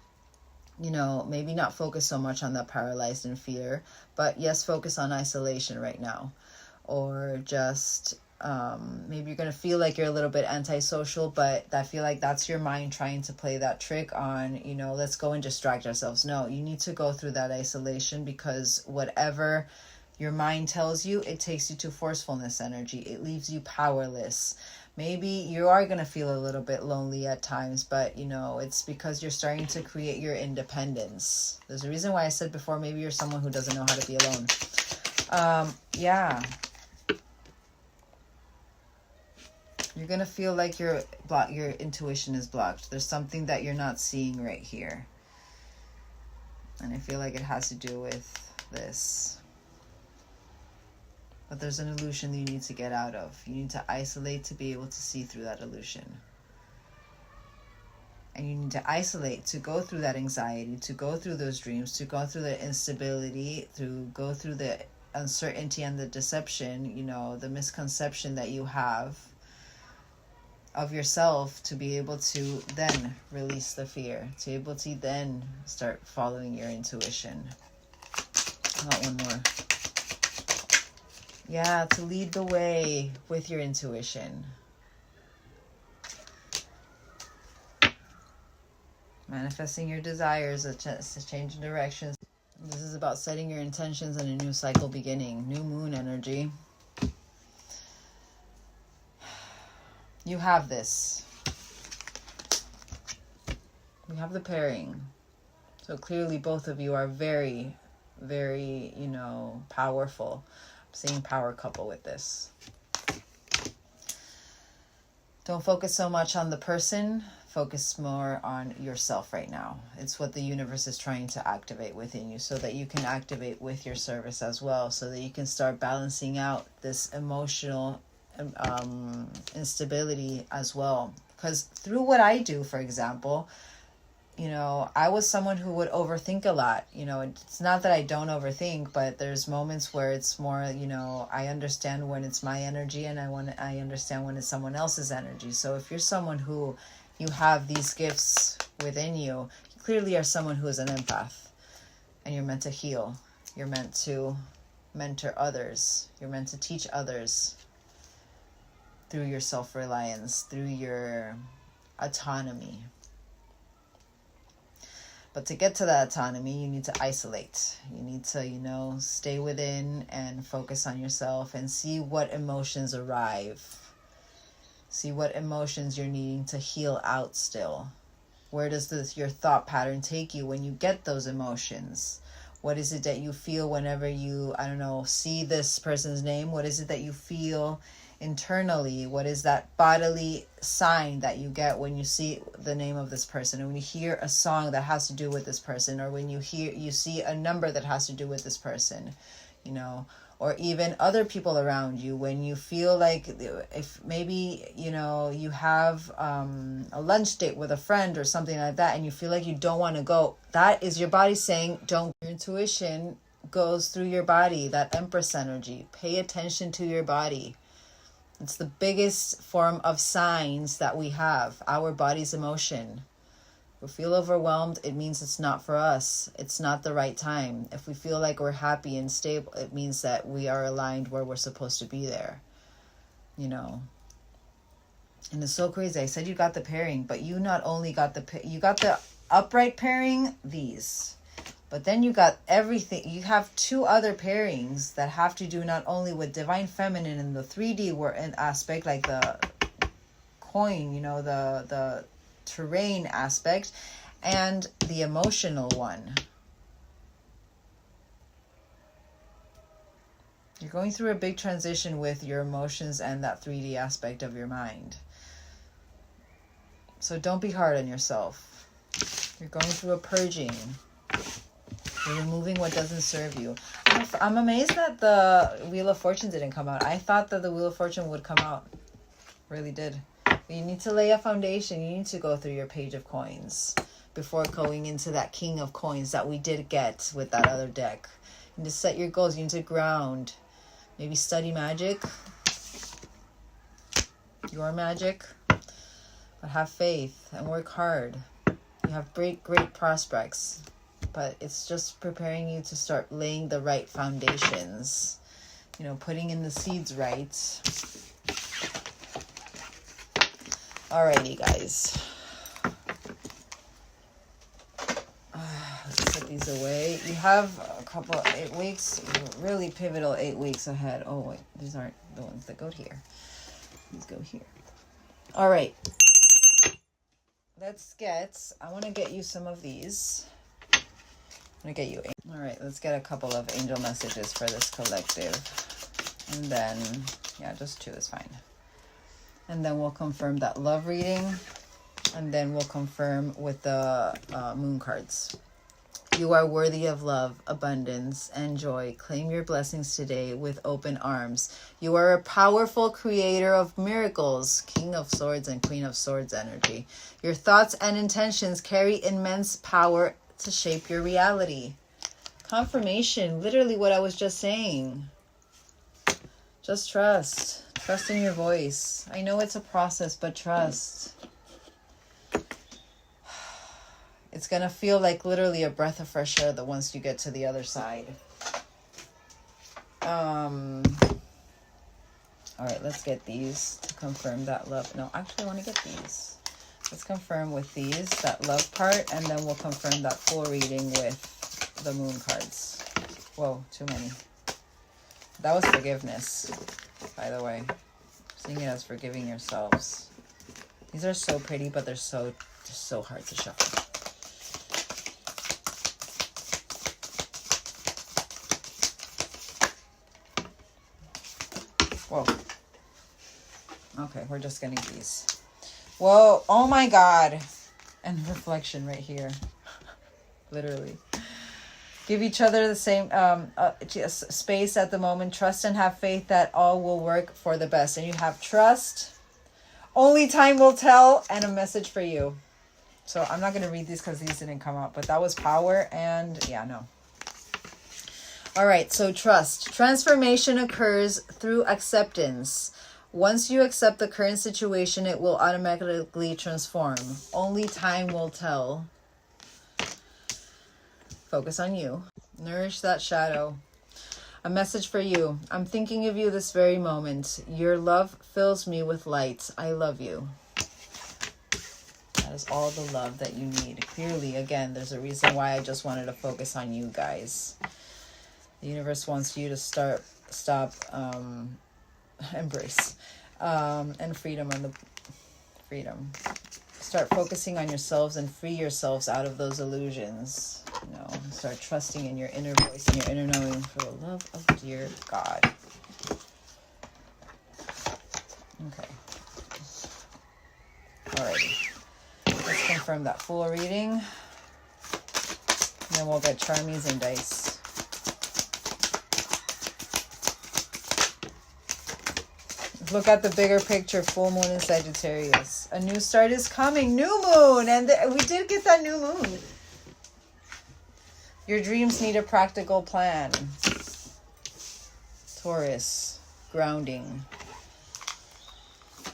Maybe not focus so much on the paralyzed in fear, but yes, focus on isolation right now, or just maybe you're going to feel like you're a little bit antisocial, but I feel like that's your mind trying to play that trick on, let's go and distract ourselves. No, you need to go through that isolation, because whatever your mind tells you, it takes you to forcefulness energy. It leaves you powerless. Maybe you are going to feel a little bit lonely at times, but it's because you're starting to create your independence. There's a reason why I said before, maybe you're someone who doesn't know how to be alone. Yeah. You're going to feel like your intuition is blocked. There's something that you're not seeing right here. And I feel like it has to do with this. But there's an illusion that you need to get out of. You need to isolate to be able to see through that illusion. And you need to isolate to go through that anxiety, to go through those dreams, to go through the instability, to go through the uncertainty and the deception, you know, the misconception that you have of yourself, to be able to then release the fear, to be able to then start following your intuition. Not one more. Yeah, to lead the way with your intuition. Manifesting your desires, a change in directions. This is about setting your intentions and a new cycle beginning. New moon energy. You have this. You have the pairing. So clearly both of you are very, very, you know, powerful. I'm seeing power couple with this. Don't focus so much on the person. Focus more on yourself right now. It's what the universe is trying to activate within you, so that you can activate with your service as well, so that you can start balancing out this emotional instability as well. Because through what I do, for example, you know, I was someone who would overthink a lot. You know, it's not that I don't overthink, but there's moments where it's more, you know, I understand when it's my energy, and I understand when it's someone else's energy. So if you're someone who you have these gifts within you, you clearly are someone who is an empath, and you're meant to heal. You're meant to mentor others. You're meant to teach others through your self-reliance, through your autonomy. But to get to that autonomy, you need to isolate. You need to, you know, stay within and focus on yourself and see what emotions arrive. See what emotions you're needing to heal out still. Where does your thought pattern take you when you get those emotions? What is it that you feel whenever you, I don't know, see this person's name? What is it that you feel internally? What is that bodily sign that you get when you see the name of this person, or when you hear a song that has to do with this person, or when you see a number that has to do with this person, you know, or even other people around you? When you feel like, if maybe, you know, you have a lunch date with a friend or something like that, and you feel like you don't want to go, that is your body saying don't. Your intuition goes through your body, that Empress energy. Pay attention to your body. It's the biggest form of signs that we have, our body's emotion. If we feel overwhelmed, it means it's not for us. It's not the right time. If we feel like we're happy and stable, it means that we are aligned where we're supposed to be there. You know. And it's so crazy. I said you got the pairing, but you not only got you got the upright pairing, these. But then you got everything. You have two other pairings that have to do not only with divine feminine and the 3D aspect, like the coin, you know, the terrain aspect, and the emotional one. You're going through a big transition with your emotions and that 3D aspect of your mind. So don't be hard on yourself. You're going through a purging. You're removing what doesn't serve you. I'm amazed that the Wheel of Fortune didn't come out. I thought that the Wheel of Fortune would come out. Really did. You need to lay a foundation. You need to go through your Page of Coins before going into that King of Coins that we did get with that other deck. You need to set your goals. You need to ground. Maybe study magic. Your magic. But have faith and work hard. You have great prospects. But it's just preparing you to start laying the right foundations. You know, putting in the seeds right. Alrighty, guys. Let's set these away. You have a couple, 8 weeks, really pivotal 8 weeks ahead. Oh, wait, these aren't the ones that go here. These go here. All right. I want to get you some of these. I'm going to get you. All right, let's get a couple of angel messages for this collective. And then, yeah, just 2 is fine. And then we'll confirm that love reading. And then we'll confirm with the moon cards. You are worthy of love, abundance, and joy. Claim your blessings today with open arms. You are a powerful creator of miracles. King of Swords and Queen of Swords energy. Your thoughts and intentions carry immense power to shape your reality. Confirmation, literally what I was just saying. Just trust. Trust in your voice. I know it's a process, but trust. It's going to feel like literally a breath of fresh air once you get to the other side. All right, let's get these to confirm that love. No, actually I want to get these. Let's confirm with these, that love part, and then we'll confirm that full reading with the moon cards. Whoa, too many. That was forgiveness, by the way. Seeing it as forgiving yourselves. These are so pretty, but they're so hard to shuffle. Whoa. Okay, we're just getting these. Whoa, oh my God. And reflection right here. Literally. Give each other the same space at the moment. Trust and have faith that all will work for the best. And you have trust. Only time will tell. And a message for you. So I'm not going to read these because these didn't come out. But that was power. And yeah, no. All right, so trust. Transformation occurs through acceptance. Once you accept the current situation, it will automatically transform. Only time will tell. Focus on you. Nourish that shadow. A message for you. I'm thinking of you this very moment. Your love fills me with light. I love you. That is all the love that you need. Clearly, again, there's a reason why I just wanted to focus on you guys. The universe wants you to stop, embrace, and freedom on the freedom. Start focusing on yourselves and free yourselves out of those illusions. You know, start trusting in your inner voice and your inner knowing for the love of dear God. Okay. Alrighty. Let's confirm that full reading. And then we'll get charmies and dice. Look at the bigger picture. Full moon in Sagittarius. A new start is coming. New moon. And we did get that new moon. Your dreams need a practical plan. Taurus. Grounding.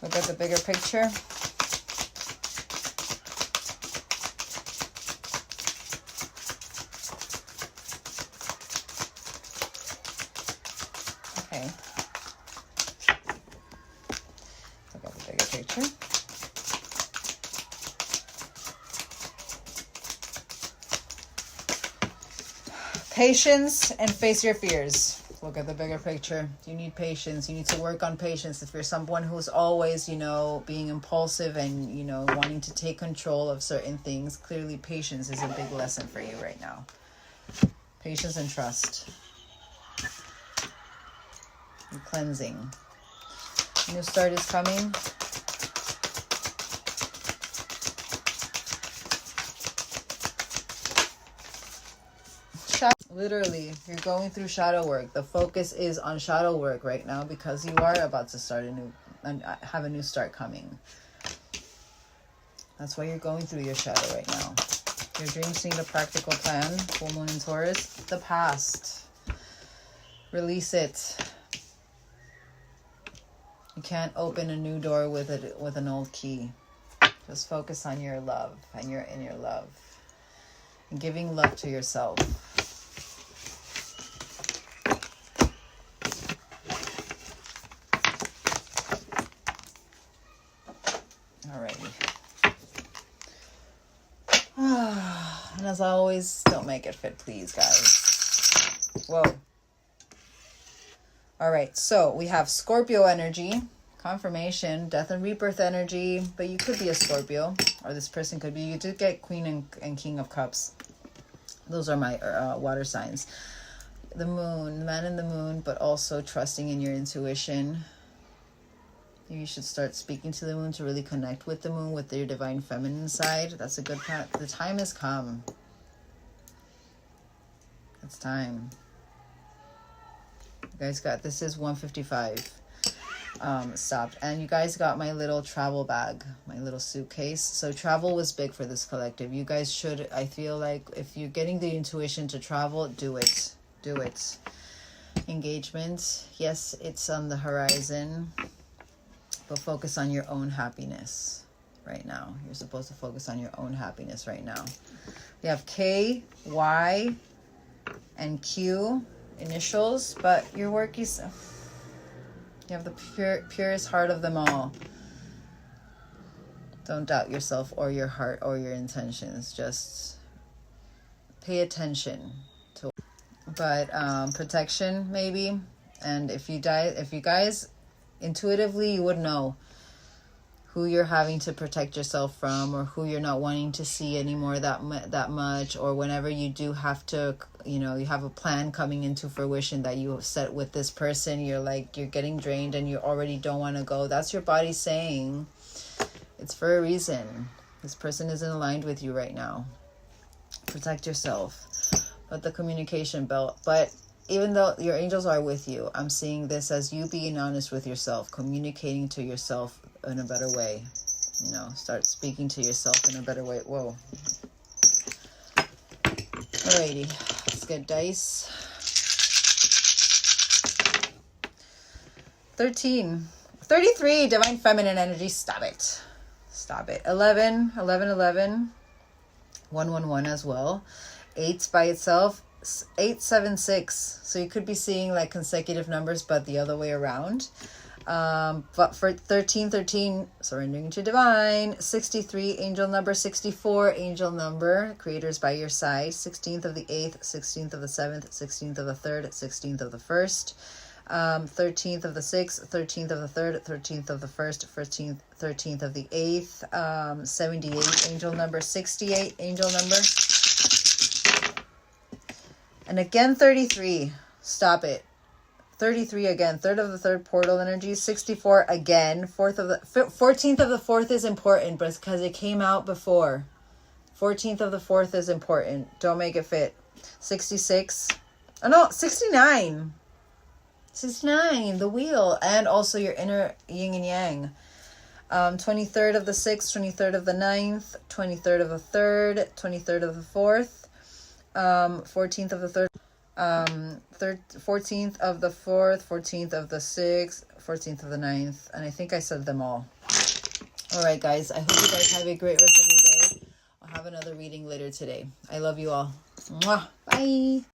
Look at the bigger picture. Okay. Look at the bigger picture. Patience and face your fears. Look at the bigger picture. You need patience. You need to work on patience. If you're someone who's always, you know, being impulsive and, you know, wanting to take control of certain things, clearly patience is a big lesson for you right now. Patience and trust. And cleansing. New start is coming. Literally, you're going through shadow work. The focus is on shadow work right now because you are about to start have a new start coming. That's why you're going through your shadow right now. Your dreams need a practical plan. Full moon in Taurus. The past. Release it. You can't open a new door with an old key. Just focus on your love and your inner love. And giving love to yourself. Alrighty. And as always, don't make it fit, please, guys. Whoa. Alright, so we have Scorpio energy, confirmation, death and rebirth energy, but you could be a Scorpio, or this person could be. You did get Queen and King of Cups. Those are my water signs. The moon, the man in the moon, but also trusting in your intuition. You should start speaking to the moon to really connect with the moon, with your divine feminine side. That's a good part. The time has come. It's time. You guys got, this is 155. stopped. And you guys got my little travel bag, my little suitcase. So travel was big for this collective. You guys should, I feel like if you're getting the intuition to travel, do it. Do it. Engagement, yes, it's on the horizon, but focus on your own happiness right now. You're supposed to focus on your own happiness right now. We have K, Y, and Q initials, but your work is, you have the purest heart of them all. Don't doubt yourself or your heart or your intentions. Just pay attention to, but protection maybe. And if you guys intuitively, you would know who you're having to protect yourself from, or who you're not wanting to see anymore that much, or whenever you do have to, you know, you have a plan coming into fruition that you have set with this person, you're getting drained and you already don't want to go. That's your body saying it's for a reason. This person isn't aligned with you right now. Protect yourself. But the communication belt, but even though your angels are with you, I'm seeing this as you being honest with yourself, communicating to yourself in a better way. You know, start speaking to yourself in a better way. Whoa. Alrighty, let's get dice. 13. 33, divine feminine energy. Stop it. Stop it. 11, 11, 11. 111 as well. 8 by itself. 876, so you could be seeing like consecutive numbers but the other way around. But for 13, surrendering to divine. 63, angel number. 64, angel number. Creators by your side. 16th of the 8th, 16th of the 7th, 16th of the 3rd, 16th of the 1st, 13th of the 6th, 13th of the 3rd, 13th of the 1st, 13th of the 8th, 78, angel number. 68, angel number. And again, 33. Stop it. 33 again. 3rd of the 3rd, portal energy. 64 again. 14th of the 4th is important, but it's because it came out before. 14th of the 4th is important. Don't make it fit. 66. Oh no, 69. 69, the wheel. And also your inner yin and yang. 23rd of the 6th, 23rd of the 9th, 23rd of the 3rd, 23rd of the 4th. 14th of the 3rd, 14th of the 4th, 14th of the 6th, 14th of the 9th, and I think I said them all. All right, guys, I hope you guys have a great rest of your day. I'll have another reading later today. I love you all. Mwah. Bye.